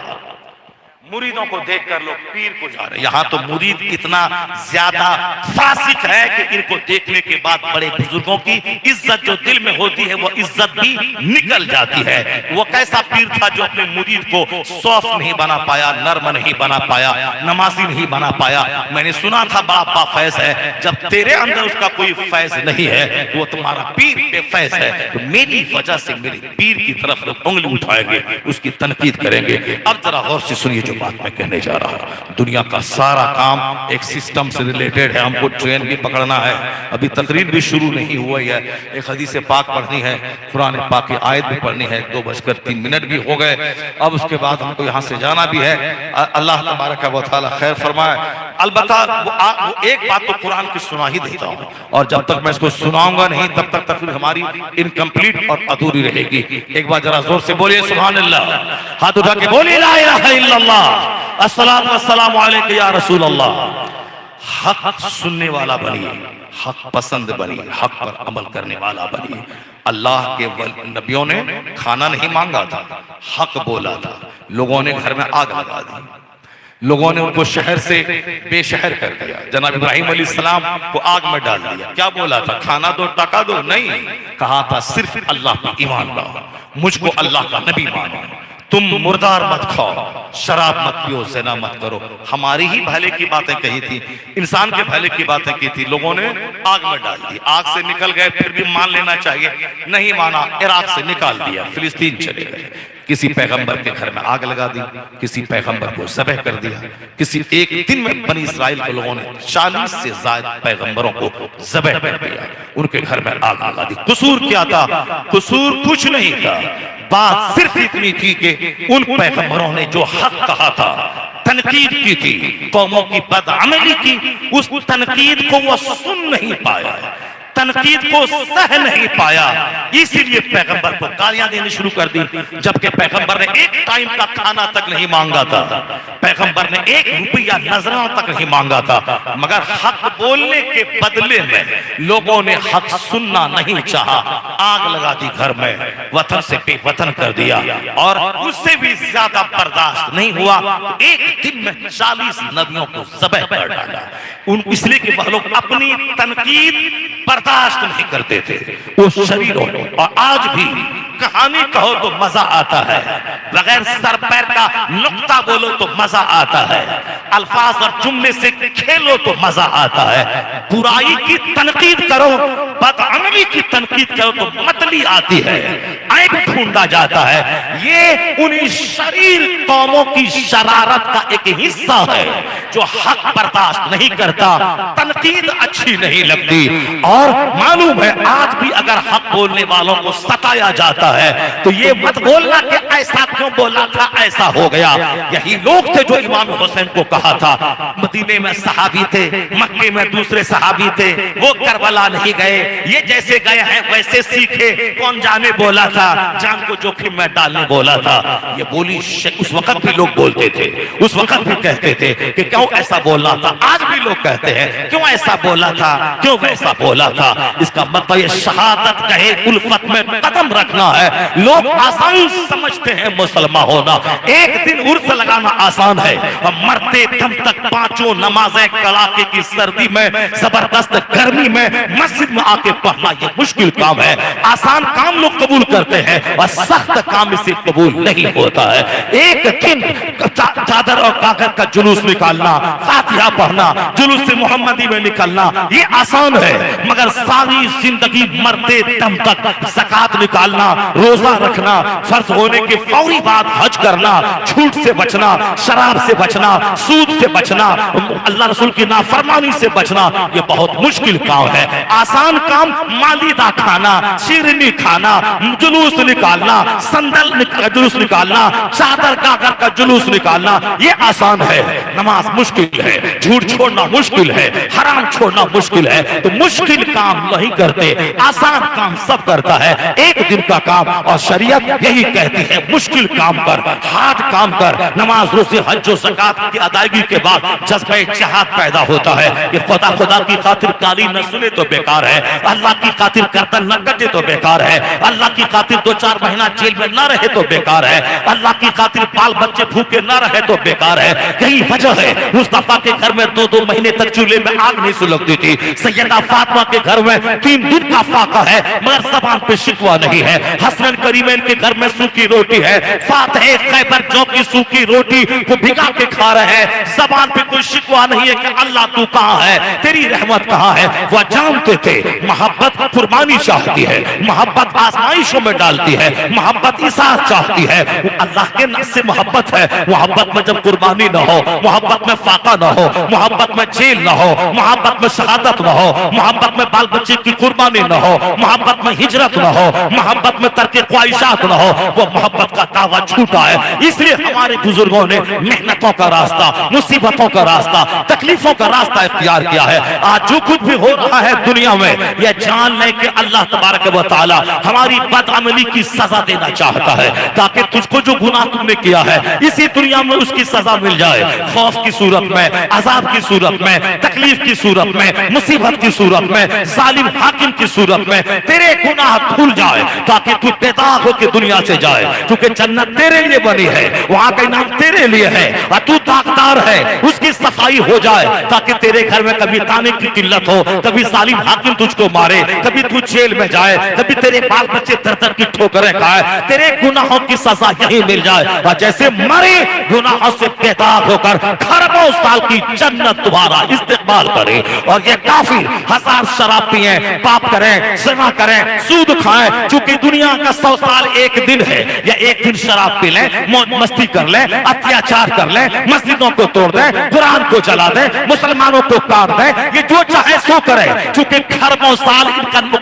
मुरीदों को देखकर लोग पीर को जा रहे हैं, यहाँ तो मुरीद इतना ज्यादा फासिक है कि इनको देखने के बाद बड़े बुजुर्गों की इज्जत जो दिल में होती है वो इज्जत भी निकल जाती है। वो कैसा पीर था जो अपने मुरीद को सौफ नहीं बना पाया, नर्म नहीं बना पाया, नमाजी नहीं बना पाया। मैंने सुना था बड़ा फैज है, जब तेरे अंदर उसका कोई फैज नहीं है वो तुम्हारा पीर पे फैज है, तो मेरी वजह से मेरे पीर की तरफ लोग उंगली उठाएंगे, उसकी तनकीद करेंगे। अब जरा गौर से सुनिए जो बात मैं कहने जा रहा हूं। दुनिया का सारा काम एक सिस्टम से रिलेटेड है, हमको ट्रेन भी पकड़ना है, अभी तकरीर भी शुरू नहीं हुई है, एक हदीस पाक पढ़नी है, कुरान पाक की आयत भी पढ़नी है, 2:03 भी हो गए, अब उसके बाद हमको यहाँ से जाना भी है। अल्लाह तबारक व तआला खैर फरमाए। अलबत्ता वो एक बात तो कुरान की सुना ही देता हूँ, और जब तक मैं इसको सुनाऊंगा नहीं तब तक तकरीर हमारी इनकम्प्लीट और अधूरी रहेगी। एक बार जरा जोर से बोलिए सुभान अल्लाह, हाथ उठा के बोलिए ला इलाहा इल्लल्लाह, अस्सलातु वस्सलामु अलैका या रसूल अल्लाह। हक सुनने वाला बनिए, हक पसंद बनिए, हक पर अमल करने वाला बनिए। अल्लाह के नबियों ने खाना नहीं मांगा था, हक बोला था, लोगों ने घर में आग लगा दी, लोगों ने उनको शहर से बेशहर कर दिया, जनाब इब्राहिम अलैहिस्सलाम को आग में डाल दिया। क्या बोला था, खाना दो टका दो, नहीं, कहा था सिर्फ अल्लाह पर ईमान लाओ, मुझको अल्लाह का नबी मानो, तुम मुर्दार मत खाओ, शराब मत पियो, ज़िना मत करो। हमारी ही भले की बातें कही थी, इंसान के भले की बातें की थी, लोगों ने आग में डाल दी, आग से निकल गए, फिर भी मान लेना चाहिए, नहीं माना, इराक से निकाल दिया, फिलिस्तीन चले गए। किसी पैगंबर के घर में आग लगा दी, किसी पैगंबर को ज़बह कर दिया, किसी एक दिन में बनी इस्राइल के लोगों ने 40 से ज्यादा पैगंबरों को ज़बह कर दिया, उनके घर में आग लगा दी। कसूर क्या था, कसूर कुछ नहीं था, बात सिर्फ इतनी थी कि उन पैगंबरों ने जो हक कहा था, तनकीद की थी, कौमों की बदअमली की, उस तनकीद को वो सुन नहीं पाया, तनकीद को सह नहीं पाया, इसीलिए पैगंबर को गालियां देनी शुरू कर दी। जबकि पैगंबर ने एक टाइम का खाना तक नहीं मांगा था, पैगंबर ने 1 रुपया नजराना तक नहीं मांगा था, मगर हक बोलने के बदले में लोगों ने हक सुनना नहीं चाहा, आग लगा दी घर में, वतन से बेवतन कर दिया। और उससे भी ज्यादा बर्दाश्त नहीं हुआ, एक दिन में 40 नबियों को ज़बह कर डाला। इसलिए कि वह लोग अपनी तनकीद बर्दाश्त नहीं करते थे, वो शरीरों ने। और आज भी कहानी कहो तो मजा आता है, बगैर सर पैर का नुक्ता बोलो तो मजा आता है, अल्फाज और जुमले से खेलो तो मजा आता है। बुराई की तनकीद करो, बदअमली की तनकीद करो तो मतली आती है, ऐब ढूंढा जाता है। ये उन्हीं शरीर कौमों की शरारत का एक हिस्सा है जो हक बर्दाश्त नहीं करता, तनकीद अच्छी नहीं लगती। और मालूम है आज भी अगर हक बोलने वालों को सताया जाता है तो ये मत बोलना कि ऐसा क्यों बोला था, ऐसा हो गया। यही लोग थे जो इमाम हुसैन को कहा था, मदीने में सहाबी थे, मक्के में दूसरे सहाबी थे, वो करबला नहीं गए, ये जैसे गए हैं वैसे सीखे, कौन जाने बोला था, जान को जोखिम में डालने बोला था। ये बोली उस वक्त भी लोग बोलते थे, उस वक्त भी कहते थे कि क्यों ऐसा बोला था। आज भी लोग कहते हैं क्यों ऐसा बोला था, क्यों वैसा बोला था। इसका मतलब ये शहादत कहे उल्फत में कदम रखना है। लोग आसान समझते हैं मुसलमान होना, एक दिन उर्स लगाना आसान है, और मरते दम तक 5 नमाजें कड़ाके की सर्दी में, जबरदस्त गर्मी में मस्जिद में आके पढ़ना ये मुश्किल काम है। आसान काम लोग कबूल करते हैं और सख्त काम इसे कबूल नहीं होता है। एक दिन चादर और कागज का जुलूस निकालना, फातिहा पढ़ना, जुलूस से मोहम्मदी में निकलना ये आसान है, मगर सारी जिंदगी मरते दम तक ज़कात निकालना, रोजा रखना, फर्ज होने के फौरी बाद हज करना, झूठ से बचना, शराब से बचना, सूद से बचना, अल्लाह रसूल की नाफरमानी से बचना ये बहुत मुश्किल काम है। आसान काम मालिदा खाना, शीरनी खाना, जुलूस निकालना, संदल जुलूस निकालना, चादर कागर का जुलूस निकालना ये आसान है। नमाज मुश्किल है, झूठ छोड़ना मुश्किल है, हराम छोड़ना मुश्किल है। तो मुश्किल काम नहीं करते, आसान काम सब करता है। एक दिन का काम, और शरीयत यही कहती है मुश्किल काम कर, हार्ड काम कर। नमाज रोजे हज और ज़कात की अदायगी के बाद जज्बे जिहाद पैदा होता है कि खुदा की खातिर गाली न सुने तो बेकार है, अल्लाह की खातिर गर्दन न कटे तो बेकार है, अल्लाह की खातिर 2-4 महीना जेल में न रहे तो बेकार है, अल्लाह की खातिर बाल बच्चे भूखे न रहे तो बेकार है। यही वजह है मुस्तफा के घर में 2-2 महीने तक चूल्हे में आग नहीं सुलगती थी, सैयदा फातिमा के घर में 3 दिन का फाका है मगर ज़बान पे शिकवा नहीं है, हसन करीमैन के घर में सूखी रोटी है, फातह खैबर जौ की सूखी रोटी को भिगा के खा रहे हैं, ज़बान पे कोई शिकवा नहीं है कि अल्लाह तू कहां है, तेरी रहमत कहां है। वह जानते थे मोहब्बत कुर्बानी चाहती है, मोहब्बत आजमाइशों में डालती है, मोहब्बत इसाअत चाहती है। अल्लाह के नाम से मोहब्बत है, मोहब्बत में जब कुर्बानी न हो, मोहब्बत में फाका न हो, मोहब्बत में जेल न हो, मोहब्बत में शहादत न हो, मोहब्बत में बाल बच्चे की कुर्बानी न हो, मोहब्बत में हिजरत न हो, मोहब्बत में तर्क ख्वाहिशात न हो, वो मोहब्बत का दावा झूठा है। इसलिए हमारे बुजुर्गों ने मेहनतों का रास्ता, मुसीबतों का रास्ता, तकलीफों का रास्ता इख्तियार किया है। आज जो कुछ भी हो रहा है दुनिया में, यह जान ले कि अल्लाह तबारक व तआला हमारी बदअमली की सजा देना चाहता है, ताकि तुझको जो गुनाह तुमने किया है इसी दुनिया में उसकी सजा मिल जाए, खौफ की सूरत में, अजाब की सूरत में, तकलीफ की सूरत में, मुसीबत की सूरत में, जालिम हाकिम की सूरत में तेरे गुनाह धुल जाए, ताकि तू बेदाग होकर दुनिया से जाए। क्योंकि जन्नत तेरे लिए बनी है, वहां का इनाम तेरे लिए है, और तू दागदार है, उसकी सफाई हो जाए, ताकि तेरे घर में कभी ताने की किल्लत हो, कभी जालिम हाकिम तुझको मारे, कभी तू जेल में जाए, कभी तेरे बाल बच्चे दर की ठोकरें खाए, तेरे गुनाहों की सजा यही मिल जाए, और जैसे मरे गुनाहों से बेदाग होकर खरबों साल की जन्नत तुम्हारा इस्तेमाल करे। और ये काफिर 1000 शराब पिए, पाप करें, ज़िना करें, सूद खाएं, चूंकि दुनिया का 100 साल एक दिन है, या एक दिन शराब पी लें, मौज मस्ती कर लें, अत्याचार कर लें, मस्जिदों को तोड़ दें, कुरान को जला दें, मुसलमानों को काट दें, ये जो चाहे सो करें, चूंकि खरबों साल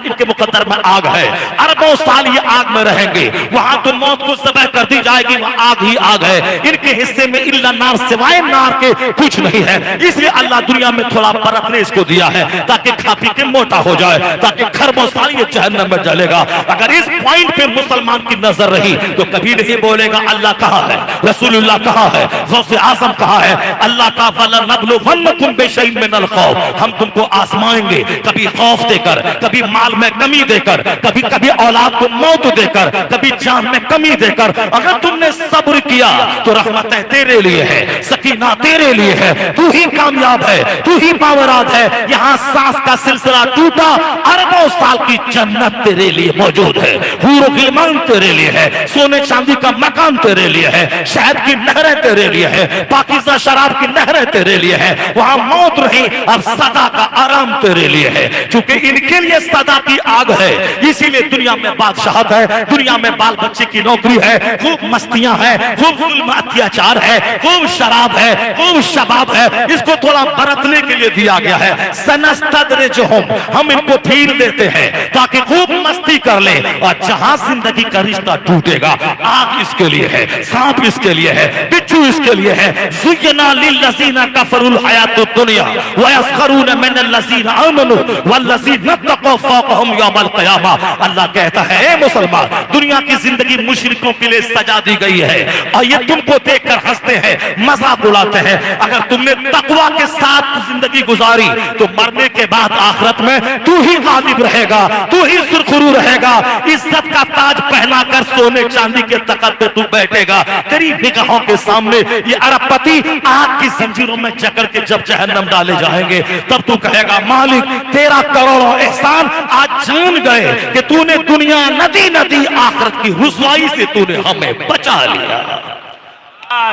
इनके मुकद्दर में आग है, अरबों साल ये आग में रहेंगे, वहां तो मौत को ज़बह कर दी जाएगी, वह आग ही आग है, इनके के हिस्से में इल्ला नार, सिवाय नार के कुछ नहीं है। इसलिए अल्लाह दुनिया में थोड़ा बरतने इसको दिया है ताकि खा पी के मोटा हो जाए, ताकि खरबों साल ये जहन्नम में जलेगा। अगर इस पॉइंट पे मुसलमान की नजर रही तो कभी नहीं बोलेगा अल्लाह कहाँ है, रसूलुल्लाह कहाँ है, गौसे आजम कहाँ है। अल्लाह का वलनबलुवन्नकुम बिशैइन मिनल खौफ, हम तुमको आजमाएंगे, कभी खौफ देकर, कभी माल में कमी देकर, कभी कभी औलाद को मौत देकर, कभी जान में कमी देकर। अगर तुमने सब्र किया तो रहमतें तेरे लिए है, सकीना तेरे लिए है, तू ही कामयाब है, तू ही बावराद है। यहाँ सांस का सिलसिला टूटा, अरबों साल की जन्नत तेरे लिए मौजूद है, हूर गिलमान तेरे लिए है, सोने चांदी का मकान तेरे लिए है, शहद की नहरें तेरे लिए है, पाकीज़ा शराब की नहरें तेरे लिए है। वहां मौत नहीं, अब सदा का आराम तेरे लिए है, क्योंकि इनके लिए सदा की आग है। इसीलिए दुनिया में बादशाहत है, दुनिया में बाल बच्चे की नौकरी है, खूब मस्तियां हैं, खूब जुल्म अत्याचार है, खूब शराब है, खूब शबाब है। इसको थोड़ा बरतने के लिए दिया गया है। सनस्तदरिजुहुम, हम इनको फील देते हैं ताकि खूब मस्ती कर ले। और जहां जिंदगी का रिश्ता टूटेगा, आग इसके लिए है, सांप इसके लिए है, बिच्छू इसके लिए है। ज़ुय्यना लिल्लज़ीना कफ़रुल हयातुद दुनिया व यस्खरून मिनल लज़ीना आमनू वल्लज़ीना तक़व फ़ौक़हुम यौमल क़ियामा। अल्लाह कहता है, ए मुसलमान, दुनिया की जिंदगी मुशरिकों के लिए सजा दी गई है और ये तुमको देखकर हंसते हैं, मजाक उड़ाते हैं। अगर तुमने तकवा के साथ जिंदगी गुजारी तो मरने के बाद आखिरत में तू ही गालिब रहेगा, तू ही सुरखरू रहेगा। इज्जत का ताज पहनाकर सोने चांदी के तख्त पे तू बैठेगा। तेरी निगाहों के सामने ये अरबपति आग की जंजीरों में जकड़ के जब जहन्नम डाले जाएंगे, तब तू कहेगा, मालिक तेरा करोड़ों एहसान आज जान गए कि तूने दुनिया नदी नदी आखिरत की रुसवाई से तूने हमें बचा लिया।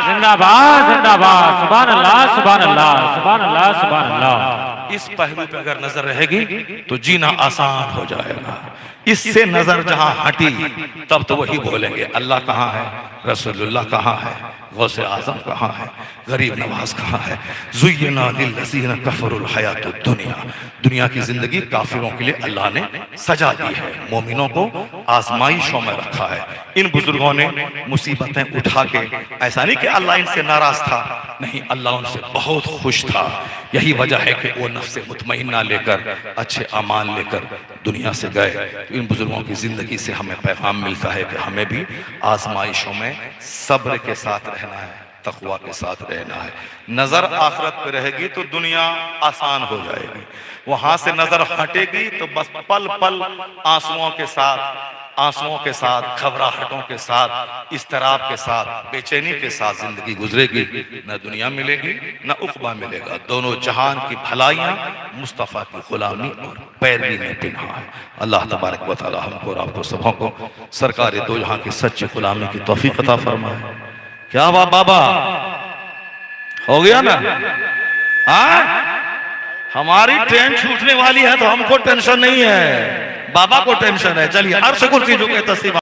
जिंदाबाद जिंदाबाद, सुभान अल्लाह सुभान अल्लाह सुभान अल्लाह सुभान अल्लाह। इस पहलू पे अगर नजर रहेगी तो जीना आसान हो जाएगा। इससे नजर जहां हटी तब तो वही बोलेंगे अल्लाह कहाँ है, रसूलुल्लाह कहाँ है, गौसे आजम कहाँ है, गरीब नवाज कहाँ है। ज़ुय्यना लिल्लज़ीना कफ़रुल हयातुद दुनिया, दुनिया की जिंदगी काफिरों के लिए अल्लाह ने सजा दी है, मोमिनों को आजमाइशों में रखा है। इन बुजुर्गों ने मुसीबतें उठा के, ऐसा नहीं कि अल्लाह इनसे नाराज था, नहीं, अल्लाह उनसे बहुत खुश था। यही वजह है कि वो नफ्से मुतमइन्ना लेकर, अच्छे अमाल लेकर दुनिया से गए। तो इन बुजुर्गों की जिंदगी से हमें पैगाम मिलता है कि हमें भी आजमाइशों में सब्र के साथ रहना है, तकवा के साथ रहना है। नजर आखिरत पे रहेगी तो दुनिया आसान हो जाएगी, वहां से नजर हटेगी तो बस पल पल आंसुओं के साथ, घबराहटों के साथ, इस्तराब के साथ, बेचैनी के साथ जिंदगी गुजरेगी। न दुनिया मिलेगी न उक़बा मिलेगा। दोनों जहान की भलाइयां मुस्तफ़ा की गुलामी और पैरवी में पिन्हा है। अल्लाह तबारक व तआला हमको और आपको सबों को सरकार दो जहां की सच्ची गुलामी की तौफीक अता फरमाए। क्या हुआ बाबा, हो गया ना? हमारी ट्रेन छूटने वाली है तो हमको टेंशन नहीं है, बाबा को टेंशन है। चलिए अर्श कुर्सी जो के तस्वीर